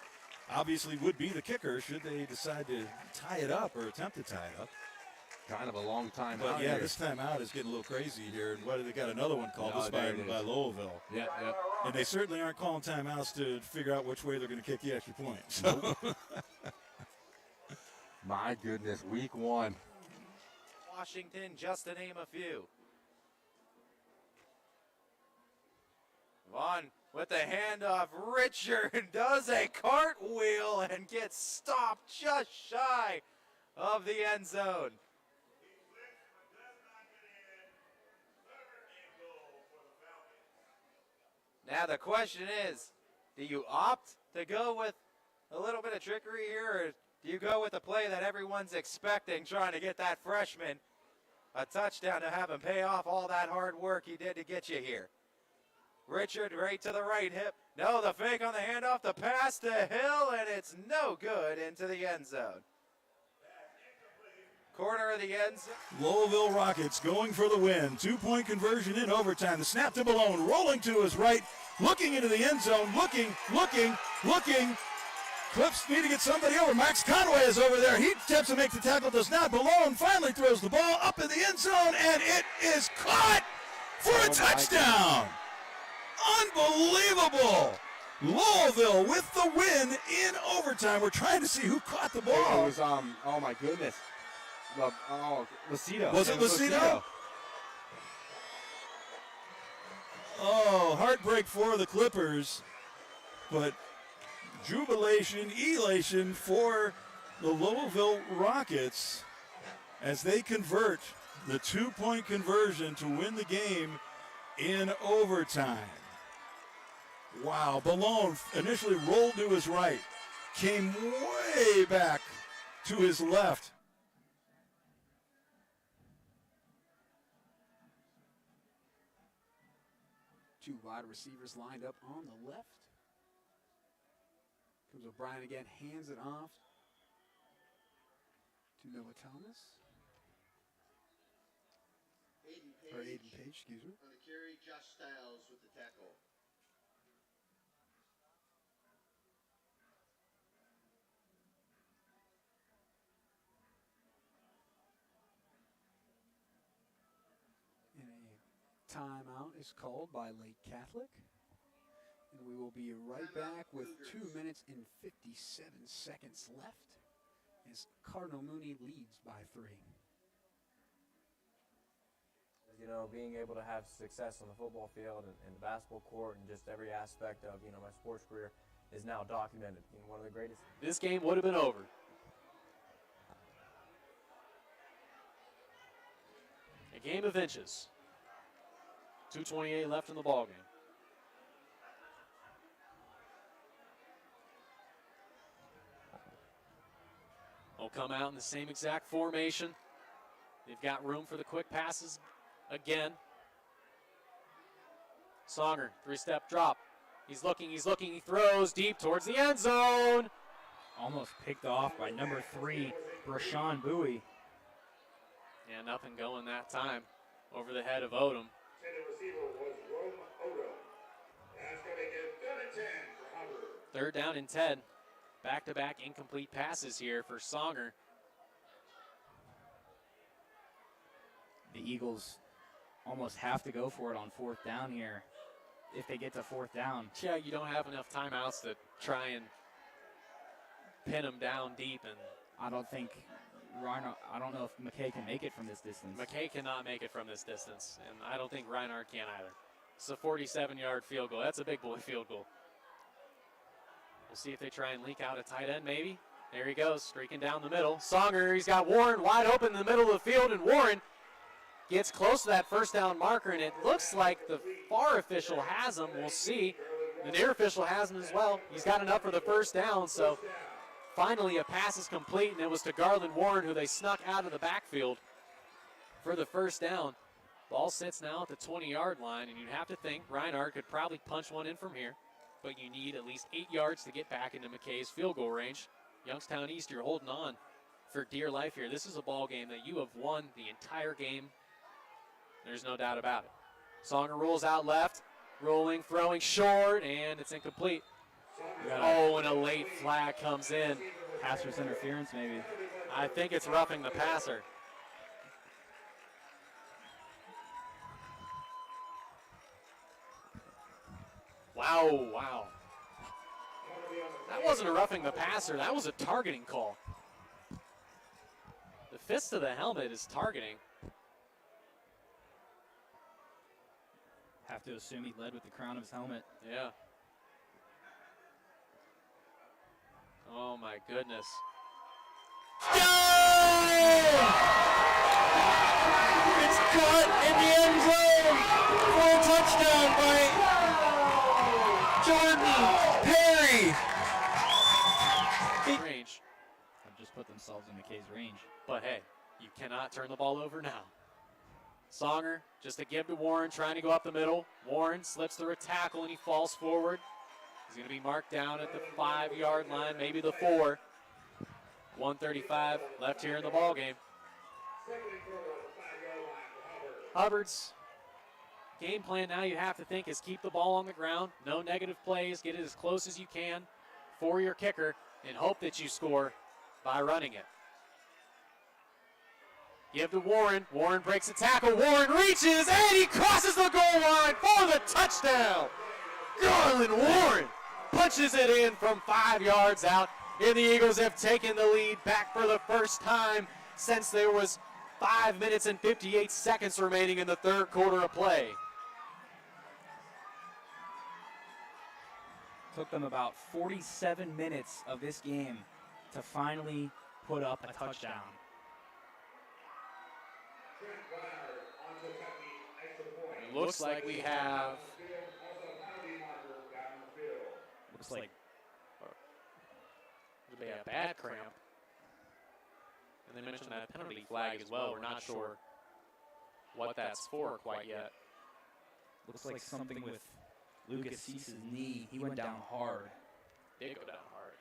obviously would be the kicker should they decide to tie it up or attempt to tie it up. Kind of a long time but out yeah, here. this time out is getting a little crazy here. And what, they got another one called by Louisville. Yep. And they certainly aren't calling timeouts to figure out which way they're going to kick the extra point. So. My goodness, week 1. Washington, just to name a few. Vaughn with the handoff. Richard does a cartwheel and gets stopped just shy of the end zone. Now the question is, do you opt to go with a little bit of trickery here, or do you go with a play that everyone's expecting, trying to get that freshman a touchdown to have him pay off all that hard work he did to get you here? Richard right to the right hip. No, the fake on the handoff, the pass to Hill, and it's no good into the end zone. Corner of the end zone. Louisville Rockets going for the win. 2-point conversion in overtime. The snap to Malone, rolling to his right, looking into the end zone, looking. Clips need to get somebody over. Max Conway is over there. He attempts to make the tackle, does not. Malone finally throws the ball up in the end zone, and it is caught for a touchdown. Unbelievable. Louisville with the win in overtime. We're trying to see who caught the ball. It was, oh my goodness. Lucido. Was it Lucido? Oh, heartbreak for the Clippers. But jubilation, elation for the Louisville Rockets as they convert the 2-point conversion to win the game in overtime. Wow, Ballone initially rolled to his right, came way back to his left. Two wide receivers lined up on the left. Comes O'Brien again, hands it off to Noah Thomas. Aiden Page, excuse me. On the carry, Josh Styles with the tackle. And a timeout is called by Lake Catholic. And we will be right back with 2 minutes and 57 seconds left as Cardinal Mooney leads by 3. You know, being able to have success on the football field and the basketball court and just every aspect of, you know, my sports career is now documented. You know, one of the greatest. This game would have been over. A game of inches. 2:28 left in the ball game. They'll come out in the same exact formation. They've got room for the quick passes again. Songer, 3-step drop. He's looking, he throws deep towards the end zone. Almost picked off by number 3, Brashawn Bowie. Yeah, nothing going that time over the head of Odom. Third down and 10. Back-to-back incomplete passes here for Songer. The Eagles almost have to go for it on 4th down here if they get to 4th down. Yeah, you don't have enough timeouts to try and pin them down deep. And I don't know if McKay can make it from this distance. McKay cannot make it from this distance, and I don't think Reinhardt can either. It's a 47-yard field goal. That's a big boy field goal. We'll see if they try and leak out a tight end maybe. There he goes, streaking down the middle. Songer, he's got Warren wide open in the middle of the field, and Warren gets close to that first down marker, and it looks like the far official has him. We'll see. The near official has him as well. He's got enough for the first down, so finally a pass is complete, and it was to Garland Warren, who they snuck out of the backfield for the first down. Ball sits now at the 20-yard line, and you'd have to think Reinhardt could probably punch one in from here, but you need at least 8 yards to get back into McKay's field goal range. Youngstown East, you're holding on for dear life here. This is a ball game that you have won the entire game. There's no doubt about it. Songer rolls out left, rolling, throwing short, and it's incomplete. Oh, and a late flag comes in. Passer's interference, maybe. I think it's roughing the passer. Wow. That wasn't a roughing the passer. That was a targeting call. The fist of the helmet is targeting. Have to assume he led with the crown of his helmet. Yeah. Oh, my goodness. It's caught in the end zone for a touchdown by Jordan Perry. Range. Have just put themselves in McKay's range. But hey, you cannot turn the ball over now. Songer, just a give to Warren, trying to go up the middle. Warren slips through a tackle and he falls forward. He's going to be marked down at the 5-yard line, maybe the 4. 1:35 left here in the ball game. Hubbard's game plan now, you have to think, is keep the ball on the ground, no negative plays, get it as close as you can for your kicker, and hope that you score by running it. Give to Warren. Warren breaks a tackle. Warren reaches, and he crosses the goal line for the touchdown. Garland Warren punches it in from 5 yards out, and the Eagles have taken the lead back for the first time since there was 5 minutes and 58 seconds remaining in the third quarter of play. Took them about 47 minutes of this game to finally put up a touchdown. It looks like we have. Looks like it'll be a bad cramp. And they mentioned that penalty flag as well. We're not sure what that's for quite yet. Looks like something with Lucas Cease's knee. He went down hard. Did go down hard.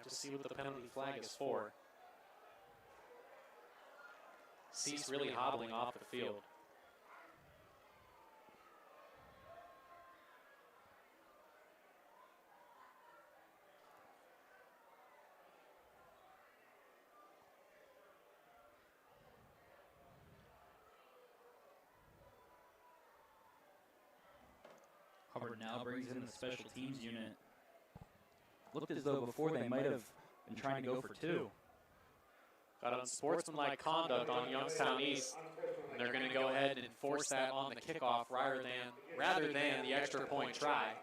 To see what the penalty flag is for. Cease really hobbling off the field. Hubbard now brings in the special teams unit. Looked as though before they might have been trying to go for 2. Got unsportsmanlike conduct on Youngstown East, and they're going to go ahead and enforce that on the kickoff rather than the extra point try.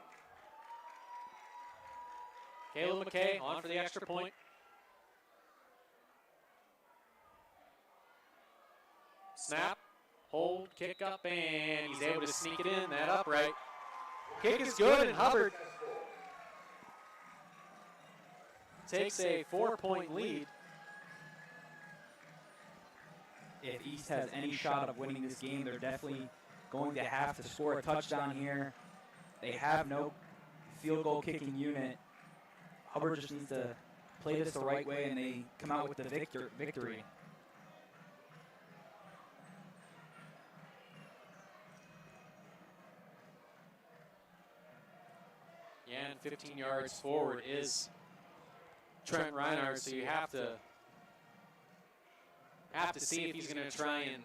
Caleb McKay on for the extra point. Snap, hold, kick up, and he's able to sneak it in. That upright kick is good, and Hubbard takes a 4-point lead. If East has any shot of winning this game, they're definitely going to have to score a touchdown here. They have no field goal kicking unit. Hubbard just needs to play this the right way, and they come out with the victory. Yeah, and 15 yards forward is Trent Reinhardt, so you have to see if he's going to try and,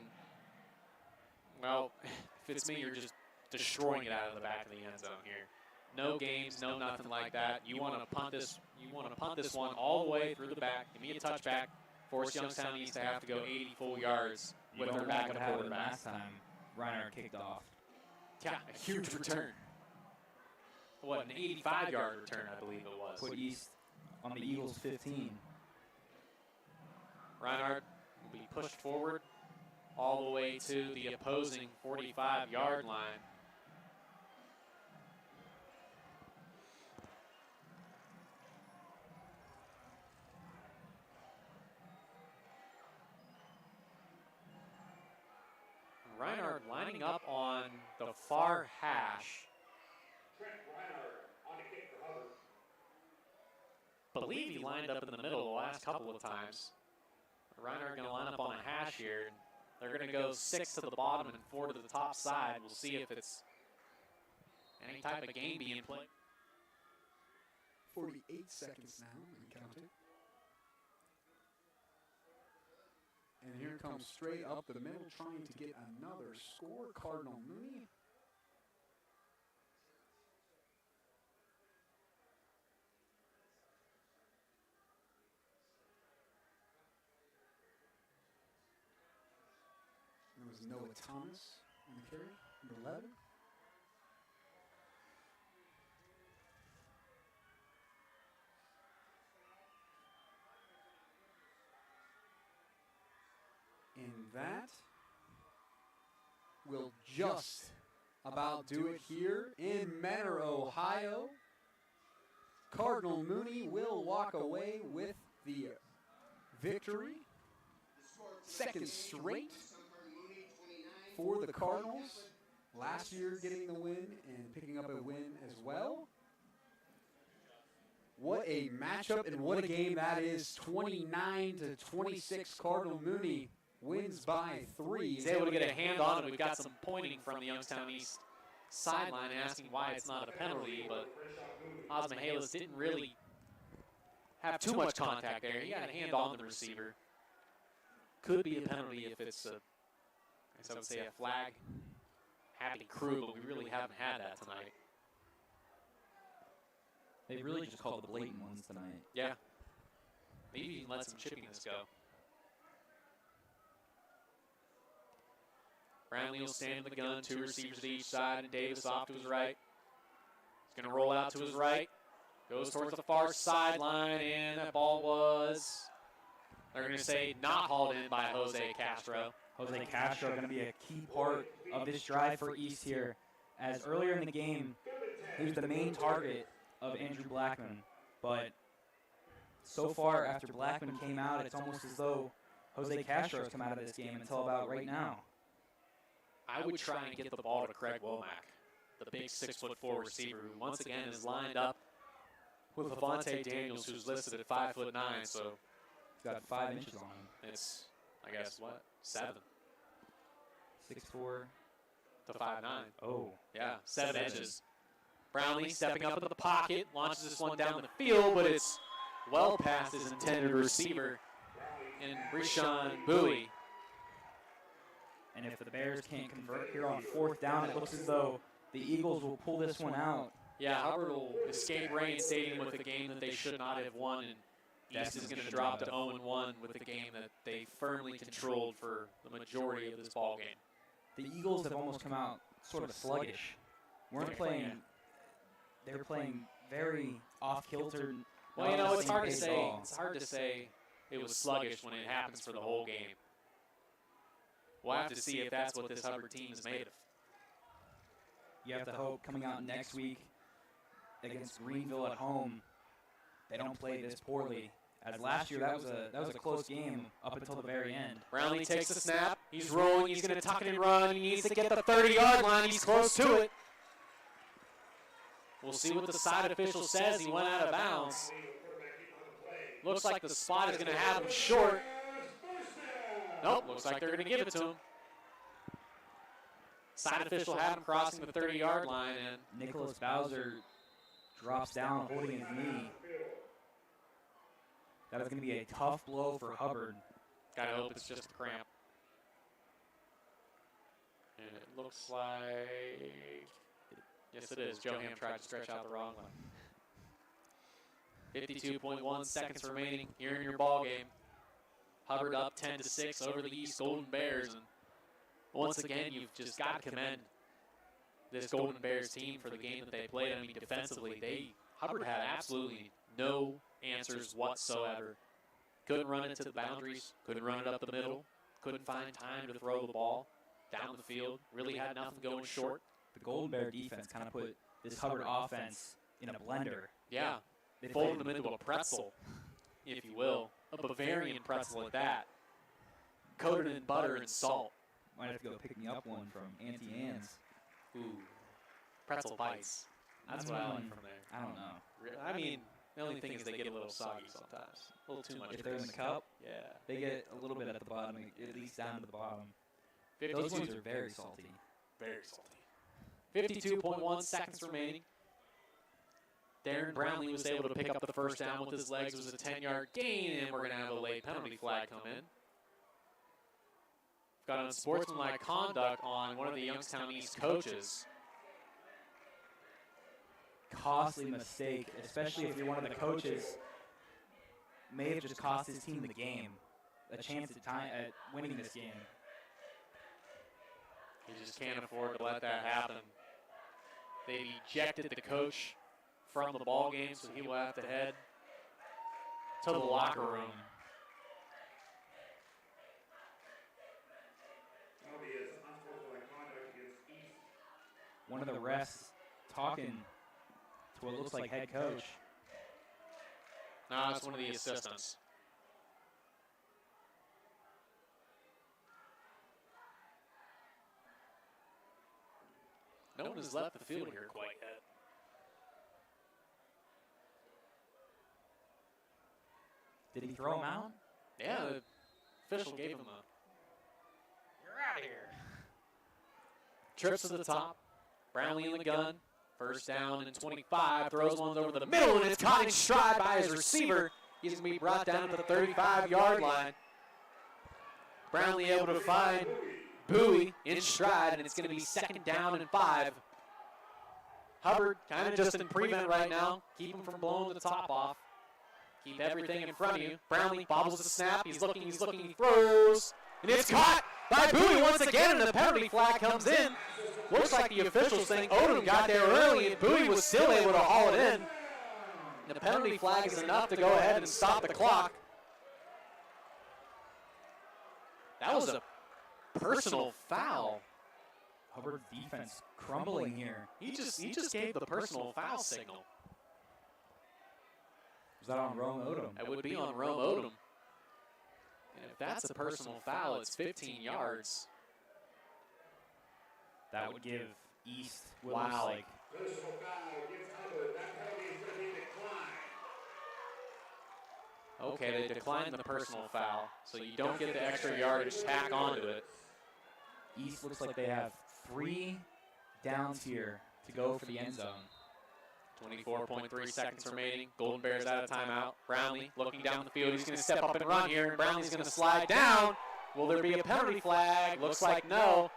well, if it's me, you're just destroying it out of the back of the end zone here. No games, no nothing like that. You want to punt this. You want to punt this one all the way through the back. Give me a touchback. Force Youngstown East to have to go 80 full yards with their backup quarterback. Last time Reinhardt kicked off. Yeah, a huge return. What, an 85-yard return, I believe it was. Put East on the Eagles' 15. Reinhardt will be pushed forward all the way to the opposing 45-yard line. Reinhardt lining up on the far hash. Believe he lined up in the middle the last couple of times. Reinhardt going to line up on a hash here. They're going to go 6 to the bottom and 4 to the top side. We'll see if it's any type of game being played. 48 seconds now and counting. And here comes straight up the middle, trying to get another score. Cardinal Mooney. There was Noah Thomas on the carry, number 11. And that will just about do it here in Mentor, Ohio. Cardinal Mooney will walk away with the victory. Second straight for the Cardinals. Last year getting the win and picking up a win as well. What a matchup and what a game that is. 29-26 Cardinal Mooney wins by 3. He's able to get a hand on it. We've got some pointing from the Youngstown East sideline asking why it's not a penalty, but Osmahalis didn't really have too much contact there. He had a hand on the receiver. Could be a penalty if it's a, I guess I would say a flag. Happy crew, but we really haven't had that tonight. They really just called the blatant ones tonight. Yeah. Maybe you can let some chippiness go. Brownlee will stand in the gun, 2 receivers to each side, and Davis off to his right. He's going to roll out to his right. Goes towards the far sideline, and that ball was, they're going to say, not hauled in by Jose Castro. Jose Castro going to be a key part of this drive for East here, as earlier in the game, he was the main target of Andrew Blackman. But so far, after Blackman came out, it's almost as though Jose Castro has come out of this game until about right now. I would try and get the ball to Craig Womack, the big 6'4" receiver, who once again is lined up with Levante Daniels, who's listed at 5'9", so he's got 5 inches on him. It's, I guess, what, 7? 6'4" to 5'9". Oh. Yeah, 7 inches. Brownlee stepping up into the pocket, launches this one down the field, but it's well past his intended receiver in Rishan Bowie. And if the Bears can't convert here on 4th down, it looks as though the Eagles will pull this one out. Yeah, Hubbard will escape reinstating with a game that they should not have won, and East is going to drop to 0-1 with a game that they firmly controlled for the majority of this ball game. The Eagles have almost come out sort of sluggish. They're playing very off-kilter. Well, you know, it's hard to say. It's hard to say it was sluggish when it happens for the whole game. we'll have to see if that's what this Hubbard team is made of. You have to hope coming out next week against Greenville at home, they don't play this poorly. As last year, that was a close game up until the very end. Brownlee takes the snap. He's rolling. He's going to tuck it and run. He needs to get the 30-yard line. He's close to it. We'll see what the side official says. He went out of bounds. Looks like the spot is going to have him short. Nope, looks like they're going to give it to him. Side official had him crossing the 30-yard line, and Nicholas Bowser drops down holding his knee. That is going to be a tough blow for Hubbard. Gotta hope it's just a cramp. And it looks like, yes it is. Joe Ham tried to stretch out the wrong leg. 52.1 seconds remaining here in your ball game. Hubbard up 10-6 over the East Golden Bears, and once again, you've just got to commend this Golden Bears team for the game that they played. I mean, defensively, Hubbard had absolutely no answers whatsoever. Couldn't run it to the boundaries, couldn't run it up the middle, couldn't find time to throw the ball down the field, really had nothing going short. The Golden Bear defense kind of put this Hubbard offense in a blender. Yeah, they folded them into a pretzel, if you will, a Bavarian pretzel at that, coated in butter and salt. Might have to go pick me up one from Auntie Anne's. Ooh, pretzel bites. That's what I like from there. I don't know. I mean, the only thing is they get a little soggy sometimes. A little too much. If they're in the cup, yeah, they get a little bit at the bottom, at least down to the bottom. Those ones are very salty. Very salty. 52.1 seconds remaining. Darren Brownlee was able to pick up the first down with his legs. It was a 10-yard gain, and we're going to have a late penalty flag come in. We've got unsportsmanlike conduct on one of the Youngstown East coaches. Costly mistake, especially if you're one of the coaches. May have just cost his team the game, a chance at winning this game. He just can't afford to let that happen. They ejected the coach from the ball game, so he will have to head to the locker room. One of the refs talking to what looks like head coach. No, it's one of the assistants. No one has left the field here quite yet. Did he throw him out? Yeah, the official gave him a, "You're out of here." Trips to the top. Brownlee in the gun. First down and 25. Throws one over the middle, and it's caught in stride by his receiver. He's going to be brought down to the 35-yard line. Brownlee able to find Bowie in stride, and it's going to be 2nd down and 5. Hubbard kind of just in prevent right now. Keep him from blowing the top off. Keep everything in front of you. Brownlee bobbles the snap. He's looking, he throws. And it's caught by Bowie once again, and the penalty flag comes in. Looks like the officials think Odom got there early, and Bowie was still able to haul it in. And the penalty flag is enough to go ahead and stop the clock. That was a personal foul. Hubbard's defense crumbling here. He just gave the personal foul signal. Was that on Rome Odom? That would be on Rome Odom. And if that's a personal foul, it's 15 yards. That would give East what Wow. looks like. Personal foul against Hubbard. That penalty is going to be declined. Okay, they declined the personal foul, so you don't get the extra yardage tack onto it. East looks like they have 3 downs here to go for the end zone. 24.3 seconds remaining. Golden Bears out of timeout. Brownlee looking down the field. He's going to step up and run here, and Brownlee's going to slide down. Will there be a penalty flag? Looks like no.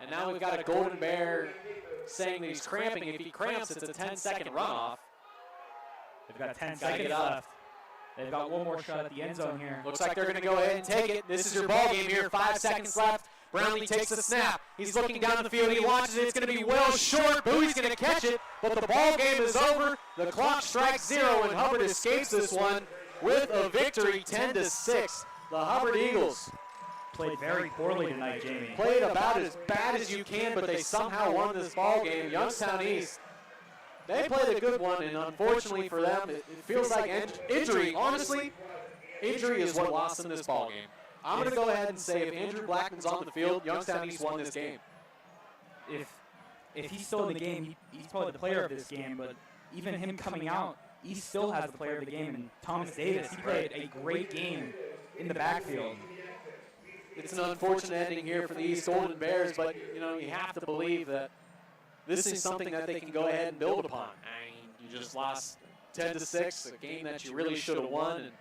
And now we've got a Golden Bear saying that he's cramping. If he cramps, it's a 10-second runoff. They've got 10 seconds left. They've got one more shot at the end zone here. Looks like they're going to go ahead and take it. This is your ball game here. 5 seconds left. Brownlee takes the snap. He's looking down the field. He launches it. It's going to be well short. Bowie's going to catch it, but the ball game is over. The clock strikes 0, and Hubbard escapes this one with a victory, 10-6. The Hubbard Eagles played very poorly tonight, Jamie. Played about as bad as you can, but they somehow won this ball game. Youngstown East, they played a good one, and unfortunately for them, it feels like injury. Honestly, injury is what lost them this ball game. I'm going to go ahead and say if Andrew Blackman's on the field, Youngstown East won this game. If he's still in the game, he's probably the player of this game, but even him coming out, he still has the player of the game, and Thomas Davis, he played a great game in the backfield. It's an unfortunate ending here for the East Golden Bears, but you have to believe that this is something that they can go ahead and build upon. I mean, you just lost 10-6, a game that you really should have won, and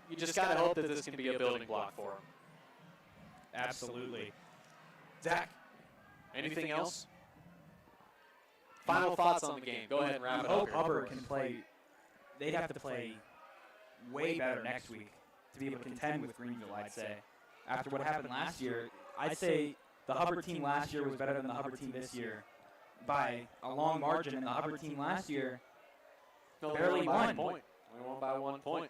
you just got to hope that this can be a building block for them. Absolutely. Zach, anything else? Final thoughts on the game. Go ahead and wrap it up. I hope Hubbard can play. They'd have to play way better next week to be able to contend with Greenville, I'd say. After what happened last year, I'd say the Hubbard team last year was better than the Hubbard team this year by a long margin, and the Hubbard team last year barely won. We won by 1 point.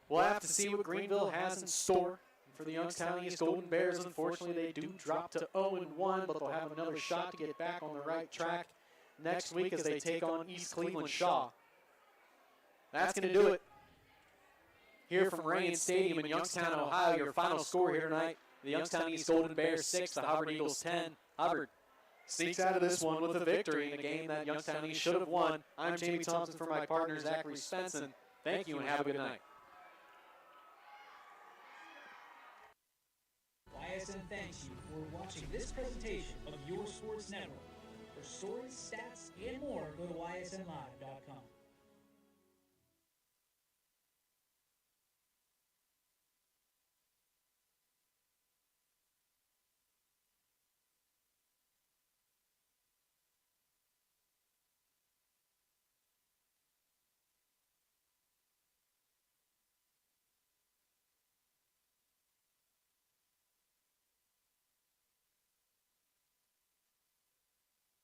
We'll have to see what Greenville has in store for the Youngstown East Golden Bears. Unfortunately, they do drop to 0-1, but they'll have another shot to get back on the right track next week as they take on East Cleveland Shaw. That's going to do it here from Rain Stadium in Youngstown, Ohio. Your final score here tonight, the Youngstown East Golden Bears 6, the Hubbard Eagles 10. Hubbard sneaks out of this one with a victory in a game that Youngstown East should have won. I'm Jamie Thompson for my partner, Zachary Svensson. Thank you and have a good night. YSN thanks you for watching this presentation of your sports network. For stories, stats, and more, go to ysnlive.com.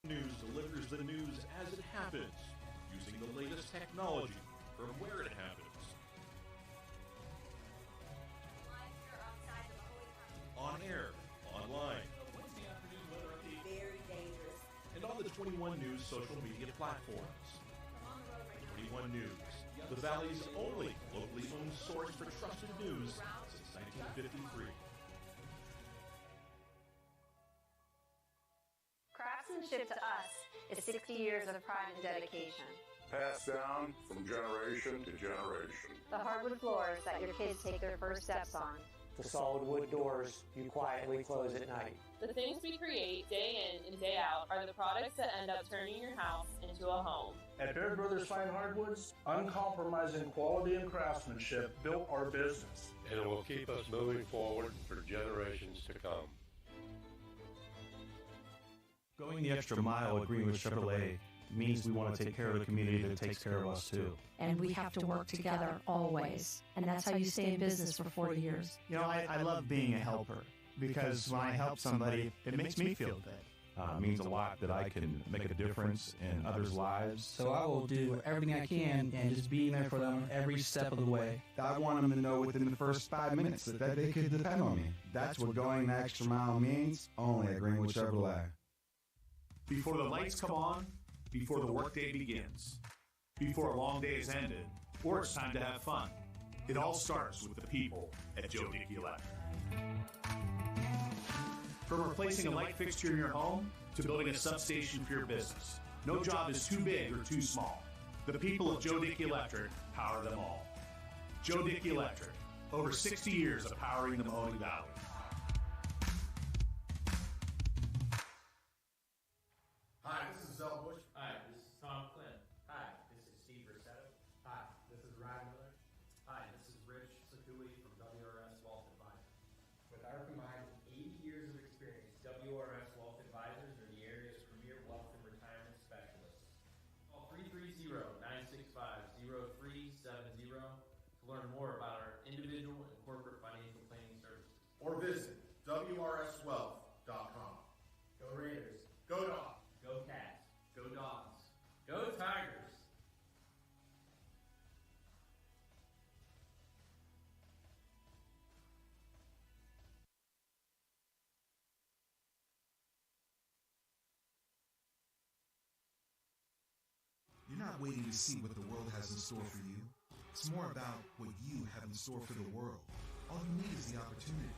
News delivers the news as it happens, using the latest technology from where it happens. On air, online, Wednesday afternoon weather update, very dangerous, and on the 21 News social media platforms. 21 News, the Valley's only locally owned source for trusted news since 1953. Craftsmanship to us is 60 years of pride and dedication. Passed down from generation to generation. The hardwood floors that your kids take their first steps on. The solid wood doors you quietly close at night. The things we create day in and day out are the products that end up turning your house into a home. At Baird Brothers Fine Hardwoods, uncompromising quality and craftsmanship built our business. And it will keep us moving forward for generations to come. Going the extra mile at Greenwood Chevrolet means we want to take care of the community that takes care of us too. And we have to work together always. And that's how you stay in business for 40 years. You know, I love being a helper because when I help somebody, it makes me feel good. It means a lot that I can make a difference in others' lives. So I will do everything I can and just being there for them every step of the way. I want them to know within the first 5 minutes that they could depend on me. That's what going the extra mile means, only at Greenwood Chevrolet. Before the lights come on, before the workday begins, before a long day is ended, or it's time to have fun, it all starts with the people at Joe Dickey Electric. From replacing a light fixture in your home to building a substation for your business, no job is too big or too small. The people of Joe Dickey Electric power them all. Joe Dickey Electric, over 60 years of powering the Mahoning Valley. Hi, this is Zell Bush. Hi, this is Tom Flynn. Hi, this is Steve Rossetto. Hi, this is Ryan Miller. Hi, this is Rich Sakui from WRS Wealth Advisors. With our combined 80 years of experience, WRS Wealth Advisors are the area's premier wealth and retirement specialists. Call 330-965-0370 to learn more about our individual and corporate financial planning services. Or visit WRSwealth.com. Go Raiders. Go Dogs. Go Cats. Go Dogs. Go Tigers. not waiting to see what the world has in store for you. It's more about what you have in store for the world. All you need is the opportunity.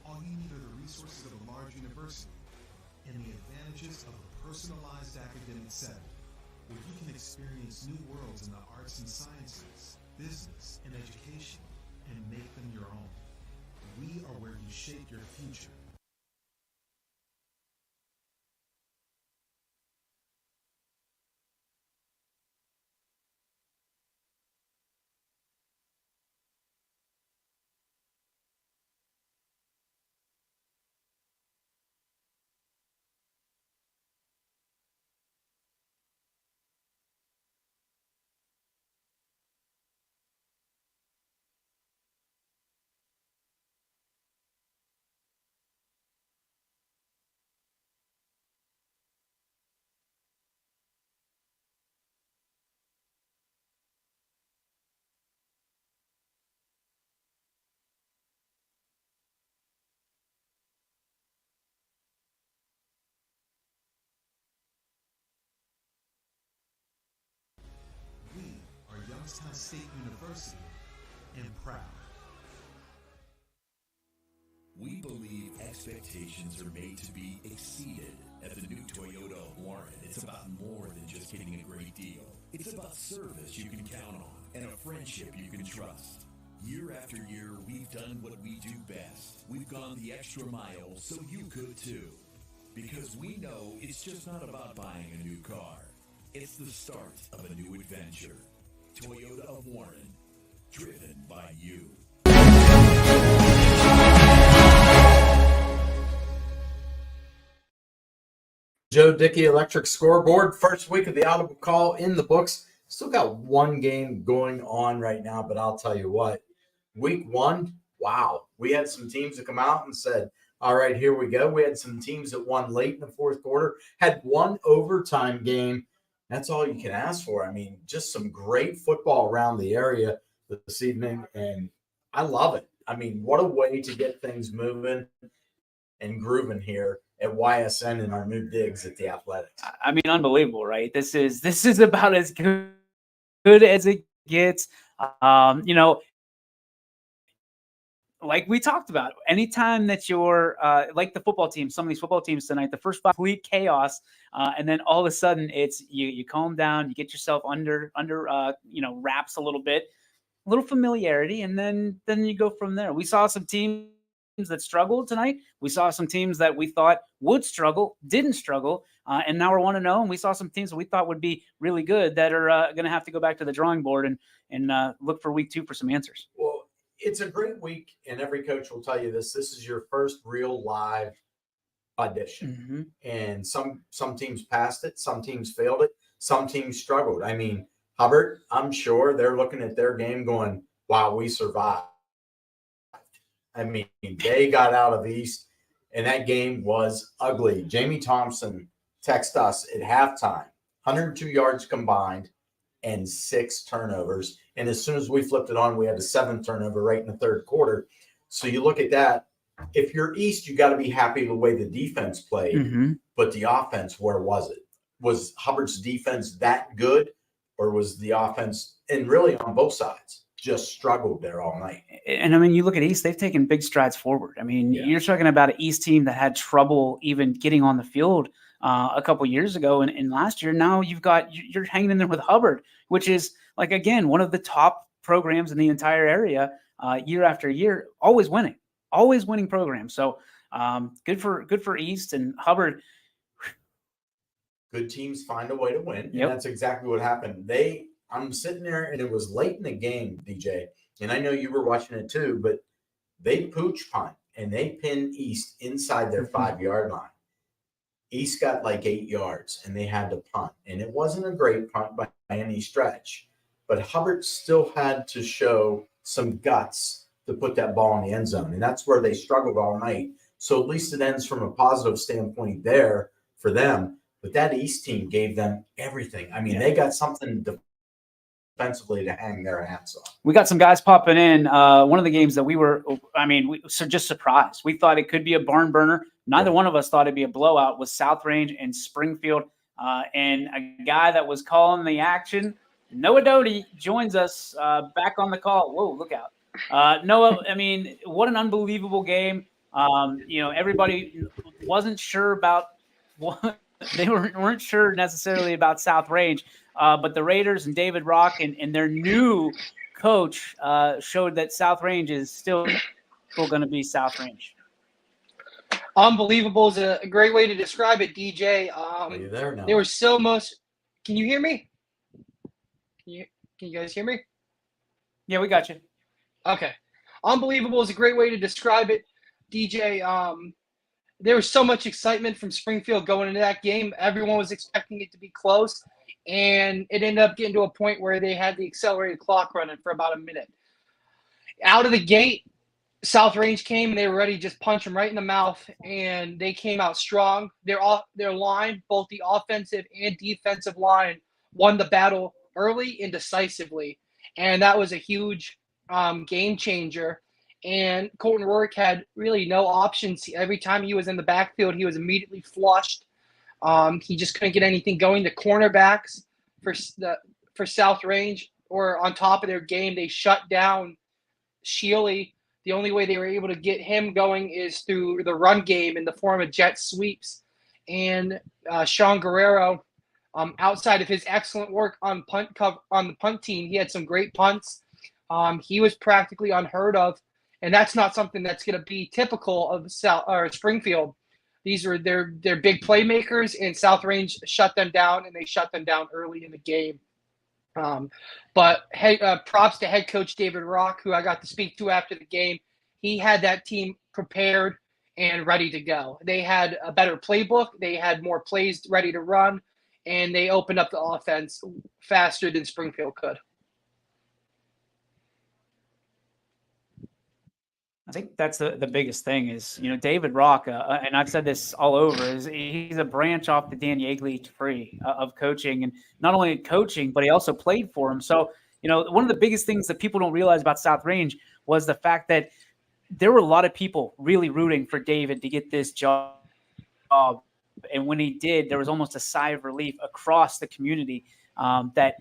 All you need are the resources of a large university and the advantages of a personalized academic setting, where you can experience new worlds in the arts and sciences, business, and education, and make them your own. We are where you shape your future. We are Youngstown State University and proud. We believe expectations are made to be exceeded. At the new Toyota of Warren, it's about more than just getting a great deal. It's about service you can count on and a friendship you can trust. Year after year, we've done what we do best. We've gone the extra mile so you could too. Because we know it's just not about buying a new car. It's the start of a new adventure. Toyota of Warren, driven by you. Joe Dickey Electric Scoreboard. First week of the Audible Call in the books. Still got one game going on right now, but I'll tell you what. Week one, wow. We had some teams that come out and said, all right, here we go. We had some teams that won late in the fourth quarter, had one overtime game. That's all you can ask for. I mean, just some great football around the area this evening, and I love it. I mean, what a way to get things moving and grooving here at YSN in our new digs at the Athletics. I mean, unbelievable, right? This is about as good as it gets. You know, like we talked about, anytime that you're like the football team, some of these football teams tonight, the first five, complete chaos, and then all of a sudden it's you calm down, you get yourself under wraps a little bit, a little familiarity, and then you go from there. We saw some teams that struggled tonight. We saw some teams that we thought would struggle, didn't struggle, and now we're 1-0. And we saw some teams that we thought would be really good that are going to have to go back to the drawing board and look for week 2 for some answers. Well, it's a great week, and every coach will tell you this. This is your first real live audition, and some teams passed it, some teams failed it, some teams struggled. I mean, Hubbard, I'm sure they're looking at their game going, wow, we survived. I mean, they got out of East, and that game was ugly. Jamie Thompson texted us at halftime, 102 yards combined and 6 turnovers. And as soon as we flipped it on, we had a 7th turnover right in the third quarter. So you look at that. If you're East, you got to be happy the way the defense played. But the offense, where was it? Was Hubbard's defense that good, or was the offense, and really on both sides, just struggled there all night? And I mean, you look at East, they've taken big strides forward. I mean, you're talking about an East team that had trouble even getting on the field a couple years ago and last year. Now you're hanging in there with Hubbard, which is, like, again, one of the top programs in the entire area year after year, always winning programs. So good for East and Hubbard. Good teams find a way to win. And that's exactly what happened. I'm sitting there, and it was late in the game, DJ, and I know you were watching it too, but they pooch punt, and they pinned East inside their 5-yard line. East got like 8 yards, and they had to punt. And it wasn't a great punt by any stretch, but Hubbard still had to show some guts to put that ball in the end zone, and that's where they struggled all night. So at least it ends from a positive standpoint there for them. But that East team gave them everything. I mean, they got something defensively to hang their hats on. We got some guys popping in. One of the games that we were just surprised. We thought it could be a barn burner. Neither one of us thought it'd be a blowout. Was South Range and Springfield. and a guy that was calling the action, Noah Doty, joins us back on the call. Whoa, look out. Noah, I mean, what an unbelievable game. Everybody wasn't sure about what they weren't sure necessarily about South Range, but the Raiders and David Rock and their new coach showed that South Range is still going to be South Range. Unbelievable is a great way to describe it, DJ. Are you there now? They were so most. Can you hear me? Can you guys hear me? Yeah, we got you. Okay. Unbelievable is a great way to describe it, DJ. There was so much excitement from Springfield going into that game. Everyone was expecting it to be close, and it ended up getting to a point where they had the accelerated clock running for about a minute. Out of the gate, South Range came, and they were ready to just punch them right in the mouth, and they came out strong. Their line, both the offensive and defensive line, won the battle early and decisively, and that was a huge game changer. And Colton Rourke had really no options. Every time he was in the backfield, he was immediately flushed. He just couldn't get anything going. The cornerbacks for South Range were on top of their game. They shut down Shealy. The only way they were able to get him going is through the run game in the form of jet sweeps. And Sean Guerrero, outside of his excellent work on the punt team, he had some great punts. He was practically unheard of. And that's not something that's going to be typical of Springfield. These are their big playmakers, and South Range shut them down, and they shut them down early in the game. But props to head coach David Rock, who I got to speak to after the game. He had that team prepared and ready to go. They had a better playbook. They had more plays ready to run, and they opened up the offense faster than Springfield could. I think that's the biggest thing is, David Rock, and I've said this all over, is he's a branch off the Dan Yeagley tree of coaching, and not only coaching, but he also played for him. So, one of the biggest things that people don't realize about South Range was the fact that there were a lot of people really rooting for David to get this job. And when he did, there was almost a sigh of relief across the community that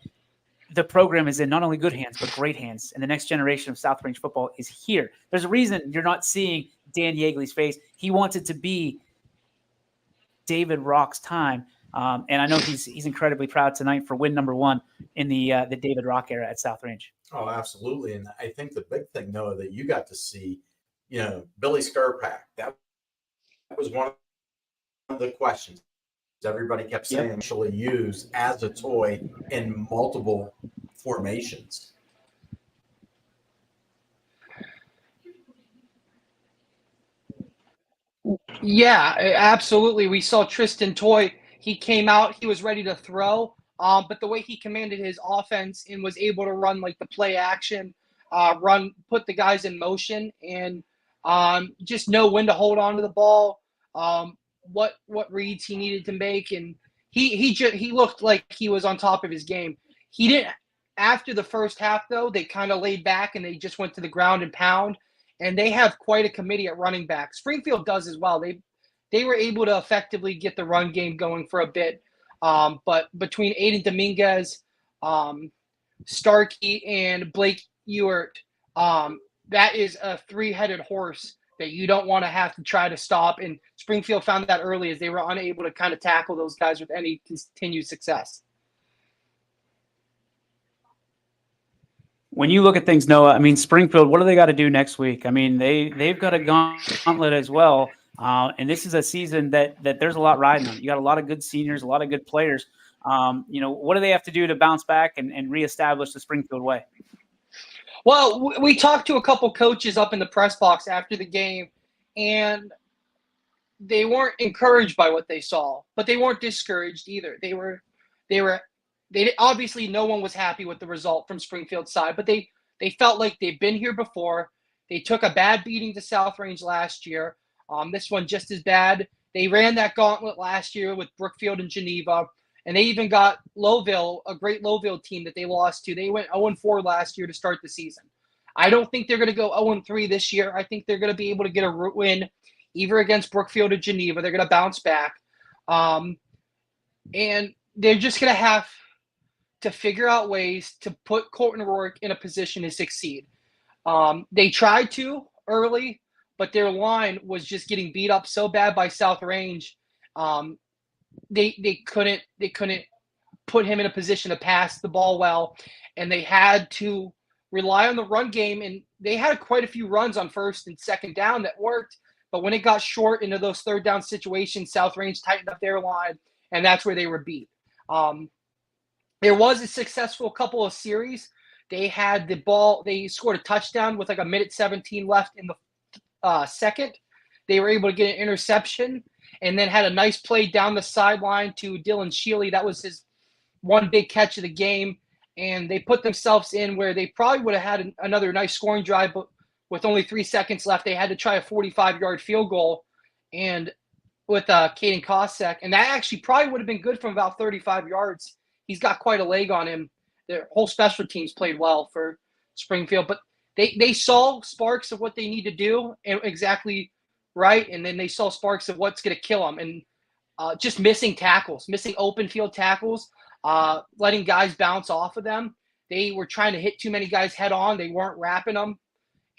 the program is in not only good hands, but great hands. And the next generation of South Range football is here. There's a reason you're not seeing Dan Yeagley's face. He wants it to be David Rock's time. And I know he's incredibly proud tonight for win number 1 in the David Rock era at South Range. Oh, absolutely. And I think the big thing, Noah, that you got to see, Billy Skurpak, that was one of the questions everybody kept saying actually used as a toy in multiple formations. Yeah, absolutely. We saw Tristan Toy. He came out. He was ready to throw. But the way he commanded his offense and was able to run like the play action, put the guys in motion, and just know when to hold on to the ball, what reads he needed to make, and he looked like he was on top of his game. He didn't. After the first half, though, they kind of laid back and they just went to the ground and pound. And they have quite a committee at running back. Springfield does as well. They were able to effectively get the run game going for a bit. But between Aiden Dominguez, Starkey, and Blake Ewert, that is a three-headed horse that you don't want to have to try to stop. And Springfield found that early as they were unable to kind of tackle those guys with any continued success. When you look at things, Noah, I mean, Springfield, what do they got to do next week? I mean, they've got a gauntlet as well. And this is a season that there's a lot riding on. You got a lot of good seniors, a lot of good players. What do they have to do to bounce back and reestablish the Springfield way? Well, we talked to a couple coaches up in the press box after the game, and they weren't encouraged by what they saw, but they weren't discouraged either. They obviously no one was happy with the result from Springfield's side, but they felt like they've been here before. They took a bad beating to South Range last year. This one just as bad. They ran that gauntlet last year with Brookfield and Geneva, and they even got Lowville, a great Lowville team that they lost to. They went 0-4 last year to start the season. I don't think they're going to go 0-3 this year. I think they're going to be able to get a win either against Brookfield or Geneva. They're going to bounce back. And they're just going to have to figure out ways to put Colton Rourke in a position to succeed. They tried to early, but their line was just getting beat up so bad by South Range. They couldn't put him in a position to pass the ball well, and they had to rely on the run game. And they had quite a few runs on first and second down that worked. But when it got short into those third down situations, South Range tightened up their line, and that's where they were beat. There was a successful couple of series. They had the ball. They scored a touchdown with like a minute 17 left in the second. They were able to get an interception and then had a nice play down the sideline to Dylan Shealy. That was his one big catch of the game. And they put themselves in where they probably would have had another nice scoring drive, but with only 3 seconds left, they had to try a 45-yard field goal. And with Caden Kosek, and that actually probably would have been good from about 35 yards. He's got quite a leg on him. Their whole special teams played well for Springfield, but they saw sparks of what they need to do and exactly right, and then they saw sparks of what's going to kill them, and just missing tackles, missing open field tackles, letting guys bounce off of them. They were trying to hit too many guys head on. They weren't wrapping them.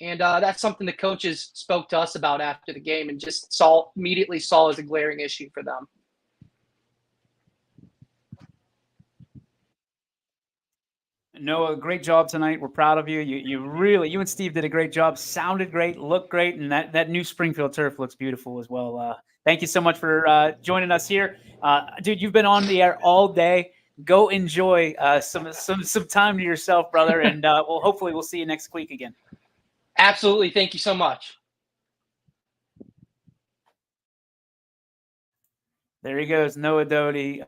And that's something the coaches spoke to us about after the game and just immediately saw as a glaring issue for them. Noah, great job tonight. We're proud of you. You and Steve did a great job. Sounded great, looked great, and that new Springfield turf looks beautiful as well. Thank you so much for joining us here. Dude, you've been on the air all day. Go enjoy some time to yourself, brother, and hopefully we'll see you next week again. Absolutely. Thank you so much. There he goes, Noah Doty.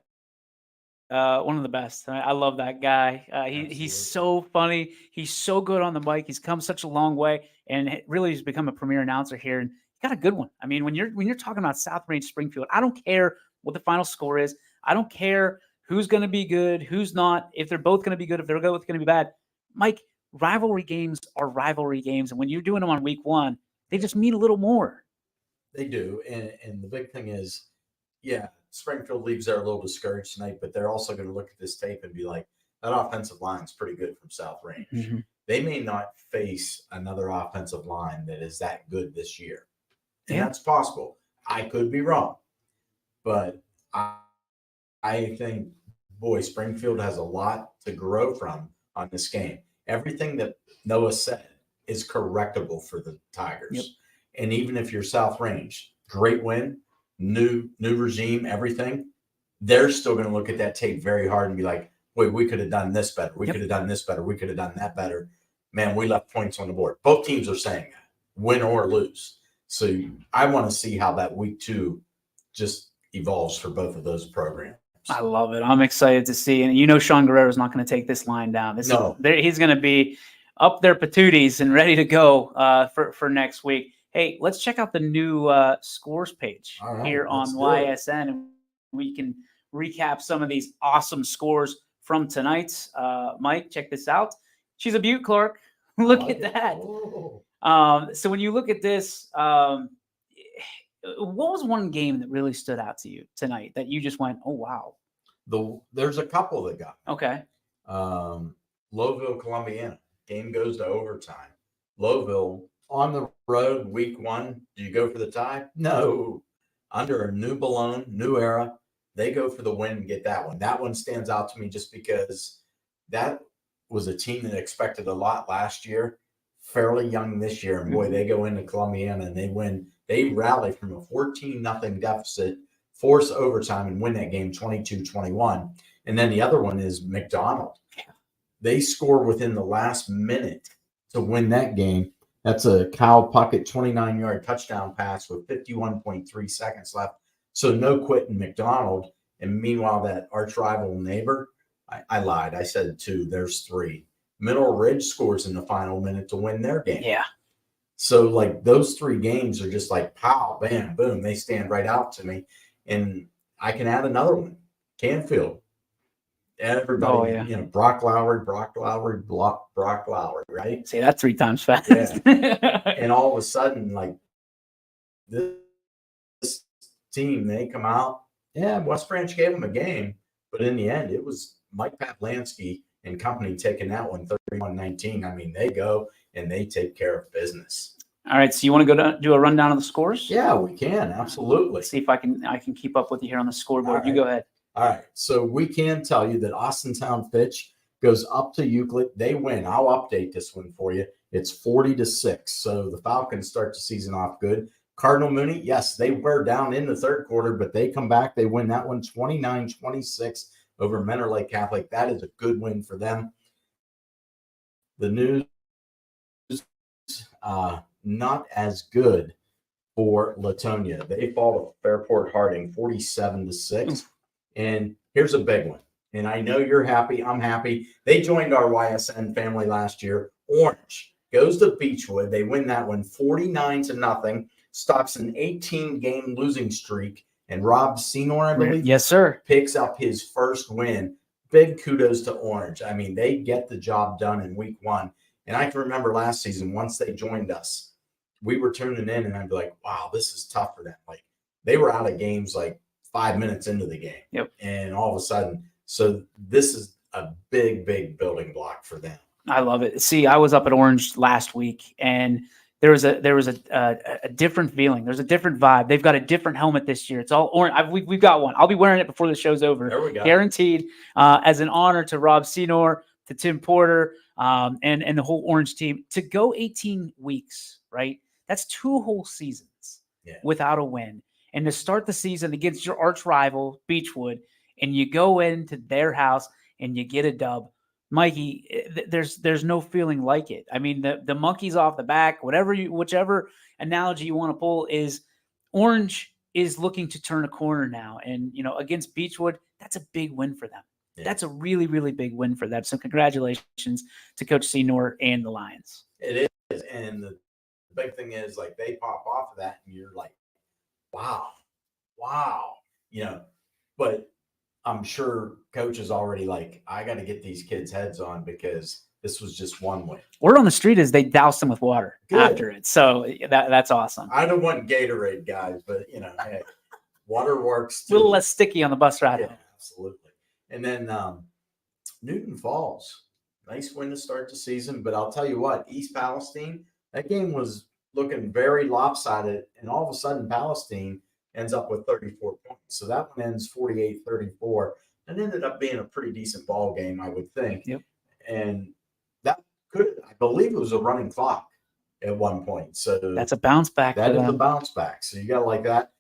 One of the best. I love that guy. He's so funny. He's so good on the mic. He's come such a long way, and really has become a premier announcer here. And he got a good one. I mean, when you're talking about South Range Springfield, I don't care what the final score is. I don't care who's going to be good, who's not. If they're both going to be good, if they're both going to be bad, Mike. Rivalry games are rivalry games, and when you're doing them on week one, they just mean a little more. They do, and the big thing is, yeah, Springfield leaves there a little discouraged tonight, but they're also going to look at this tape and be like, that offensive line is pretty good from South Range. Mm-hmm. They may not face another offensive line that is that good this year, and that's possible. I could be wrong, but I think, boy, Springfield has a lot to grow from on this game. Everything that Noah said is correctable for the Tigers. Yep. And even if you're South Range, great win, new regime, everything, they're still going to look at that tape very hard and be like, wait, we could have done this better. We could have done this better. We could have done that better. Man, we left points on the board. Both teams are saying that, win or lose. So I want to see how that week 2 just evolves for both of those programs. I love it. I'm excited to see. And Sean Guerrero is not going to take this line down. He's going to be up their patooties and ready to go for next week. Hey, let's check out the new scores page here on YSN. And we can recap some of these awesome scores from tonight. Mike, check this out. She's a beaut, Clark. Look at that. So when you look at this, what was one game that really stood out to you tonight that you just went, oh, wow? There's a couple that got me. Okay. Lowville, Columbiana. Game goes to overtime. Lowville on the road, week 1. Do you go for the tie? No. Under a new balloon, new era, they go for the win and get that one. That one stands out to me just because that was a team that expected a lot last year, fairly young this year. And boy, they go into Columbiana and they win. They rally from a 14-0 deficit, force overtime, and win that game 22-21. And then the other one is McDonald. They score within the last minute to win that game. That's a Kyle Puckett 29-yard touchdown pass with 51.3 seconds left. So no quitting McDonald. And meanwhile, that arch rival neighbor, I lied. I said 2. There's 3. Middle Ridge scores in the final minute to win their game. Yeah. So, like, those 3 games are just like, pow, bam, boom. They stand right out to me. And I can add another one. Canfield. Everybody, Brock Lowry, Brock Lowry, right? Say that 3 times fast. Yeah. And all of a sudden, like, this team, they come out Yeah, West Branch gave them a game, but in the end, it was Mike Paplansky and company taking that one 31-19. I mean, they go and they take care of business. All right, so you want to go do a rundown of the scores? Yeah, we can. Absolutely. Let's see if I can keep up with you here on the scoreboard. You go ahead. All right. So we can tell you that Austintown Fitch goes up to Euclid. They win. I'll update this one for you. It's 40-6. So the Falcons start the season off good. Cardinal Mooney, yes, they were down in the third quarter, but they come back. They win that one 29-26 over Mentor Lake Catholic. That is a good win for them. The news, not as good for Latonia. They fall to Fairport Harding 47-6. And here's a big one. And I know you're happy. I'm happy. They joined our YSN family last year. Orange goes to Beechwood. They win that one 49-0. Stops an 18-game losing streak. And Rob Senor, I believe, yes, sir, picks up his first win. Big kudos to Orange. I mean, they get the job done in week 1. And I can remember last season, once they joined us, we were tuning in and I'd be like, wow, this is tough for them. Like they were out of games like 5 minutes into the game. Yep. And all of a sudden, so this is a big, big building block for them. I love it. See, I was up at Orange last week and there was a different feeling. There's a different vibe. They've got a different helmet this year. It's all orange. We've got one. I'll be wearing it before the show's over. There we go. Guaranteed. As an honor to Rob Senor, to Tim Porter, and the whole Orange team to go 18 weeks, right? That's 2 whole seasons without a win. And to start the season against your arch rival, Beechwood, and you go into their house and you get a dub. Mikey, there's no feeling like it. I mean, the monkey's off the back, whichever analogy you want to pull is Orange is looking to turn a corner now. And, against Beechwood, that's a big win for them. Yeah. That's a really, really big win for them. So congratulations to Coach Senor and the Lions. It is. And the big thing is like they pop off of that and you're like, wow. But I'm sure coach is already like, I got to get these kids' heads on because this was just one win. Word on the street is they doused them with water after it. So that's awesome. I don't want Gatorade, guys, but, hey, water works too. A little less sticky on the bus ride. Yeah, absolutely. And then Newton Falls, nice win to start the season. But I'll tell you what, East Palestine, that game was looking very lopsided. And all of a sudden, Palestine ends up with 34 points. So that one ends 48-34 and ended up being a pretty decent ball game, I would think. Yep. And that I believe it was a running clock at one point. So that's a bounce back. That is a bounce back. So you got to like that.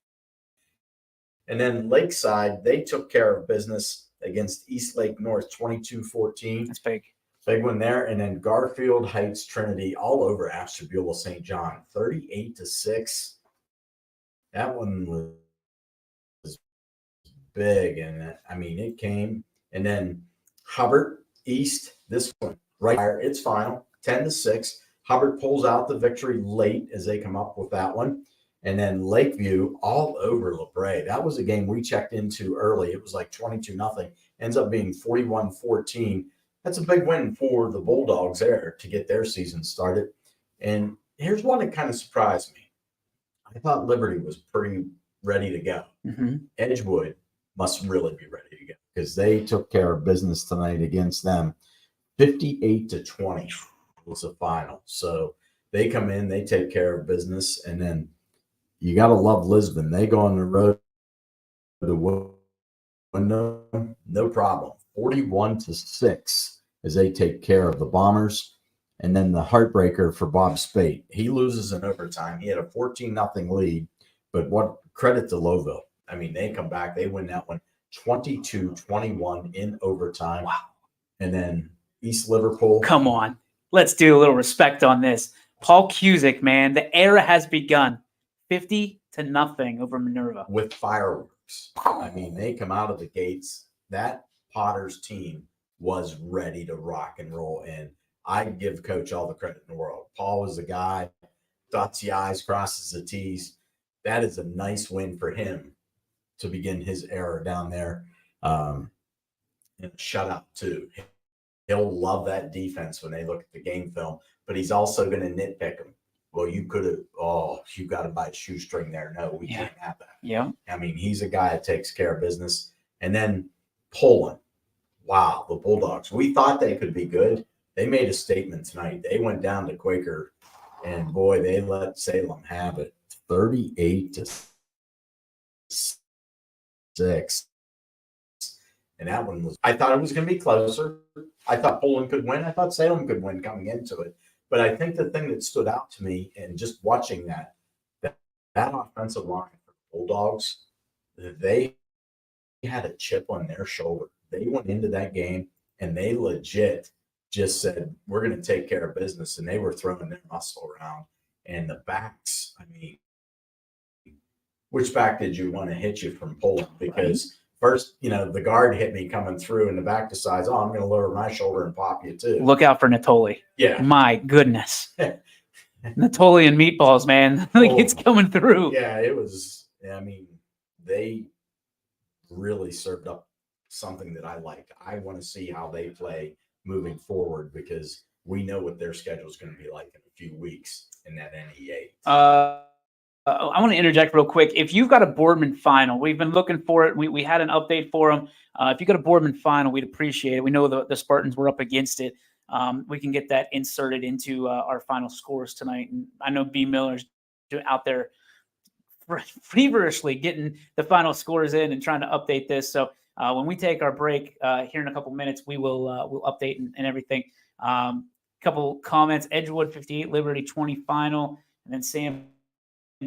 And then Lakeside, they took care of business against East Lake North 22-14. That's big. Big one there. And then Garfield Heights Trinity all over Ashtabula St. John 38-6. That one was big, and I mean it came. And then Hubbard East, this one right there, it's final 10-6. Hubbard pulls out the victory late as they come up with that one. And then Lakeview all over LaBrea. That was a game we checked into early. It was like 22-0. Ends up being 41-14. That's a big win for the Bulldogs there to get their season started. And here's one that kind of surprised me. I thought Liberty was pretty ready to go. Mm-hmm. Edgewood must really be ready to go because they took care of business tonight against them. 58-20 was the final. So they come in, they take care of business, and then you got to love Lisbon. They go on the road to win, no problem. 41-6 as they take care of the Bombers. And then the heartbreaker for Bob Spate. He loses in overtime. He had a 14-0 lead, but what credit to Lowville. I mean, they come back. They win that one 22-21 in overtime. Wow. And then East Liverpool. Come on. Let's do a little respect on this. Paul Cusick, man, the era has begun. 50-0 over Minerva. With fireworks. I mean, they come out of the gates. That Potters team was ready to rock and roll, and I give Coach all the credit in the world. Paul was the guy, dots the I's, crosses the T's. That is a nice win for him to begin his era down there. And a shutout, too. He'll love that defense when they look at the game film, but he's also going to nitpick them. well, you could have, you got to buy a shoestring there. No, we can't have that. Yeah. I mean, he's a guy that takes care of business. And then Poland. Wow, the Bulldogs. We thought they could be good. They made a statement tonight. They went down to Quaker, and boy, they let Salem have it, 38-6. And that one was, I thought it was going to be closer. I thought Poland could win. I thought Salem could win coming into it. But I think the thing that stood out to me, and just watching that offensive line for the Bulldogs, they had a chip on their shoulder. They went into that game and they legit just said, we're going to take care of business. And they were throwing their muscle around. And the backs, I mean, which back did you want to hit you from Poland? Because first, the guard hit me coming through, and the back decides, I'm going to lower my shoulder and pop you too. Look out for Natoli. Yeah. My goodness. Natoli and meatballs, man. It's coming through. Yeah, it was, they really served up something that I liked. I want to see how they play moving forward, because we know what their schedule is going to be like in a few weeks in that NEA. I want to interject real quick. If you've got a Boardman final, we've been looking for it. We had an update for them. If you got a Boardman final, we'd appreciate it. We know the Spartans were up against it. We can get that inserted into our final scores tonight. And I know B. Miller's out there feverishly getting the final scores in and trying to update this. So when we take our break here in a couple minutes, we'll update and everything. Couple comments: Edgewood 58, Liberty 20 final, and then Sam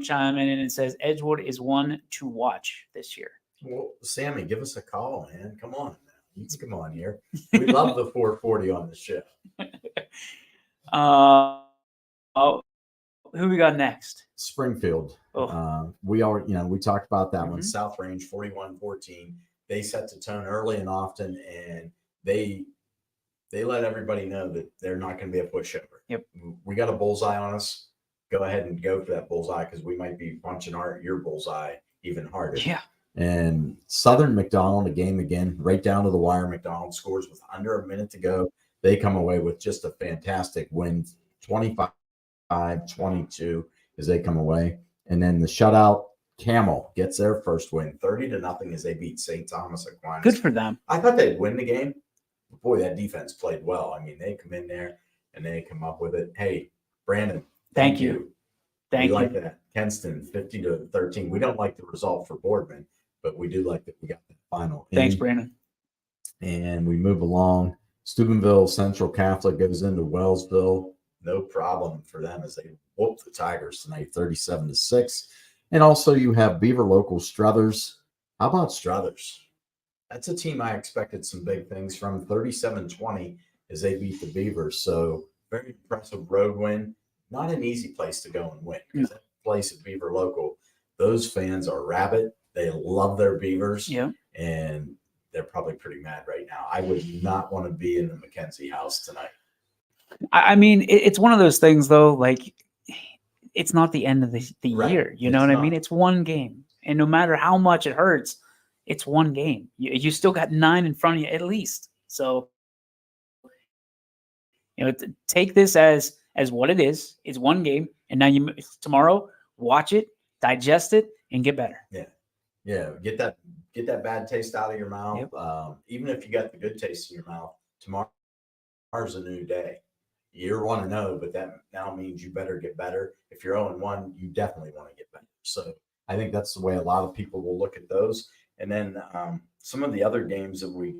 chime in and says Edgewood is one to watch this year. Well, Sammy, give us a call, man. Come on, you can come on here. We love the 440 on the show. Who we got next? Springfield. We talked about that one. South Range 41-14. They set the tone early and often, and they let everybody know that they're not going to be a pushover. Yep. We got a bullseye on us. Go ahead and go for that bullseye, because we might be punching your bullseye even harder. Yeah. And Southern McDonald, a game again, right down to the wire. McDonald scores with under a minute to go. They come away with just a fantastic win, 25-22 as they come away. And then the shutout, Camel gets their first win, 30-0 as they beat St. Thomas Aquinas. Good for them. I thought they'd win the game. But boy, that defense played well. I mean, they come in there and they come up with it. Hey, Brandon, thank you. Thank you. Like that. Kenston, 50-13. We don't like the result for Boardman, but we do like that we got the final. Thanks, Brandon. And we move along. Steubenville Central Catholic goes into Wellsville. No problem for them as they whoop the Tigers tonight, 37-6. And also you have Beaver Local Struthers. How about Struthers? That's a team I expected some big things from, 37-20 as they beat the Beavers. So very impressive road win. Not an easy place to go and win, because that place at Beaver Local, those fans are rabid. They love their Beavers. Yeah. And they're probably pretty mad right now. I would not want to be in the McKenzie house tonight. I mean, it's one of those things, though, like it's not the end of the year. You know what I mean? It's one game. And no matter how much it hurts, it's one game. You still got 9 in front of you at least. So, take this as what it is. It's one game. And now tomorrow, watch it, digest it, and get better. Yeah. Yeah. Get that bad taste out of your mouth. Yep. Even if you got the good taste in your mouth, tomorrow's a new day. You're 1-0, but that now means you better get better. If you're 0-1, you definitely want to get better. So I think that's the way a lot of people will look at those. And then some of the other games that we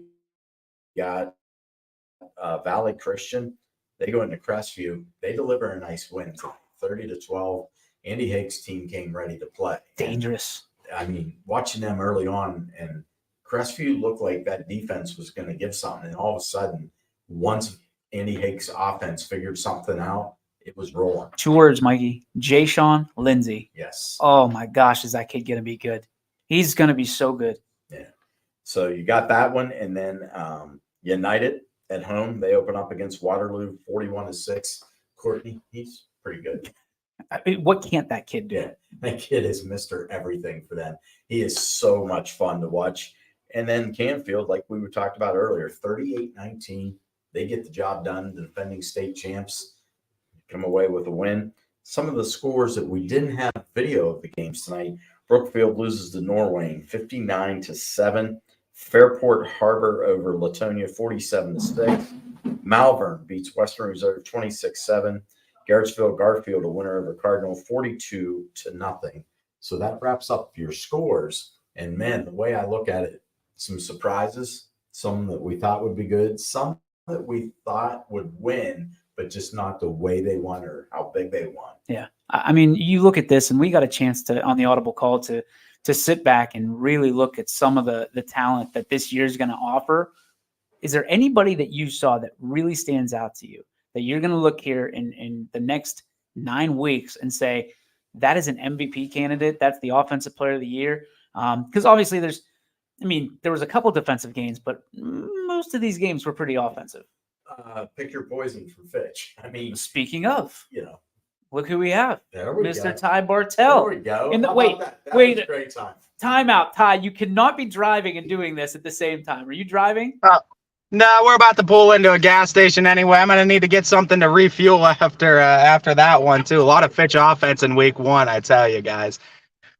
got, Valley Christian, they go into Crestview. They deliver a nice win, 30-12. Andy Hake's team came ready to play. Dangerous. I mean, watching them early on, and Crestview looked like that defense was going to give something. And all of a sudden, once Andy Hake's offense figured something out, it was rolling. 2 words, Mikey. Jay-Sean Lindsay. Yes. Oh, my gosh, is that kid going to be good? He's going to be so good. Yeah. So you got that one. And then United at home, they open up against Waterloo 41-6. Courtney, he's pretty good. I mean, what can't that kid do? Yeah, that kid is Mr. Everything for them. He is so much fun to watch. And then Canfield, like we were talked about earlier, 38-19. They get the job done. The defending state champs come away with a win. some of the scores that we didn't have video of the games tonight. Brookfield loses to Norway 59-7. Fairport Harbor over Latonia 47-6. Malvern beats Western Reserve 26-7. Garrettsville Garfield a winner over Cardinal 42-0. So that wraps up your scores. And man, the way I look at it, some surprises, some that we thought would be good, some that we thought would win, but just not the way they won or how big they won. Yeah. I mean, you look at this, and we got a chance to, on the Audible Call, to sit back and really look at some of the talent that this year is going to offer. Is there anybody that you saw that really stands out to you that you're going to look here in the next 9 weeks and say, that is an MVP candidate? That's the offensive player of the year? Because obviously there was a couple defensive games, but most of these games were pretty offensive. Pick your poison for Fitch. I mean, speaking of, look who we have. There we Mr. go. Ty Bartell. There we go. Wait, that wait. was a great time. Time out, Ty. You cannot be driving and doing this at the same time. Are you driving? No, we're about to pull into a gas station anyway. I'm gonna need to get something to refuel after that one too. A lot of Fitch offense in week 1, I tell you guys.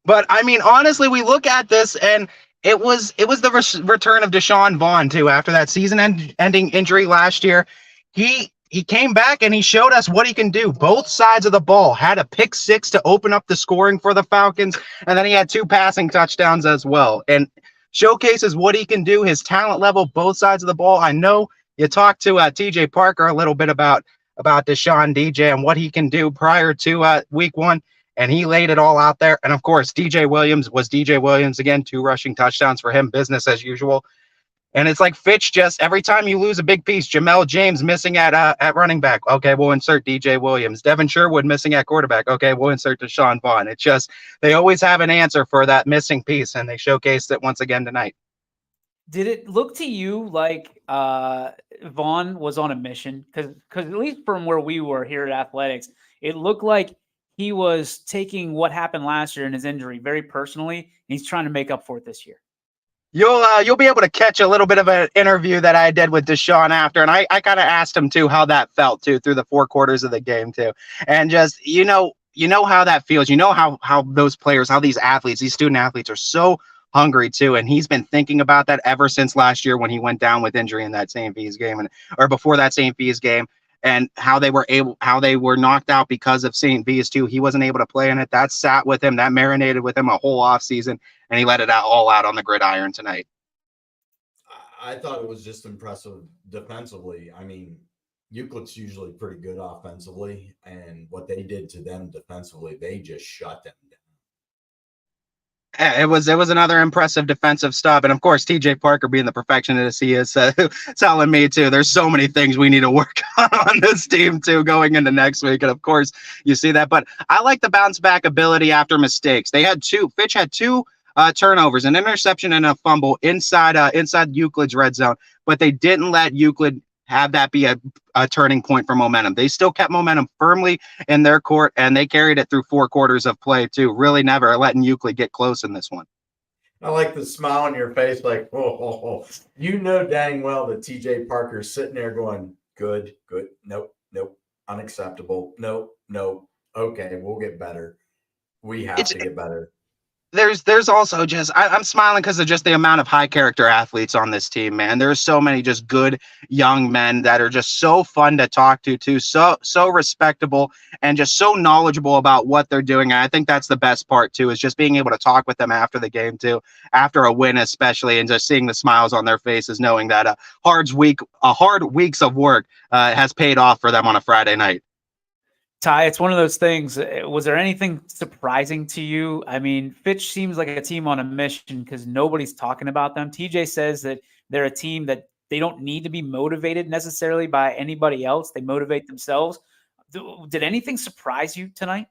But I mean, honestly, we look at this and it was the return of Deshaun Vaughn too after that season-ending injury last year. He came back and he showed us what he can do. Both sides of the ball. Had a pick 6 to open up the scoring for the Falcons, and then he had 2 passing touchdowns as well. And showcases what he can do, his talent level, both sides of the ball. I know you talked to TJ Parker a little bit about Deshaun DJ and what he can do prior to week 1, and he laid it all out there. And of course, DJ Williams was DJ Williams again, 2 rushing touchdowns for him, business as usual. And it's like Fitch, just every time you lose a big piece, Jamel James missing at running back. Okay, we'll insert DJ Williams. Devin Sherwood missing at quarterback. Okay, we'll insert Deshaun Vaughn. It's just they always have an answer for that missing piece, and they showcased it once again tonight. Did it look to you like Vaughn was on a mission? Because at least from where we were here at Athletics, it looked like he was taking what happened last year in his injury very personally, and he's trying to make up for it this year. You'll be able to catch a little bit of an interview that I did with Deshaun after, and I kind of asked him too how that felt too through the 4 quarters of the game too, and just you know how that feels. You know how those players, how these athletes, these student athletes are so hungry too, and he's been thinking about that ever since last year when he went down with injury in that St. V's game, or before that St. V's game, and how they were knocked out because of St. V's too. He wasn't able to play in it. That sat with him, that marinated with him a whole off season, and he let it all out on the gridiron tonight. I thought it was just impressive defensively. I mean, Euclid's usually pretty good offensively, and what they did to them defensively, they just shut them down. It was another impressive defensive stuff, and of course TJ Parker, being the perfectionist he is, telling me too there's so many things we need to work on this team too going into next week, and of course you see that. But I like the bounce back ability after mistakes. Fitch had two turnovers, an interception and a fumble inside Euclid's red zone, but they didn't let Euclid have that be a turning point for momentum. They still kept momentum firmly in their court, and they carried it through 4 quarters of play too, really never letting Euclid get close in this one. I like the smile on your face, like, oh. You know dang well that TJ Parker's sitting there going, good, nope, unacceptable, nope, okay, we'll get better. We have to get better. There's also just I'm smiling because of just the amount of high character athletes on this team, man. There's so many just good young men that are just so fun to talk to too, so respectable and just so knowledgeable about what they're doing. And I think that's the best part too, is just being able to talk with them after the game too, after a win especially, and just seeing the smiles on their faces, knowing that a hard weeks of work has paid off for them on a Friday night. Ty, it's one of those things. Was there anything surprising to you? I mean, Fitch seems like a team on a mission because nobody's talking about them. TJ says that they're a team that they don't need to be motivated necessarily by anybody else. They motivate themselves. Did anything surprise you tonight?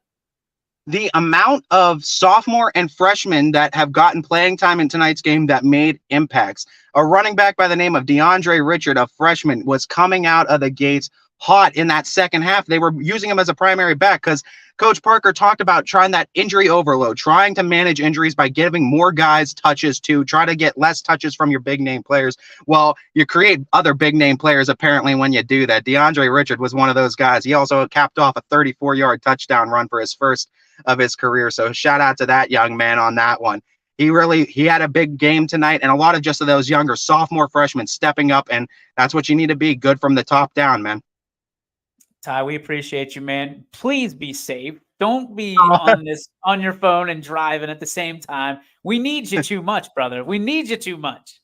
The amount of sophomore and freshmen that have gotten playing time in tonight's game that made impacts. A running back by the name of DeAndre Richard, a freshman, was coming out of the gates hot in that second half. They were using him as a primary back because Coach Parker talked about trying that injury overload, trying to manage injuries by giving more guys touches to try to get less touches from your big name players. Well, you create other big name players apparently when you do that. DeAndre Richard was one of those guys. He also capped off a 34-yard touchdown run for his first of his career. So shout out to that young man on that one. He had a big game tonight, and a lot of just of those younger sophomore freshmen stepping up, and that's what you need to be, good from the top down, man. Ty, we appreciate you, man. Please be safe. Don't be on your phone and driving at the same time. We need you too much, brother. We need you too much.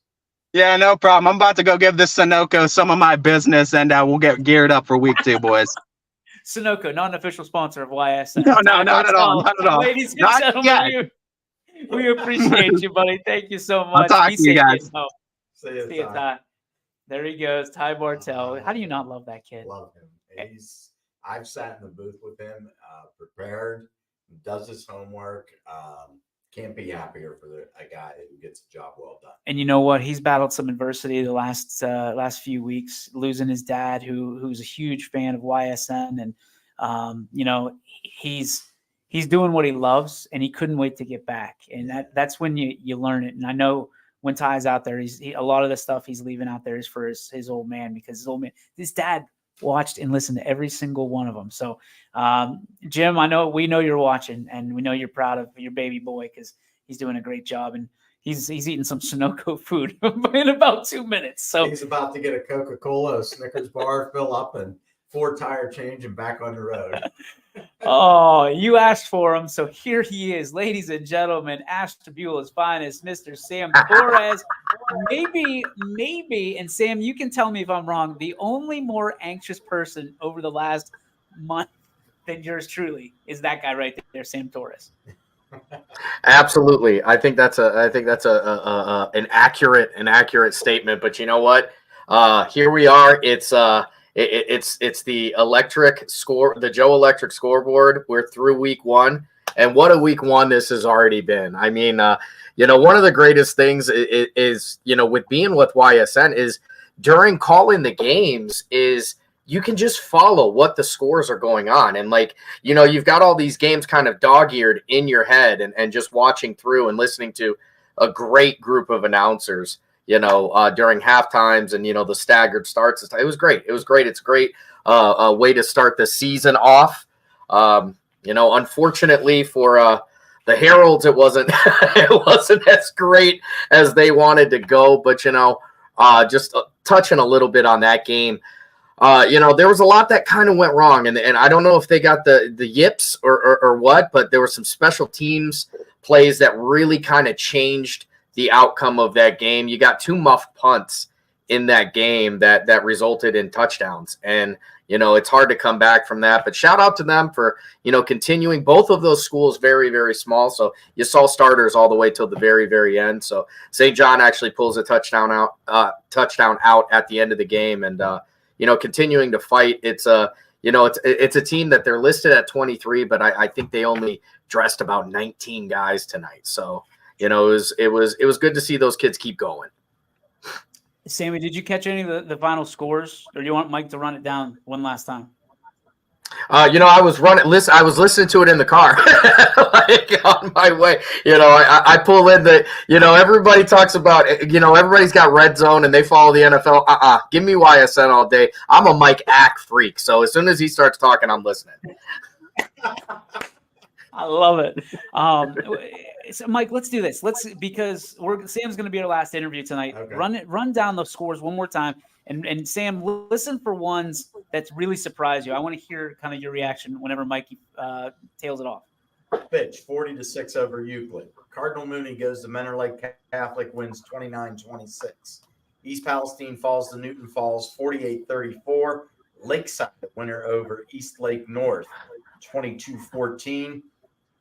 Yeah, no problem. I'm about to go give this Sunoco some of my business, and we'll get geared up for week 2, boys. Sunoco, not an official sponsor of YSN. No, not at all. Not at all. Ladies and Not gentlemen, we appreciate you, buddy. Thank you so much. I'll talk to you guys. See you, Ty. There he goes, Ty Bartell. How do you not love that kid? Love him. I've sat in the booth with him, prepared, does his homework. Can't be happier for a guy who gets the job well done. And you know what? He's battled some adversity the last few weeks, losing his dad, who's a huge fan of YSN, and he's doing what he loves, and he couldn't wait to get back. And that's when you learn it. And I know when Ty's out there, a lot of the stuff he's leaving out there is for his old man, because his dad watched and listened to every single one of them. So, Jim, we know you're watching, and we know you're proud of your baby boy because he's doing a great job, and he's eating some Sunoco food in about 2 minutes. So he's about to get a Coca-Cola, a Snickers bar, fill up, and 4 tire change, and back on the road. Oh, you asked for him, so here he is, ladies and gentlemen, Ashtabula's finest, Mr. Sam Torres. Maybe, and Sam, you can tell me if I'm wrong, the only more anxious person over the last month than yours truly is that guy right there, Sam Torres. Absolutely. I think that's an accurate statement. But you know what? Here we are. It's the electric score, the Joe Electric scoreboard. We're through week 1, and what a week 1 this has already been. I mean, one of the greatest things is with being with YSN is during calling the games is you can just follow what the scores are going on. And you've got all these games kind of dog-eared in your head and just watching through and listening to a great group of announcers, during half times and, the staggered starts. It was great. It's a great way to start the season off. Unfortunately for the Heralds, it wasn't as great as they wanted to go. But, just touching a little bit on that game, there was a lot that kind of went wrong. And I don't know if they got the yips or what, but there were some special teams plays that really kind of changed the outcome of that game. You got 2 muffed punts in that game that resulted in touchdowns. And, it's hard to come back from that. But shout out to them for, continuing. Both of those schools very, very small. So you saw starters all the way till the very, very end. So St. John actually pulls a touchdown out at the end of the game. And, continuing to fight. It's a team that they're listed at 23, but I think they only dressed about 19 guys tonight. So, it was good to see those kids keep going. Sammy, did you catch any of the final scores, or do you want Mike to run it down one last time? I was listening to it in the car, on my way. I pull in everybody talks about, everybody's got Red Zone and they follow the NFL. Give me YSN all day. I'm a Mike Ack freak, so as soon as he starts talking, I'm listening. I love it. So Mike, let's do this. Because Sam's going to be our last interview tonight. Okay. Run down the scores one more time. And Sam, listen for ones that really surprise you. I want to hear kind of your reaction whenever Mike tails it off. Pitch 40-6 over Euclid. Cardinal Mooney goes to Menor Lake Catholic, wins 29-26. East Palestine falls to Newton Falls 48-34. Lakeside winner over East Lake North 22-14.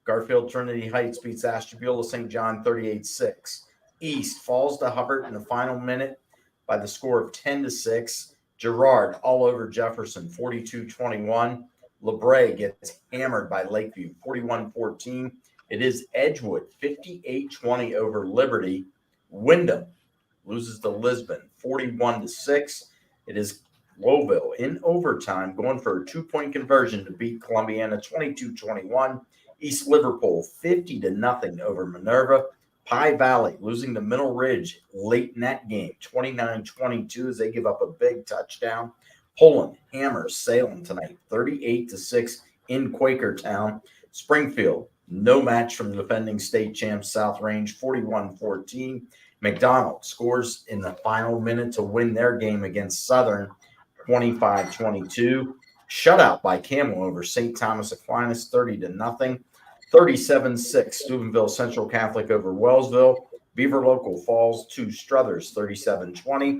Garfield Trinity Heights beats Ashtabula St. John 38-6. East falls to Hubbard in the final minute by the score of 10-6. Girard all over Jefferson 42-21. LeBray gets hammered by Lakeview 41-14. It is Edgewood 58-20 over Liberty. Wyndham loses to Lisbon 41-6. It is Louisville in overtime going for a 2-point conversion to beat Columbiana 22-21. East Liverpool 50-0 over Minerva. Pie Valley losing to Middle Ridge late in that game 29-22 as they give up a big touchdown. Poland hammers Salem tonight 38-6 in Quakertown. Springfield no match from the defending state champs South Range 41-14. McDonald scores in the final minute to win their game against Southern 25-22. Shutout by Camel over St. Thomas Aquinas 30-0. 37-6 Steubenville Central Catholic over Wellsville. Beaver Local falls to Struthers 37-20.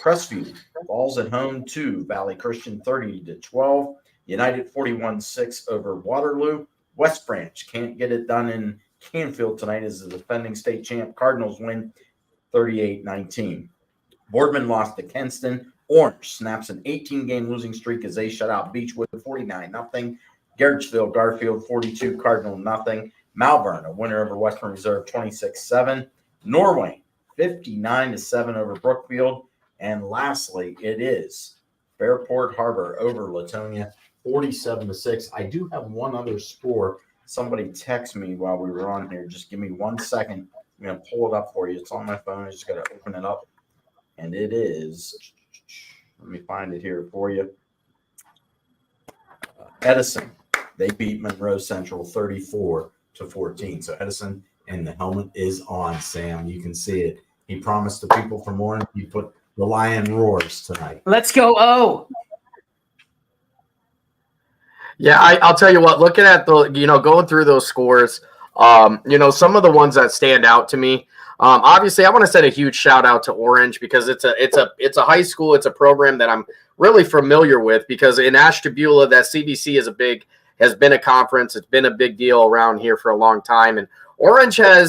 Crestview falls at home to Valley Christian 30-12. United 41-6 over Waterloo. West Branch can't get it done in Canfield tonight as the defending state champ Cardinals win 38-19. Boardman lost to Kenston. Orange snaps an 18-game losing streak as they shut out Beechwood 49-0. Garrettsville, Garfield 42, Cardinal 0. Malvern, a winner over Western Reserve 26-7. Norway 59-7 over Brookfield. And lastly, it is Fairport Harbor over Latonia 47-6. I do have one other score. Somebody text me while we were on here. Just give me 1 second. I'm going to pull it up for you. It's on my phone. I just got to open it up. And it is, let me find it here for you. Edison. They beat Monroe Central 34-14. So Edison, and the helmet is on, Sam. You can see it. He promised the people from Orange he put the Lion roars tonight. Let's go. Oh. Yeah, I'll tell you what, looking at going through those scores, some of the ones that stand out to me, obviously I want to send a huge shout out to Orange because it's a high school. It's a program that I'm really familiar with because in Ashtabula, that CBC has been a conference. It's been a big deal around here for a long time. And Orange had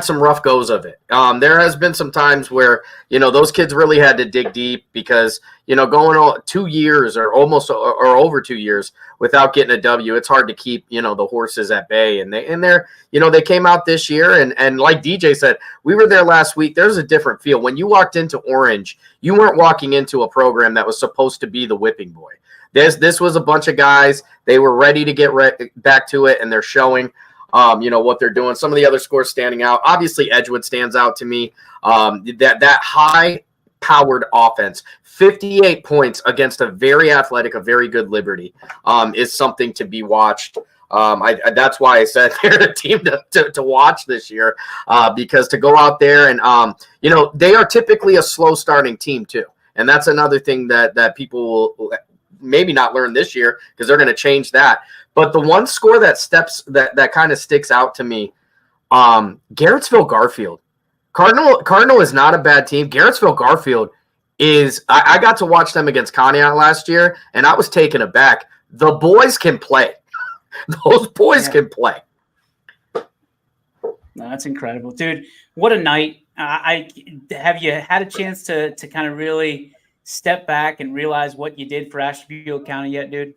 some rough goes of it. There has been some times where, those kids really had to dig deep because, going on 2 years or almost or over 2 years without getting a W, it's hard to keep, the horses at bay. And they came out this year and like DJ said, we were there last week. There's a different feel. When you walked into Orange, you weren't walking into a program that was supposed to be the whipping boy. This was a bunch of guys. They were ready to get back to it, and they're showing, what they're doing. Some of the other scores standing out. Obviously, Edgewood stands out to me. That high-powered offense, 58 points against a very athletic, a very good Liberty, is something to be watched. That's why I said they're the team to watch this year, because to go out there and, they are typically a slow-starting team too. And that's another thing that people will maybe not learn this year because they're going to change that. But the one score that kind of sticks out to me, Garrettsville Garfield. Cardinal is not a bad team. Garrettsville Garfield is – I got to watch them against Conneaut last year, and I was taken aback. The boys can play. Those boys can play. No, that's incredible. Dude, what a night. Have you had a chance to kind of really – step back and realize what you did for Ashtabula County yet, dude?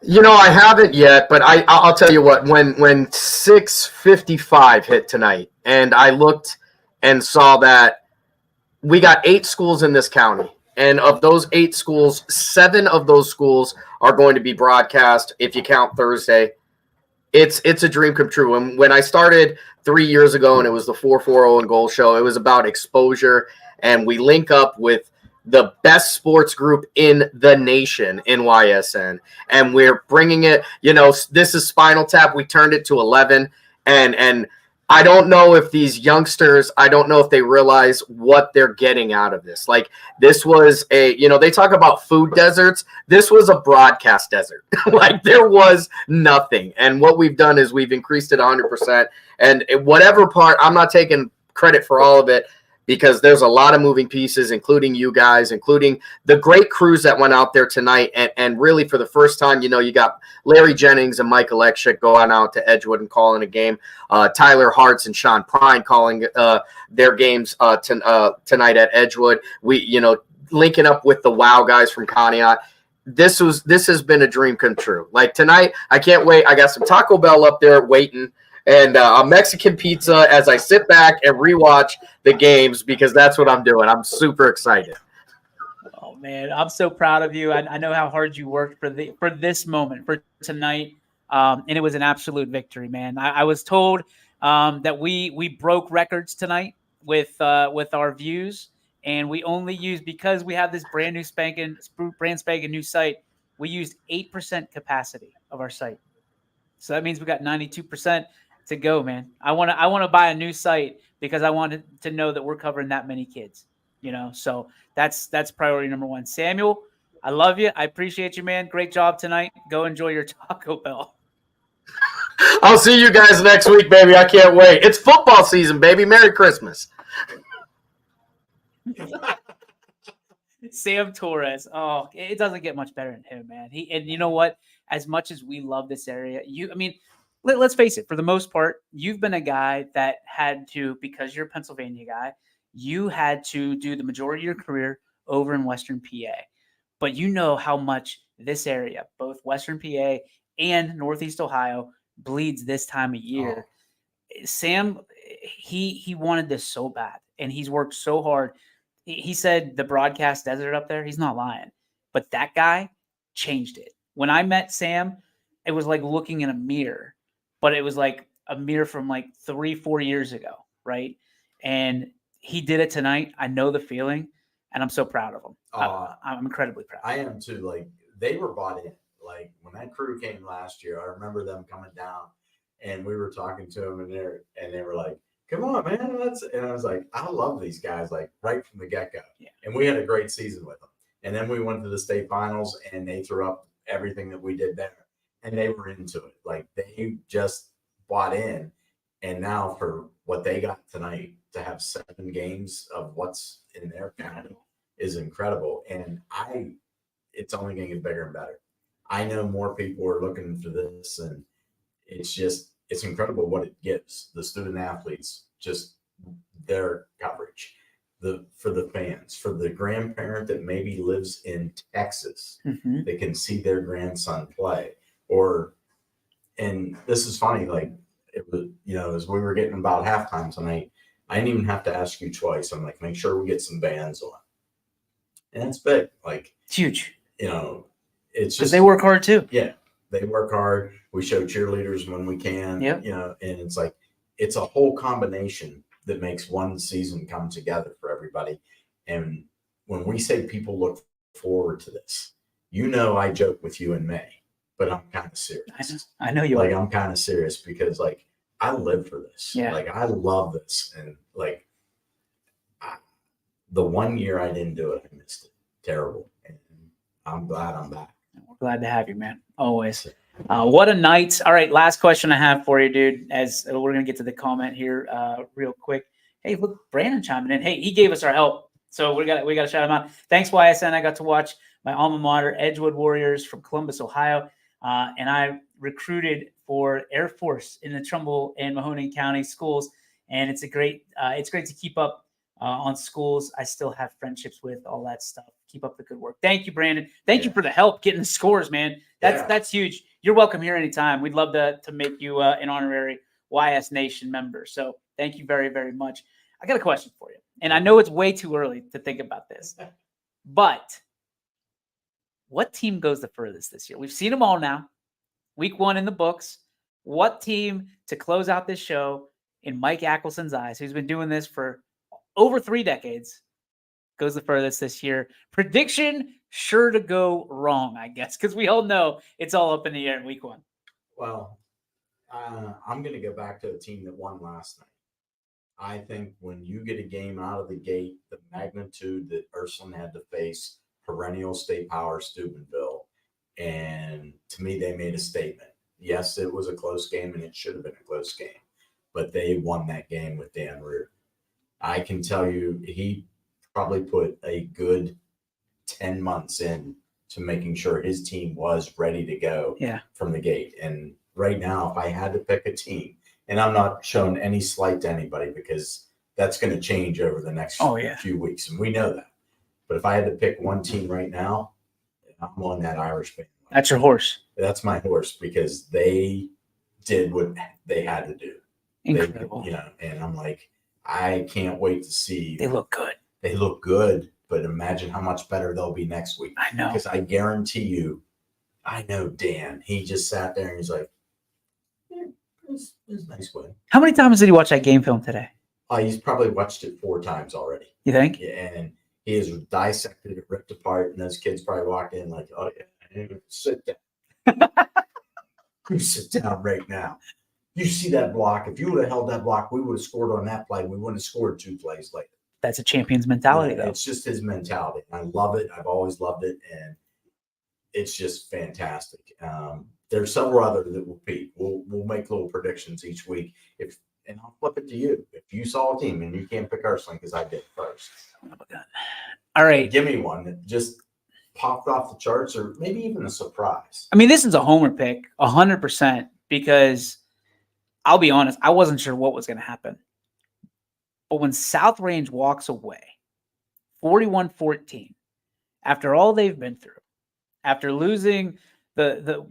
I haven't yet, but I'll tell you what, when 6:55 hit tonight and I looked and saw that we got 8 schools in this county, and of those 8 schools, 7 of those schools are going to be broadcast if you count Thursday. It's a dream come true. And when I started 3 years ago and it was the 440 and Goal show, it was about exposure. And we link up with the best sports group in the nation, NYSN. And we're bringing it, this is Spinal Tap. We turned it to 11. And I don't know if these youngsters, I don't know if they realize what they're getting out of this. Like, this was they talk about food deserts. This was a broadcast desert. Like, there was nothing. And what we've done is we've increased it 100%. And whatever part, I'm not taking credit for all of it, because there's a lot of moving pieces, including you guys, including the great crews that went out there tonight. And really for the first time, you got Larry Jennings and Michael Ekshik going out to Edgewood and calling a game. Tyler Hartz and Sean Prine calling their games tonight at Edgewood. We, linking up with the WOW guys from Conneaut. This has been a dream come true. Like tonight, I can't wait. I got some Taco Bell up there waiting. And a Mexican pizza as I sit back and rewatch the games because that's what I'm doing. I'm super excited. man, I'm so proud of you. I know how hard you worked for this moment, for tonight, and it was an absolute victory, man. I was told that we broke records tonight with our views, and we only used, because we have this brand spanking new site. We used 8% capacity of our site, so that means we got 92% to go, man. I want to buy a new site because I want to know that we're covering that many kids. So that's priority number one. Samuel, I love you. I appreciate you, man. Great job tonight. Go enjoy your Taco Bell. I'll see you guys next week, baby. I can't wait. It's football season, baby. Merry Christmas. Sam Torres. Oh, it doesn't get much better than him, man. And you know what? As much as we love this area, let's face it, for the most part, you've been a guy that had to, because you're a Pennsylvania guy, you had to do the majority of your career over in Western PA. But you know how much this area, both Western PA and Northeast Ohio, bleeds this time of year. Sam, he wanted this so bad, and he's worked so hard. He said the broadcast desert up there, he's not lying. But that guy changed it. When I met Sam, it was like looking in a mirror, but it was like a mirror from like 3-4 years ago, right? And he did it tonight. I know the feeling, and I'm so proud of him. I'm incredibly proud. I am too. Like, they were bought in. Like, when that crew came last year, I remember them coming down, and we were talking to them, and they were like, "Come on, man!" And I was like, "I love these guys, like, right from the get go." Yeah. And we had a great season with them. And then we went to the state finals, and they threw up everything that we did there, and they were into it. Like, they just bought in. And now for what they got tonight, to have 7 games of what's in their county is incredible. And it's only going to get bigger and better. I know more people are looking for this, and it's incredible what it gives the student athletes, just their coverage, for the fans, for the grandparent that maybe lives in Texas, they can see their grandson play. And this is funny, like, it was, as we were getting about halftime tonight, I didn't even have to ask you twice. I'm like, make sure we get some bands on. And it's big. Like, it's huge. It's just, because they work hard too. Yeah, they work hard. We show cheerleaders when we can. Yep. And it's like, it's a whole combination that makes one season come together for everybody. And when we say people look forward to this, I joke with you in May, but I'm kind of serious. I know you like, are. I'm kind of serious because, like, I live for this. Yeah. Like, I love this. And, like, the 1 year I didn't do it, I missed it. Terrible. And I'm glad I'm back. We're glad to have you, man. Always. What a night. All right, last question I have for you, dude, as we're going to get to the comment here real quick. Hey, look, Brandon chiming in. Hey, he gave us our help, so we got to shout him out. Thanks, YSN. I got to watch my alma mater, Edgewood Warriors from Columbus, Ohio, and I recruited for Air Force in the Trumbull and Mahoning County schools, and it's great to keep up on schools I still have friendships with, all that stuff. Keep up the good work. Thank you, Brandon. Thank you for the help getting the scores, man. That's huge. You're welcome here anytime. We'd love to make you an honorary YS Nation member. So thank you very, very much. I got a question for you, and I know it's way too early to think about this, but what team goes the furthest this year? We've seen them all now. Week 1 in the books. What team, to close out this show, in Mike Ackelson's eyes, who's been doing this for over 3 decades, goes the furthest this year? Prediction sure to go wrong, I guess, because we all know it's all up in the air in week 1. Well, I'm going to go back to a team that won last night. I think when you get a game out of the gate, the magnitude that Ursuline had to face perennial state power Steubenville, and to me, they made a statement. Yes, it was a close game, and it should have been a close game, but they won that game with Dan Rear. I can tell you, he probably put a good 10 months in to making sure his team was ready to go from the gate. And right now, if I had to pick a team, and I'm not showing any slight to anybody because that's going to change over the next few weeks, and we know that. But if I had to pick one team right now, I'm on that Irish band. That's your horse. That's my horse because they did what they had to do. Incredible. And I'm like, I can't wait to see. They look good. They look good. but imagine how much better they'll be next week. I know. Because I guarantee you, I know Dan. He just sat there and he's like, it's a nice win. How many times did he watch that game film today? He's probably watched it 4 times already. You think? Yeah, and he has dissected it, ripped apart, and those kids probably walked in like, oh, yeah, sit down. You sit down right now. You see that block. If you would have held that block, we would have scored on that play. We wouldn't have scored 2 plays later. That's a champion's mentality, though. It's just his mentality. I love it. I've always loved it, and it's just fantastic. There's several others that will peak. We'll make little predictions each week. And I'll flip it to you. If you saw a team and you can't pick Ursuline because I did first. All right. Give me one that just popped off the charts, or maybe even a surprise. I mean, this is a homer pick, 100%, because I'll be honest, I wasn't sure what was going to happen. But when South Range walks away, 41-14, after all they've been through, after losing the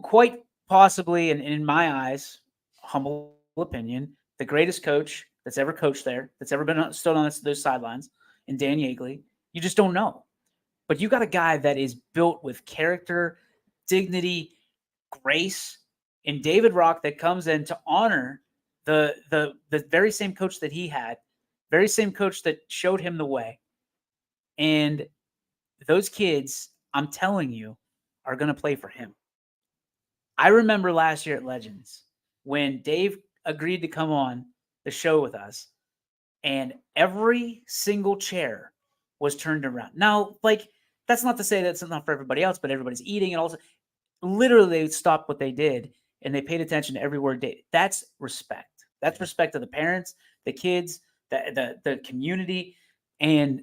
quite possibly, and in my eyes, humble opinion, the greatest coach that's ever coached there, that's ever been stood on those sidelines, in Dan Yeagley, you just don't know. But you got a guy that is built with character, dignity, grace, and David Rock that comes in to honor the very same coach that he had, very same coach that showed him the way. And those kids, I'm telling you, are going to play for him. I remember last year at Legends when Dave agreed to come on the show with us, and every single chair was turned around. Now, like, that's not to say that's not for everybody else, but everybody's eating and also literally they stopped what they did and they paid attention to every word. That's respect. That's respect to the parents, the kids, the community. And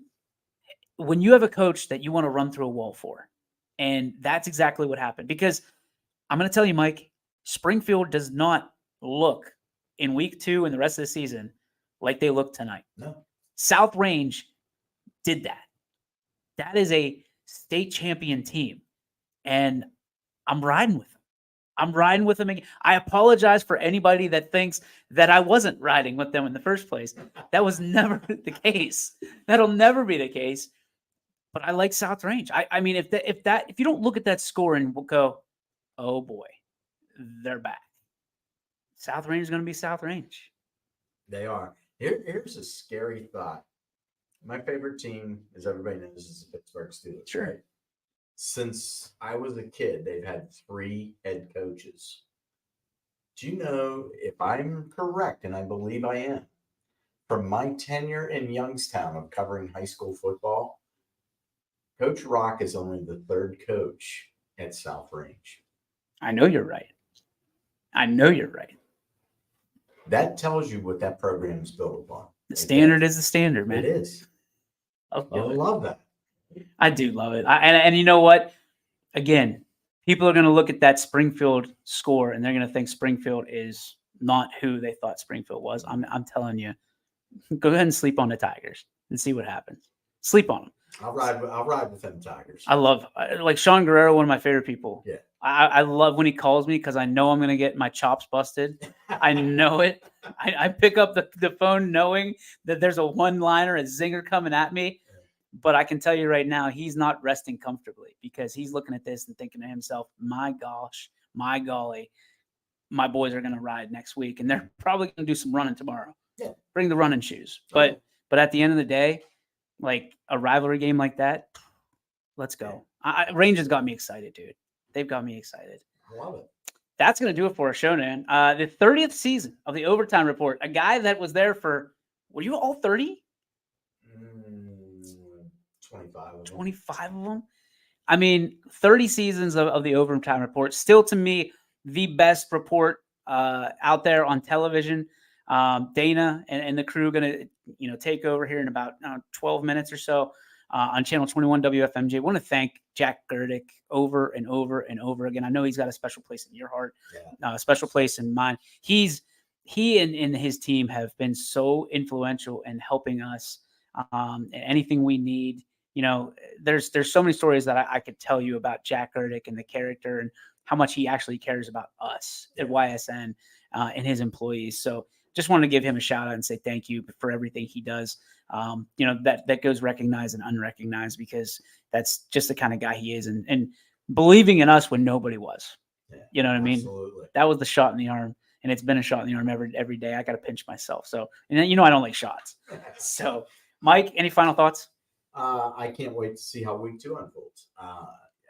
when you have a coach that you want to run through a wall for, and that's exactly what happened. Because I'm going to tell you, Mike, Springfield does not look in week 2 and the rest of the season like they look tonight. No. South South Range did that. That is a state champion team. And I'm riding with them. I'm riding with them again. I apologize for anybody that thinks that I wasn't riding with them in the first place. That was never the case. That'll never be the case. But I like South Range. I mean, if you don't look at that score and go, oh boy, they're back. South Range is going to be South Range. They are. Here's a scary thought. My favorite team, as everybody knows, is the Pittsburgh Steelers. Sure. Right? Since I was a kid, they've had 3 head coaches. Do you know, if I'm correct, and I believe I am, from my tenure in Youngstown of covering high school football, Coach Rock is only the 3rd coach at South Range. I know you're right. I know you're right. That tells you what that program is built upon. The standard is the standard, man. It is. I You'll love that. I do love it. And you know what? Again, people are going to look at that Springfield score and they're going to think Springfield is not who they thought Springfield was. I'm telling you, go ahead and sleep on the Tigers and see what happens. Sleep on them. I'll ride with them Tigers. I love, like, Sean Guerrero, one of my favorite people. Yeah. I love when he calls me because I know I'm going to get my chops busted. I know it. I pick up the phone knowing that there's a one-liner, a zinger coming at me. But I can tell you right now, he's not resting comfortably because he's looking at this and thinking to himself, my gosh, my golly, my boys are going to ride next week. And they're probably going to do some running tomorrow. Yeah. Bring the running shoes. But at the end of the day, like a rivalry game like that, let's go. Range has got me excited, dude. They've got me excited. I love it. That's going to do it for our show, man. The 30th season of the Overtime Report. A guy that was there for, were you all 30? 25 of them. 25 of them? I mean, 30 seasons of the Overtime Report. Still, to me, the best report out there on television. Dana and the crew going to take over here in about 12 minutes or so on Channel 21 WFMJ. I want to thank Jack Gerdick over and over and over again. I know he's got a special place in your heart, a special place in mine. He and his team have been so influential in helping us. Anything we need, there's so many stories that I could tell you about Jack Gerdick and the character and how much he actually cares about us at YSN and his employees. So just wanted to give him a shout out and say thank you for everything he does. That goes recognized and unrecognized, because that's just the kind of guy he is, and believing in us when nobody was. Yeah, you know what I mean? absolutely. That was the shot in the arm, and it's been a shot in the arm every day. I got to pinch myself. So, and I don't like shots. So, Mike, any final thoughts? I can't wait to see how week 2 unfolds.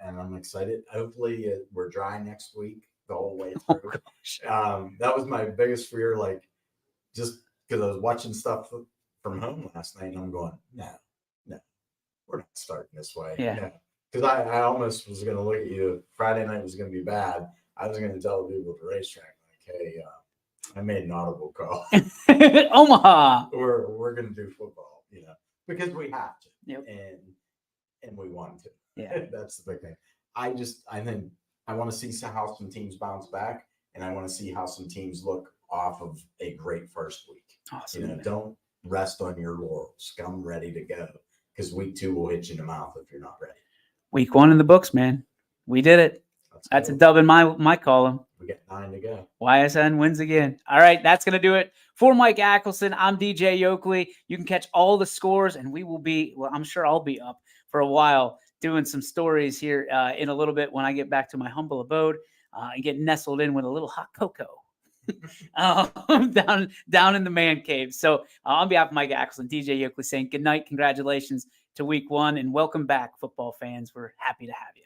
And I'm excited. Hopefully we're dry next week the whole way through. That was my biggest fear, just because I was watching stuff from home last night, and I'm going, no, we're not starting this way. Yeah. Because I almost was going to look at you. Friday night was going to be bad. I was going to tell the people at the racetrack, hey, I made an audible call. Omaha. We're going to do football, because we have to. Yep. And we want to. Yeah. That's the big thing. I think I want to see how some teams bounce back, and I want to see how some teams look off of a great first week. Awesome. Don't rest on your laurels. Come ready to go, because week 2 will hit you in the mouth if you're not ready. Week 1 in the books, man. We did it. That's a dub in my column. We got 9 to go. YSN wins again. All right, that's going to do it. For Mike Ackelson, I'm DJ Yoakley. You can catch all the scores, and we will be, I'm sure I'll be up for a while doing some stories here in a little bit when I get back to my humble abode and get nestled in with a little hot cocoa down in the man cave. So on behalf of Mike Ackelson, DJ Yoakley saying good night, congratulations to week 1, and welcome back, football fans. We're happy to have you.